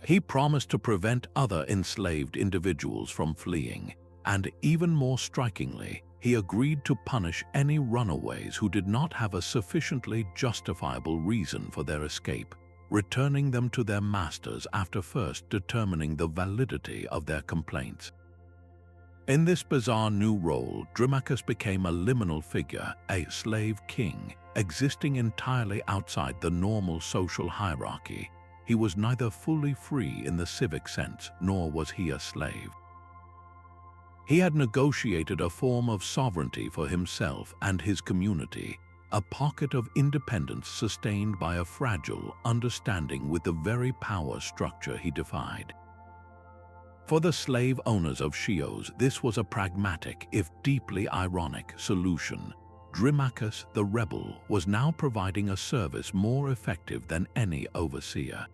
He promised to prevent other enslaved individuals from fleeing, and even more strikingly, he agreed to punish any runaways who did not have a sufficiently justifiable reason for their escape, returning them to their masters after first determining the validity of their complaints. In this bizarre new role, Drymachus became a liminal figure, a slave king, existing entirely outside the normal social hierarchy. He was neither fully free in the civic sense, nor was he a slave. He had negotiated a form of sovereignty for himself and his community, a pocket of independence sustained by a fragile understanding with the very power structure he defied. For the slave owners of Chios, this was a pragmatic, if deeply ironic, solution. Drymachus, the rebel, was now providing a service more effective than any overseer.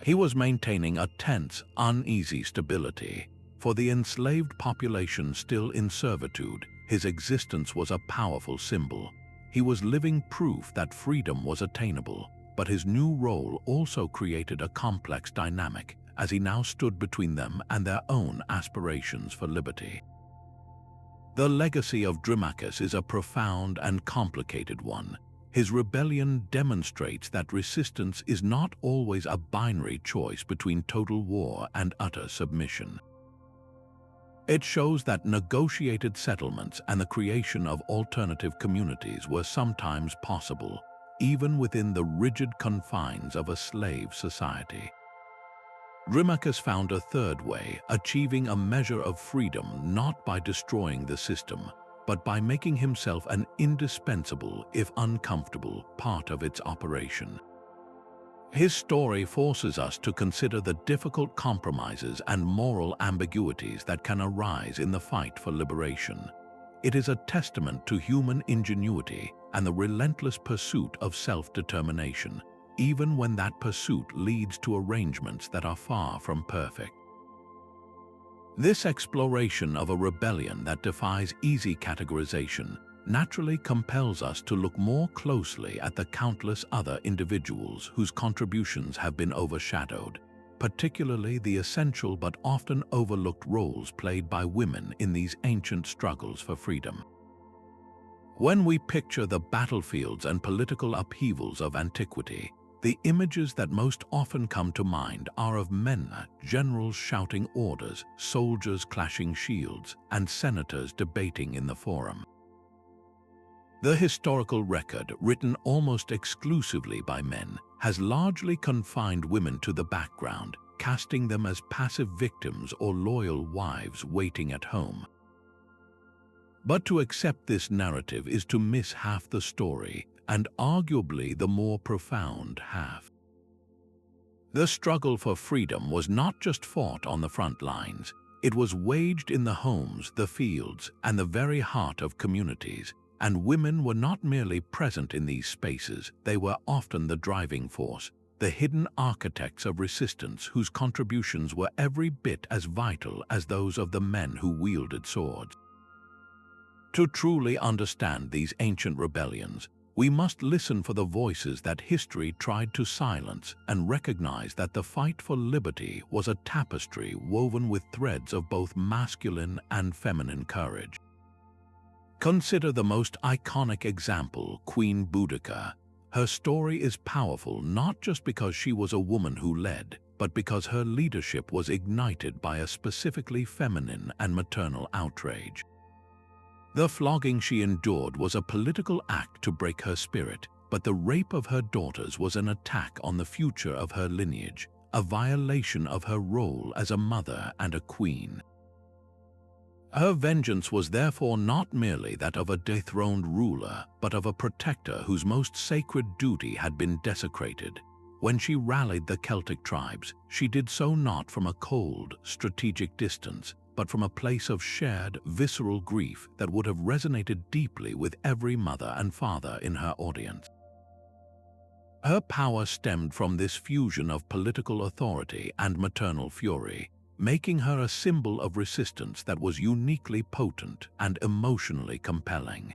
He was maintaining a tense, uneasy stability. For the enslaved population still in servitude, his existence was a powerful symbol. He was living proof that freedom was attainable, but his new role also created a complex dynamic, as he now stood between them and their own aspirations for liberty. The legacy of Thrasymachus is a profound and complicated one. His rebellion demonstrates that resistance is not always a binary choice between total war and utter submission. It shows that negotiated settlements and the creation of alternative communities were sometimes possible, even within the rigid confines of a slave society. Thrasymachus found a third way, achieving a measure of freedom not by destroying the system, but by making himself an indispensable, if uncomfortable, part of its operation. His story forces us to consider the difficult compromises and moral ambiguities that can arise in the fight for liberation. It is a testament to human ingenuity and the relentless pursuit of self-determination, even when that pursuit leads to arrangements that are far from perfect. This exploration of a rebellion that defies easy categorization naturally compels us to look more closely at the countless other individuals whose contributions have been overshadowed, particularly the essential but often overlooked roles played by women in these ancient struggles for freedom. When we picture the battlefields and political upheavals of antiquity, the images that most often come to mind are of men, generals shouting orders, soldiers clashing shields, and senators debating in the forum. The historical record, written almost exclusively by men, has largely confined women to the background, casting them as passive victims or loyal wives waiting at home. But to accept this narrative is to miss half the story, and arguably the more profound half. The struggle for freedom was not just fought on the front lines, it was waged in the homes, the fields, and the very heart of communities, and women were not merely present in these spaces, they were often the driving force, the hidden architects of resistance whose contributions were every bit as vital as those of the men who wielded swords. To truly understand these ancient rebellions, we must listen for the voices that history tried to silence and recognize that the fight for liberty was a tapestry woven with threads of both masculine and feminine courage. Consider the most iconic example, Queen Boudica. Her story is powerful not just because she was a woman who led, but because her leadership was ignited by a specifically feminine and maternal outrage. The flogging she endured was a political act to break her spirit, but the rape of her daughters was an attack on the future of her lineage, a violation of her role as a mother and a queen. Her vengeance was therefore not merely that of a dethroned ruler, but of a protector whose most sacred duty had been desecrated. When she rallied the Celtic tribes, she did so not from a cold, strategic distance, but from a place of shared, visceral grief that would have resonated deeply with every mother and father in her audience. Her power stemmed from this fusion of political authority and maternal fury, making her a symbol of resistance that was uniquely potent and emotionally compelling.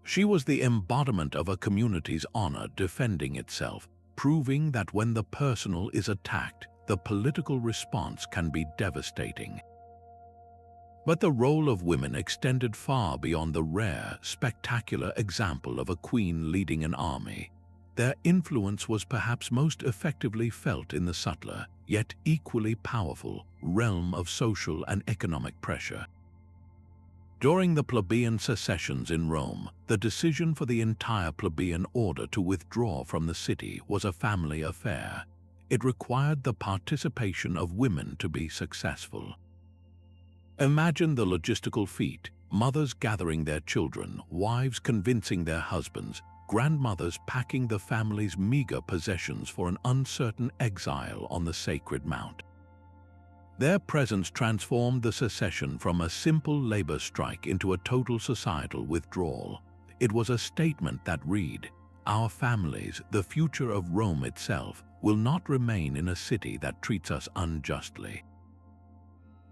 She was the embodiment of a community's honor defending itself, proving that when the personal is attacked, the political response can be devastating. But the role of women extended far beyond the rare, spectacular example of a queen leading an army. Their influence was perhaps most effectively felt in the subtler, yet equally powerful, realm of social and economic pressure. During the Plebeian Secessions in Rome, the decision for the entire plebeian order to withdraw from the city was a family affair. It required the participation of women to be successful. Imagine the logistical feat: mothers gathering their children, wives convincing their husbands, grandmothers packing the family's meager possessions for an uncertain exile on the sacred mount. Their presence transformed the secession from a simple labor strike into a total societal withdrawal. It was a statement that read, our families, the future of Rome itself, will not remain in a city that treats us unjustly.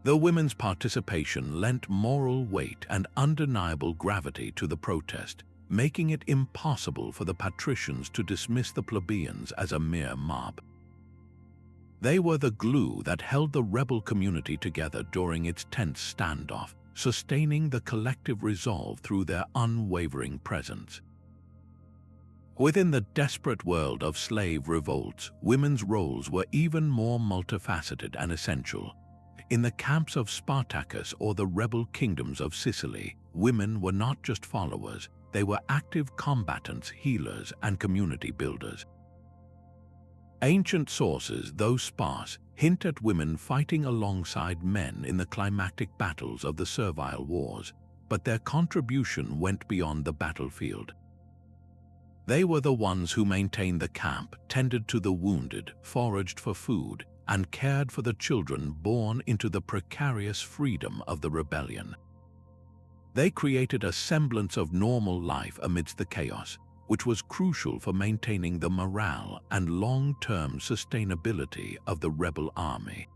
The women's participation lent moral weight and undeniable gravity to the protest, making it impossible for the patricians to dismiss the plebeians as a mere mob. They were the glue that held the rebel community together during its tense standoff, sustaining the collective resolve through their unwavering presence. Within the desperate world of slave revolts, women's roles were even more multifaceted and essential. In the camps of Spartacus or the rebel kingdoms of Sicily, women were not just followers, they were active combatants, healers, and community builders. Ancient sources, though sparse, hint at women fighting alongside men in the climactic battles of the Servile Wars, but their contribution went beyond the battlefield. They were the ones who maintained the camp, tended to the wounded, foraged for food, and cared for the children born into the precarious freedom of the rebellion. They created a semblance of normal life amidst the chaos, which was crucial for maintaining the morale and long-term sustainability of the rebel army.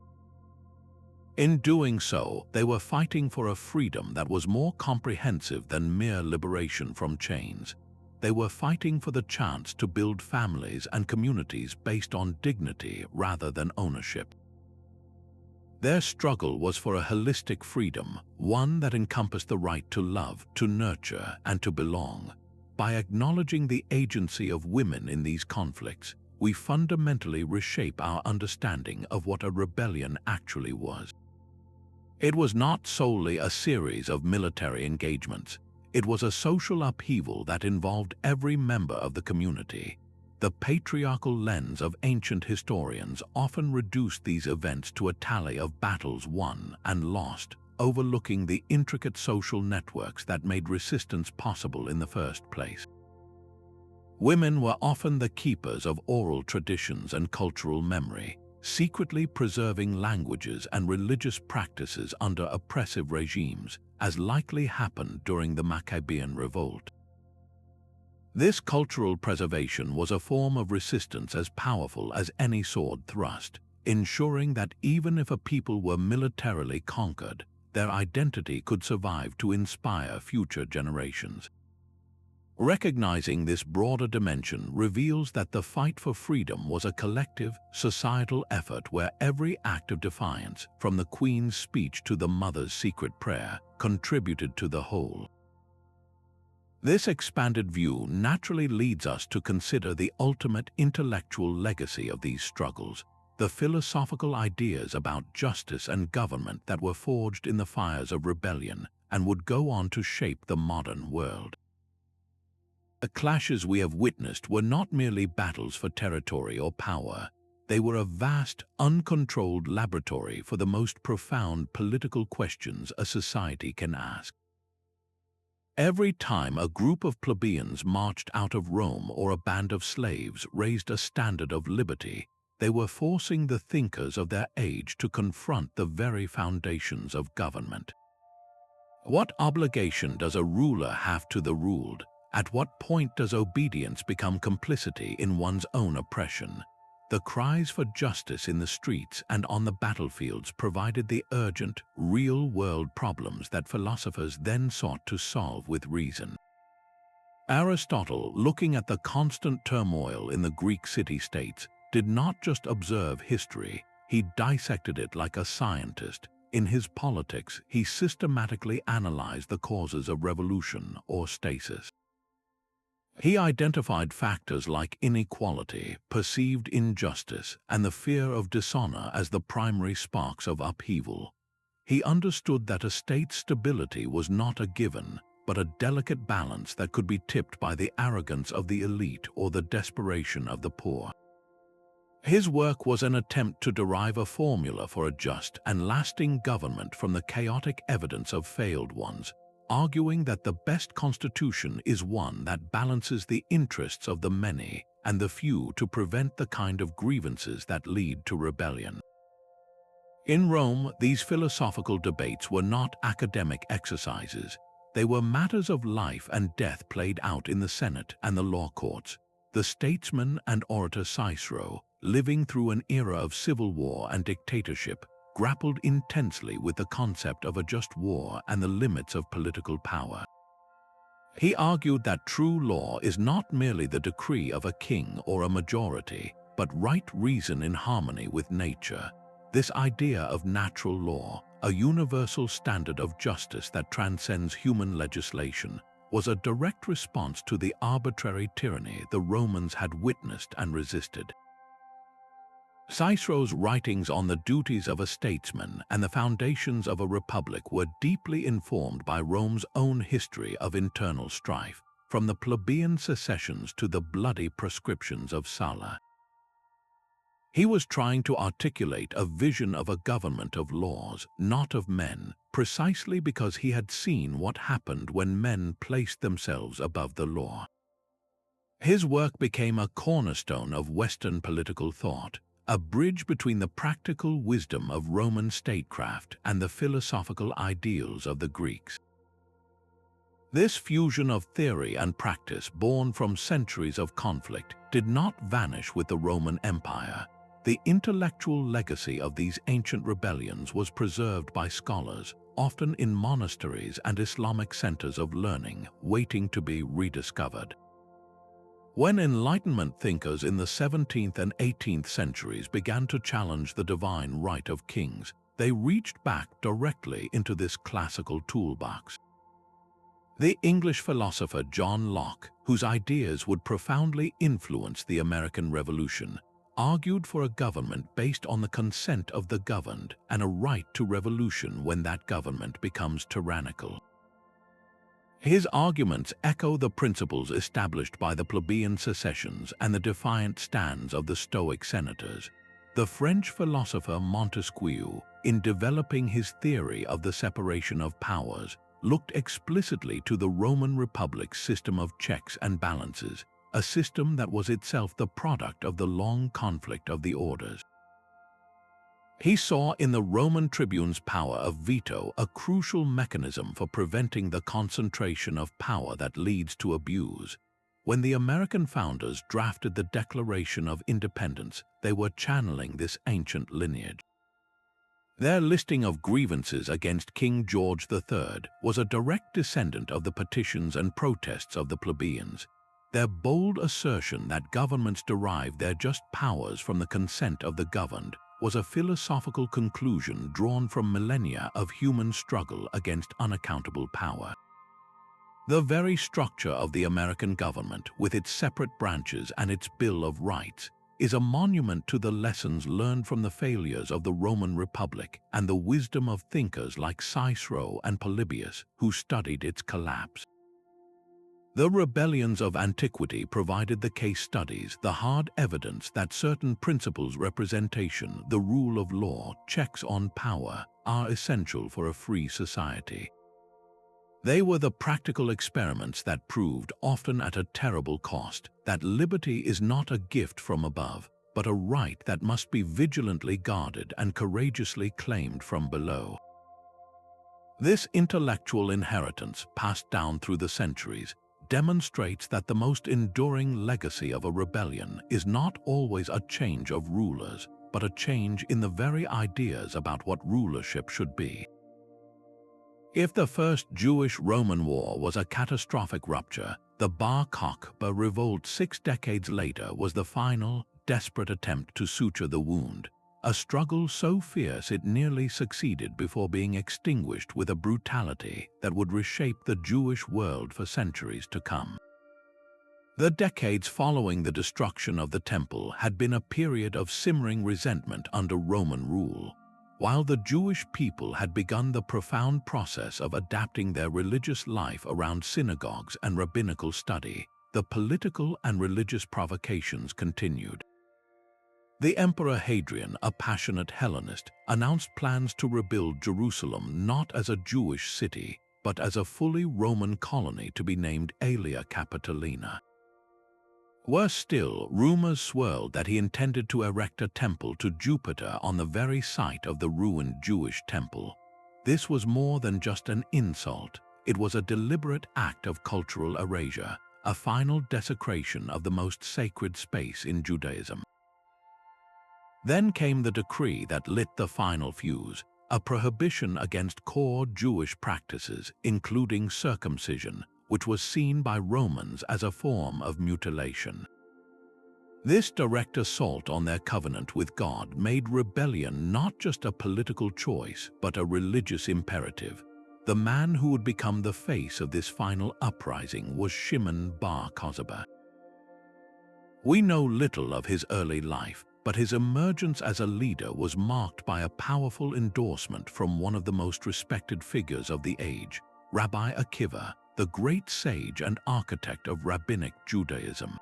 In doing so, they were fighting for a freedom that was more comprehensive than mere liberation from chains. They were fighting for the chance to build families and communities based on dignity rather than ownership. Their struggle was for a holistic freedom, one that encompassed the right to love, to nurture, and to belong. By acknowledging the agency of women in these conflicts, we fundamentally reshape our understanding of what a rebellion actually was. It was not solely a series of military engagements. It was a social upheaval that involved every member of the community. The patriarchal lens of ancient historians often reduced these events to a tally of battles won and lost, overlooking the intricate social networks that made resistance possible in the first place. Women were often the keepers of oral traditions and cultural memory, secretly preserving languages and religious practices under oppressive regimes, as likely happened during the Maccabean Revolt. This cultural preservation was a form of resistance as powerful as any sword thrust, ensuring that even if a people were militarily conquered, their identity could survive to inspire future generations. Recognizing this broader dimension reveals that the fight for freedom was a collective, societal effort where every act of defiance, from the Queen's speech to the mother's secret prayer, contributed to the whole. This expanded view naturally leads us to consider the ultimate intellectual legacy of these struggles, the philosophical ideas about justice and government that were forged in the fires of rebellion and would go on to shape the modern world. The clashes we have witnessed were not merely battles for territory or power. They were a vast, uncontrolled laboratory for the most profound political questions a society can ask. Every time a group of plebeians marched out of Rome or a band of slaves raised a standard of liberty, they were forcing the thinkers of their age to confront the very foundations of government. What obligation does a ruler have to the ruled? At what point does obedience become complicity in one's own oppression? The cries for justice in the streets and on the battlefields provided the urgent, real-world problems that philosophers then sought to solve with reason. Aristotle, looking at the constant turmoil in the Greek city-states, did not just observe history, he dissected it like a scientist. In his Politics, he systematically analyzed the causes of revolution or stasis. He identified factors like inequality, perceived injustice, and the fear of dishonor as the primary sparks of upheaval. He understood that a state's stability was not a given, but a delicate balance that could be tipped by the arrogance of the elite or the desperation of the poor. His work was an attempt to derive a formula for a just and lasting government from the chaotic evidence of failed ones, arguing that the best constitution is one that balances the interests of the many and the few to prevent the kind of grievances that lead to rebellion. In Rome, these philosophical debates were not academic exercises. They were matters of life and death played out in the Senate and the law courts, the statesman and orator Cicero, living through an era of civil war and dictatorship, grappled intensely with the concept of a just war and the limits of political power. He argued that true law is not merely the decree of a king or a majority, but right reason in harmony with nature. This idea of natural law, a universal standard of justice that transcends human legislation, was a direct response to the arbitrary tyranny the Romans had witnessed and resisted. Cicero's writings on the duties of a statesman and the foundations of a republic were deeply informed by Rome's own history of internal strife, from the Plebeian Secessions to the bloody proscriptions of Sulla. He was trying to articulate a vision of a government of laws, not of men, precisely because he had seen what happened when men placed themselves above the law. His work became a cornerstone of Western political thought, a bridge between the practical wisdom of Roman statecraft and the philosophical ideals of the Greeks. This fusion of theory and practice, born from centuries of conflict, did not vanish with the Roman Empire. The intellectual legacy of these ancient rebellions was preserved by scholars, often in monasteries and Islamic centers of learning, waiting to be rediscovered. When Enlightenment thinkers in the 17th and 18th centuries began to challenge the divine right of kings, they reached back directly into this classical toolbox. The English philosopher John Locke, whose ideas would profoundly influence the American Revolution, argued for a government based on the consent of the governed and a right to revolution when that government becomes tyrannical. His arguments echo the principles established by the Plebeian Secessions and the defiant stands of the Stoic senators. The French philosopher Montesquieu, in developing his theory of the separation of powers, looked explicitly to the Roman Republic's system of checks and balances, a system that was itself the product of the long conflict of the orders. He saw in the Roman tribune's power of veto a crucial mechanism for preventing the concentration of power that leads to abuse. When the American founders drafted the Declaration of Independence, they were channeling this ancient lineage. Their listing of grievances against King George III was a direct descendant of the petitions and protests of the plebeians. Their bold assertion that governments derive their just powers from the consent of the governed was a philosophical conclusion drawn from millennia of human struggle against unaccountable power. The very structure of the American government, with its separate branches and its Bill of Rights, is a monument to the lessons learned from the failures of the Roman Republic and the wisdom of thinkers like Cicero and Polybius, who studied its collapse. The rebellions of antiquity provided the case studies, the hard evidence that certain principles, representation, the rule of law, checks on power, are essential for a free society. They were the practical experiments that proved, often at a terrible cost, that liberty is not a gift from above, but a right that must be vigilantly guarded and courageously claimed from below. This intellectual inheritance, passed down through the centuries, demonstrates that the most enduring legacy of a rebellion is not always a change of rulers, but a change in the very ideas about what rulership should be. If the First Jewish-Roman War was a catastrophic rupture, the Bar Kokhba Revolt 6 decades later was the final, desperate attempt to suture the wound, a struggle so fierce it nearly succeeded before being extinguished with a brutality that would reshape the Jewish world for centuries to come. The decades following the destruction of the Temple had been a period of simmering resentment under Roman rule. While the Jewish people had begun the profound process of adapting their religious life around synagogues and rabbinical study, the political and religious provocations continued. The Emperor Hadrian, a passionate Hellenist, announced plans to rebuild Jerusalem not as a Jewish city, but as a fully Roman colony to be named Aelia Capitolina. Worse still, rumors swirled that he intended to erect a temple to Jupiter on the very site of the ruined Jewish temple. This was more than just an insult. It was a deliberate act of cultural erasure, a final desecration of the most sacred space in Judaism. Then came the decree that lit the final fuse, a prohibition against core Jewish practices, including circumcision, which was seen by Romans as a form of mutilation. This direct assault on their covenant with God made rebellion not just a political choice, but a religious imperative. The man who would become the face of this final uprising was Shimon bar Kokhba. We know little of his early life, but his emergence as a leader was marked by a powerful endorsement from one of the most respected figures of the age, Rabbi Akiva, the great sage and architect of rabbinic Judaism.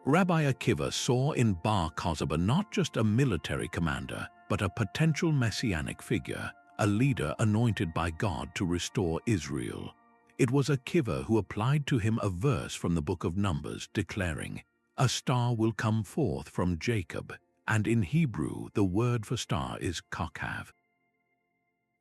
Rabbi Akiva saw in Bar Kokhba not just a military commander, but a potential messianic figure, a leader anointed by God to restore Israel. It was Akiva who applied to him a verse from the book of Numbers declaring, "A star will come forth from Jacob," and in Hebrew the word for star is kokav.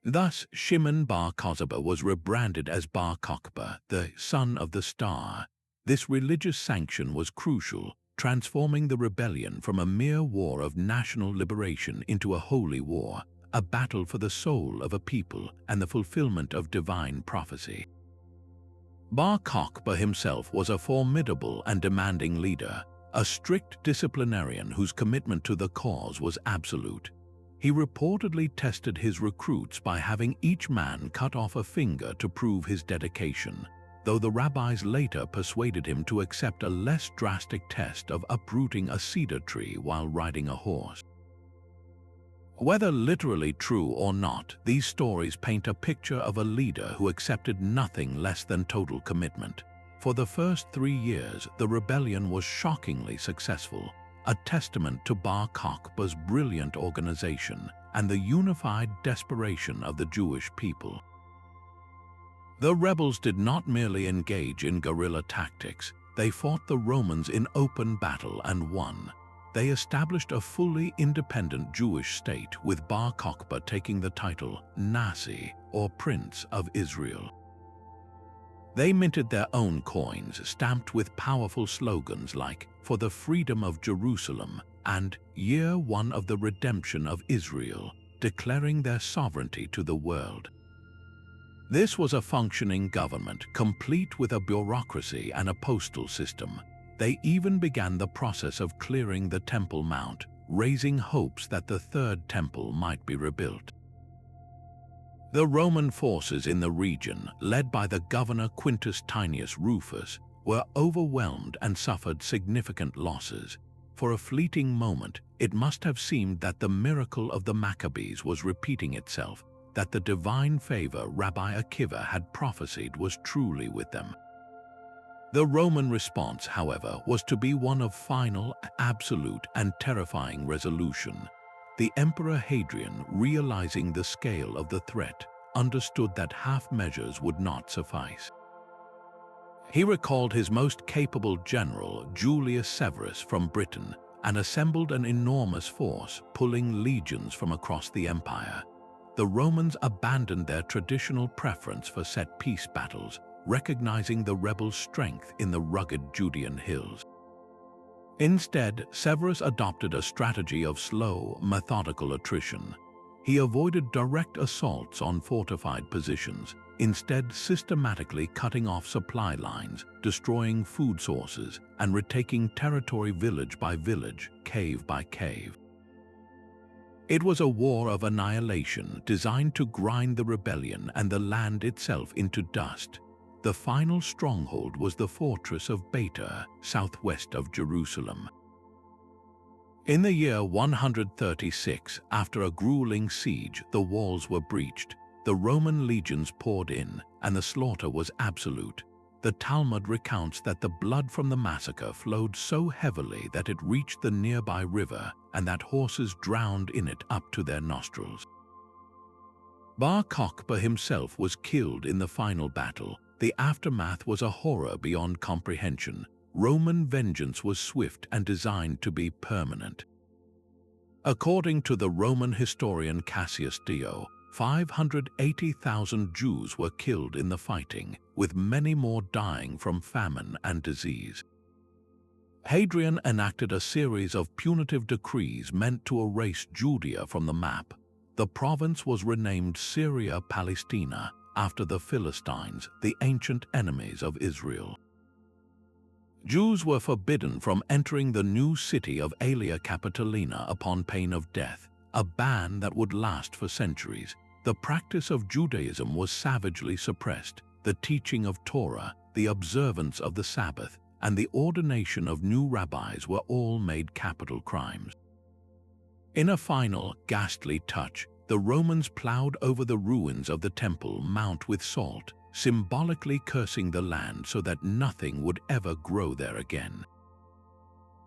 Thus, Shimon bar Kokhba was rebranded as Bar Kokhba, the son of the star. This religious sanction was crucial, transforming the rebellion from a mere war of national liberation into a holy war, a battle for the soul of a people and the fulfillment of divine prophecy. Bar Kokhba himself was a formidable and demanding leader, a strict disciplinarian whose commitment to the cause was absolute. He reportedly tested his recruits by having each man cut off a finger to prove his dedication, though the rabbis later persuaded him to accept a less drastic test of uprooting a cedar tree while riding a horse. Whether literally true or not, these stories paint a picture of a leader who accepted nothing less than total commitment. For the first 3 years, the rebellion was shockingly successful, a testament to Bar Kokhba's brilliant organization and the unified desperation of the Jewish people. The rebels did not merely engage in guerrilla tactics, they fought the Romans in open battle and won. They established a fully independent Jewish state, with Bar Kokhba taking the title Nasi, or Prince of Israel. They minted their own coins, stamped with powerful slogans like "For the Freedom of Jerusalem" and "Year One of the Redemption of Israel," declaring their sovereignty to the world. This was a functioning government, complete with a bureaucracy and a postal system. They even began the process of clearing the Temple Mount, raising hopes that the Third Temple might be rebuilt. The Roman forces in the region, led by the governor Quintus Tinius Rufus, were overwhelmed and suffered significant losses. For a fleeting moment, it must have seemed that the miracle of the Maccabees was repeating itself, that the divine favor Rabbi Akiva had prophesied was truly with them. The Roman response, however, was to be one of final, absolute, and terrifying resolution. The Emperor Hadrian, realizing the scale of the threat, understood that half measures would not suffice. He recalled his most capable general, Julius Severus, from Britain, and assembled an enormous force, pulling legions from across the empire. The Romans abandoned their traditional preference for set-piece battles, recognizing the rebels' strength in the rugged Judean hills. Instead, Severus adopted a strategy of slow, methodical attrition. He avoided direct assaults on fortified positions, instead systematically cutting off supply lines, destroying food sources, and retaking territory village by village, cave by cave. It was a war of annihilation designed to grind the rebellion and the land itself into dust. The final stronghold was the fortress of Beta, southwest of Jerusalem. In the year 136, after a grueling siege, the walls were breached, the Roman legions poured in, and the slaughter was absolute. The Talmud recounts that the blood from the massacre flowed so heavily that it reached the nearby river, and that horses drowned in it up to their nostrils. Bar Kokhba himself was killed in the final battle. The aftermath was a horror beyond comprehension. Roman vengeance was swift and designed to be permanent. According to the Roman historian Cassius Dio, 580,000 Jews were killed in the fighting, with many more dying from famine and disease. Hadrian enacted a series of punitive decrees meant to erase Judea from the map. The province was renamed Syria Palestina after the Philistines, the ancient enemies of Israel. Jews were forbidden from entering the new city of Aelia Capitolina upon pain of death, a ban that would last for centuries. The practice of Judaism was savagely suppressed. The teaching of Torah, the observance of the Sabbath, and the ordination of new rabbis were all made capital crimes. In a final, ghastly touch, the Romans plowed over the ruins of the Temple Mount with salt, symbolically cursing the land so that nothing would ever grow there again.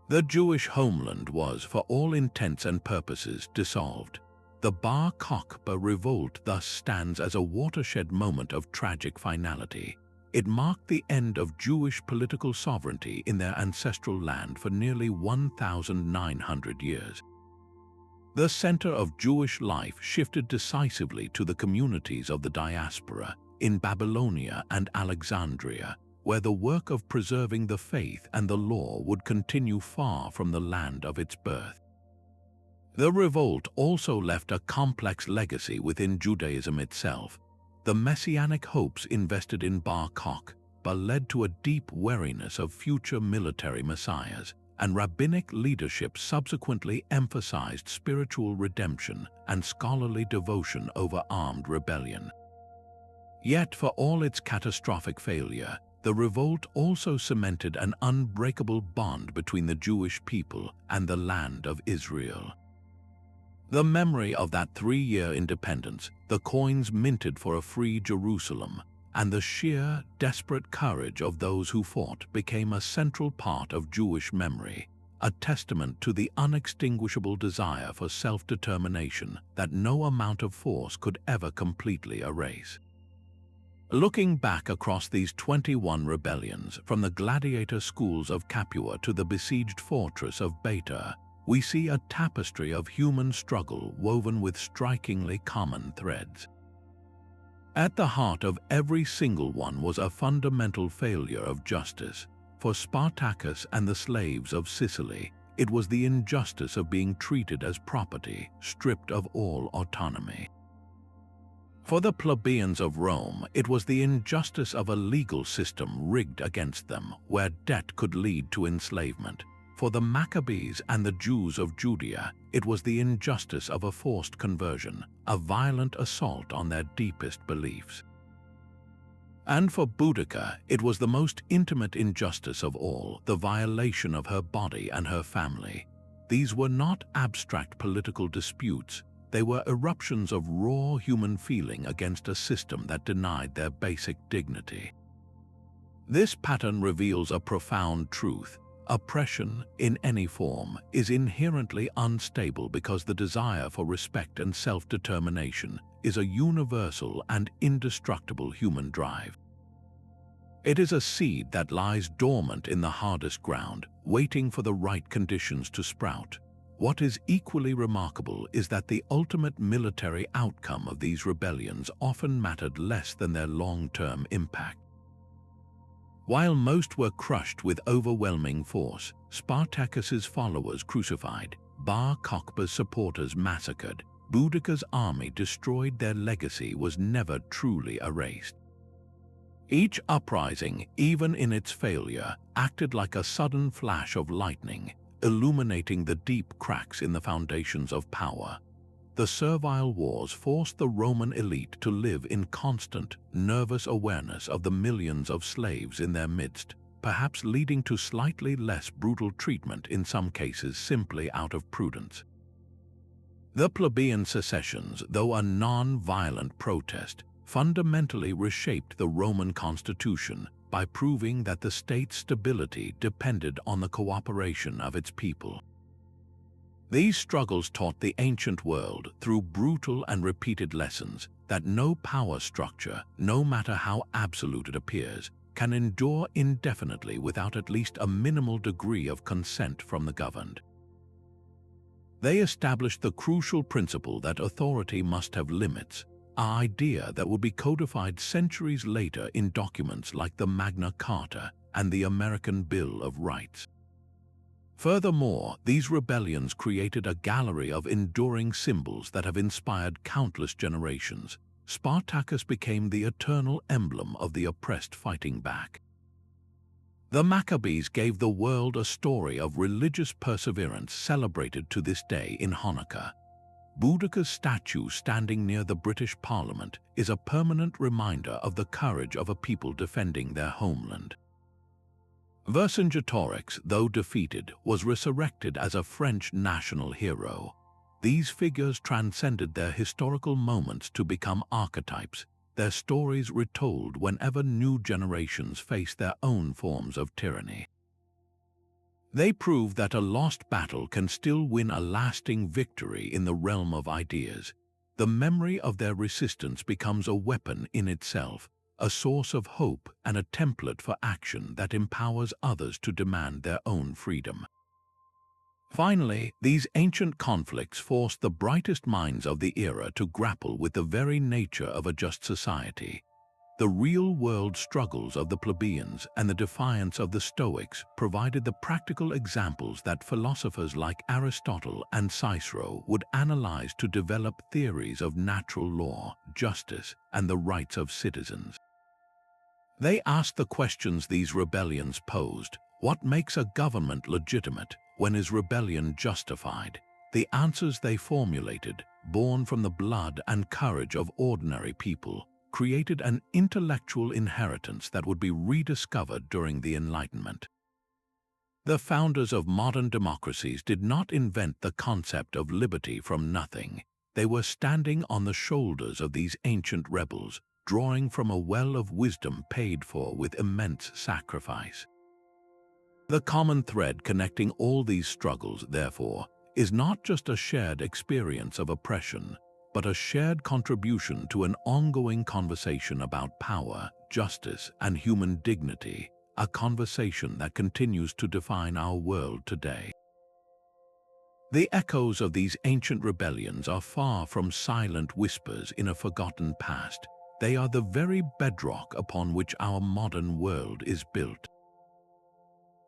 The Jewish homeland was, for all intents and purposes, dissolved. The Bar Kokhba revolt thus stands as a watershed moment of tragic finality. It marked the end of Jewish political sovereignty in their ancestral land for nearly 1,900 years. The center of Jewish life shifted decisively to the communities of the diaspora in Babylonia and Alexandria, where the work of preserving the faith and the law would continue far from the land of its birth. The revolt also left a complex legacy within Judaism itself. The messianic hopes invested in Bar Kokhba led to a deep wariness of future military messiahs, and rabbinic leadership subsequently emphasized spiritual redemption and scholarly devotion over armed rebellion. Yet, for all its catastrophic failure, the revolt also cemented an unbreakable bond between the Jewish people and the land of Israel. The memory of that 3-year independence, the coins minted for a free Jerusalem, and the sheer, desperate courage of those who fought became a central part of Jewish memory, a testament to the unextinguishable desire for self-determination that no amount of force could ever completely erase. Looking back across these 21 rebellions, from the gladiator schools of Capua to the besieged fortress of Beta, we see a tapestry of human struggle woven with strikingly common threads. At the heart of every single one was a fundamental failure of justice. For Spartacus and the slaves of Sicily, it was the injustice of being treated as property, stripped of all autonomy. For the plebeians of Rome, it was the injustice of a legal system rigged against them, where debt could lead to enslavement. For the Maccabees and the Jews of Judea, it was the injustice of a forced conversion, a violent assault on their deepest beliefs. And for Boudica, it was the most intimate injustice of all, the violation of her body and her family. These were not abstract political disputes. They were eruptions of raw human feeling against a system that denied their basic dignity. This pattern reveals a profound truth. Oppression, in any form, is inherently unstable because the desire for respect and self-determination is a universal and indestructible human drive. It is a seed that lies dormant in the hardest ground, waiting for the right conditions to sprout. What is equally remarkable is that the ultimate military outcome of these rebellions often mattered less than their long-term impact. While most were crushed with overwhelming force, Spartacus's followers crucified, Bar Kokhba's supporters massacred, Boudica's army destroyed, their legacy was never truly erased. Each uprising, even in its failure, acted like a sudden flash of lightning, illuminating the deep cracks in the foundations of power. The Servile Wars forced the Roman elite to live in constant, nervous awareness of the millions of slaves in their midst, perhaps leading to slightly less brutal treatment in some cases simply out of prudence. The Plebeian Secessions, though a non-violent protest, fundamentally reshaped the Roman constitution by proving that the state's stability depended on the cooperation of its people. These struggles taught the ancient world, through brutal and repeated lessons, that no power structure, no matter how absolute it appears, can endure indefinitely without at least a minimal degree of consent from the governed. They established the crucial principle that authority must have limits, an idea that would be codified centuries later in documents like the Magna Carta and the American Bill of Rights. Furthermore, these rebellions created a gallery of enduring symbols that have inspired countless generations. Spartacus became the eternal emblem of the oppressed fighting back. The Maccabees gave the world a story of religious perseverance celebrated to this day in Hanukkah. Boudica's statue standing near the British Parliament is a permanent reminder of the courage of a people defending their homeland. Vercingetorix, though defeated, was resurrected as a French national hero. These figures transcended their historical moments to become archetypes, their stories retold whenever new generations face their own forms of tyranny. They prove that a lost battle can still win a lasting victory in the realm of ideas. The memory of their resistance becomes a weapon in itself, a source of hope and a template for action that empowers others to demand their own freedom. Finally, these ancient conflicts forced the brightest minds of the era to grapple with the very nature of a just society. The real-world struggles of the plebeians and the defiance of the Stoics provided the practical examples that philosophers like Aristotle and Cicero would analyze to develop theories of natural law, justice, and the rights of citizens. They asked the questions these rebellions posed: what makes a government legitimate? When is rebellion justified? The answers they formulated, born from the blood and courage of ordinary people, created an intellectual inheritance that would be rediscovered during the Enlightenment. The founders of modern democracies did not invent the concept of liberty from nothing. They were standing on the shoulders of these ancient rebels, drawing from a well of wisdom paid for with immense sacrifice. The common thread connecting all these struggles, therefore, is not just a shared experience of oppression, but a shared contribution to an ongoing conversation about power, justice, and human dignity, a conversation that continues to define our world today. The echoes of these ancient rebellions are far from silent whispers in a forgotten past. They are the very bedrock upon which our modern world is built.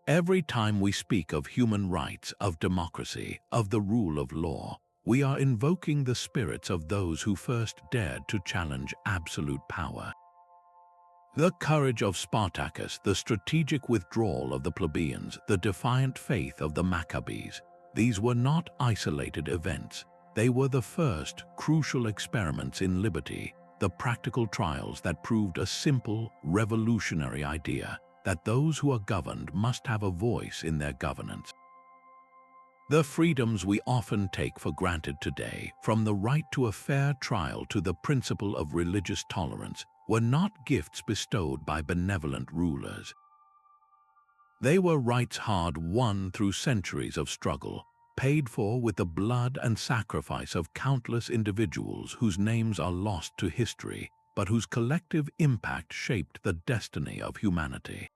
Every time we speak of human rights, of democracy, of the rule of law, we are invoking the spirits of those who first dared to challenge absolute power. The courage of Spartacus, the strategic withdrawal of the plebeians, the defiant faith of the Maccabees, these were not isolated events. They were the first crucial experiments in liberty, the practical trials that proved a simple, revolutionary idea: that those who are governed must have a voice in their governance. The freedoms we often take for granted today, from the right to a fair trial to the principle of religious tolerance, were not gifts bestowed by benevolent rulers. They were rights hard-won through centuries of struggle, paid for with the blood and sacrifice of countless individuals whose names are lost to history, but whose collective impact shaped the destiny of humanity.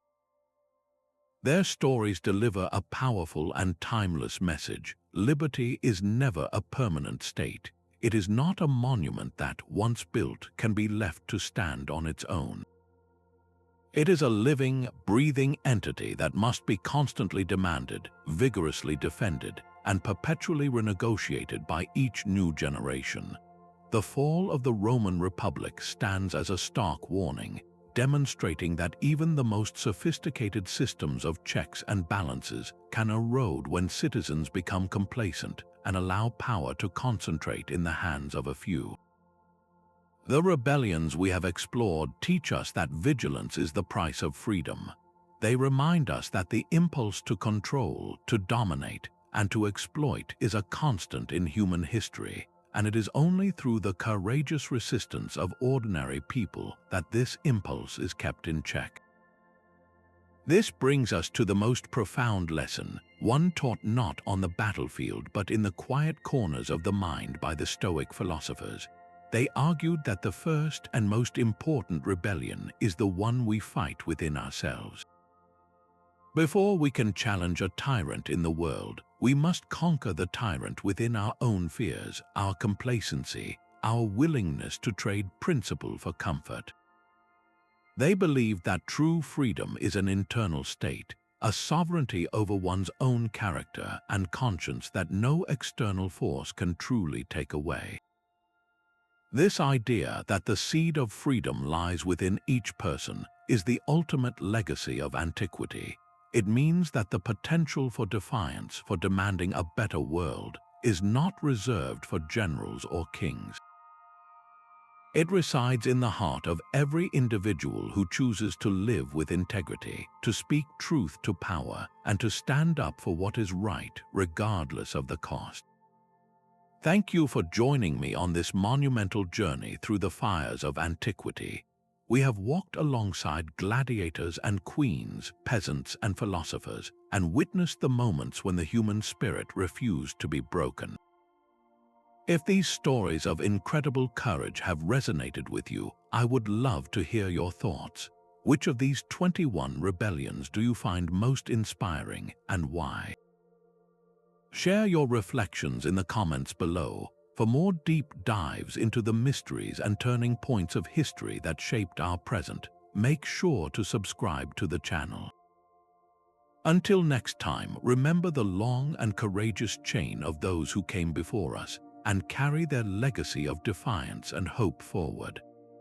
Their stories deliver a powerful and timeless message. Liberty is never a permanent state. It is not a monument that, once built, can be left to stand on its own. It is a living, breathing entity that must be constantly demanded, vigorously defended, and perpetually renegotiated by each new generation. The fall of the Roman Republic stands as a stark warning, demonstrating that even the most sophisticated systems of checks and balances can erode when citizens become complacent and allow power to concentrate in the hands of a few. The rebellions we have explored teach us that vigilance is the price of freedom. They remind us that the impulse to control, to dominate, and to exploit is a constant in human history, and it is only through the courageous resistance of ordinary people that this impulse is kept in check. This brings us to the most profound lesson, one taught not on the battlefield but in the quiet corners of the mind by the Stoic philosophers. They argued that the first and most important rebellion is the one we fight within ourselves. Before we can challenge a tyrant in the world, we must conquer the tyrant within our own fears, our complacency, our willingness to trade principle for comfort. They believed that true freedom is an internal state, a sovereignty over one's own character and conscience that no external force can truly take away. This idea that the seed of freedom lies within each person is the ultimate legacy of antiquity. It means that the potential for defiance, for demanding a better world, is not reserved for generals or kings. It resides in the heart of every individual who chooses to live with integrity, to speak truth to power, and to stand up for what is right, regardless of the cost. Thank you for joining me on this monumental journey through the fires of antiquity. We have walked alongside gladiators and queens, peasants and philosophers, and witnessed the moments when the human spirit refused to be broken. If these stories of incredible courage have resonated with you, I would love to hear your thoughts. Which of these 21 rebellions do you find most inspiring, and why? Share your reflections in the comments below. For more deep dives into the mysteries and turning points of history that shaped our present, make sure to subscribe to the channel. Until next time, remember the long and courageous chain of those who came before us, and carry their legacy of defiance and hope forward.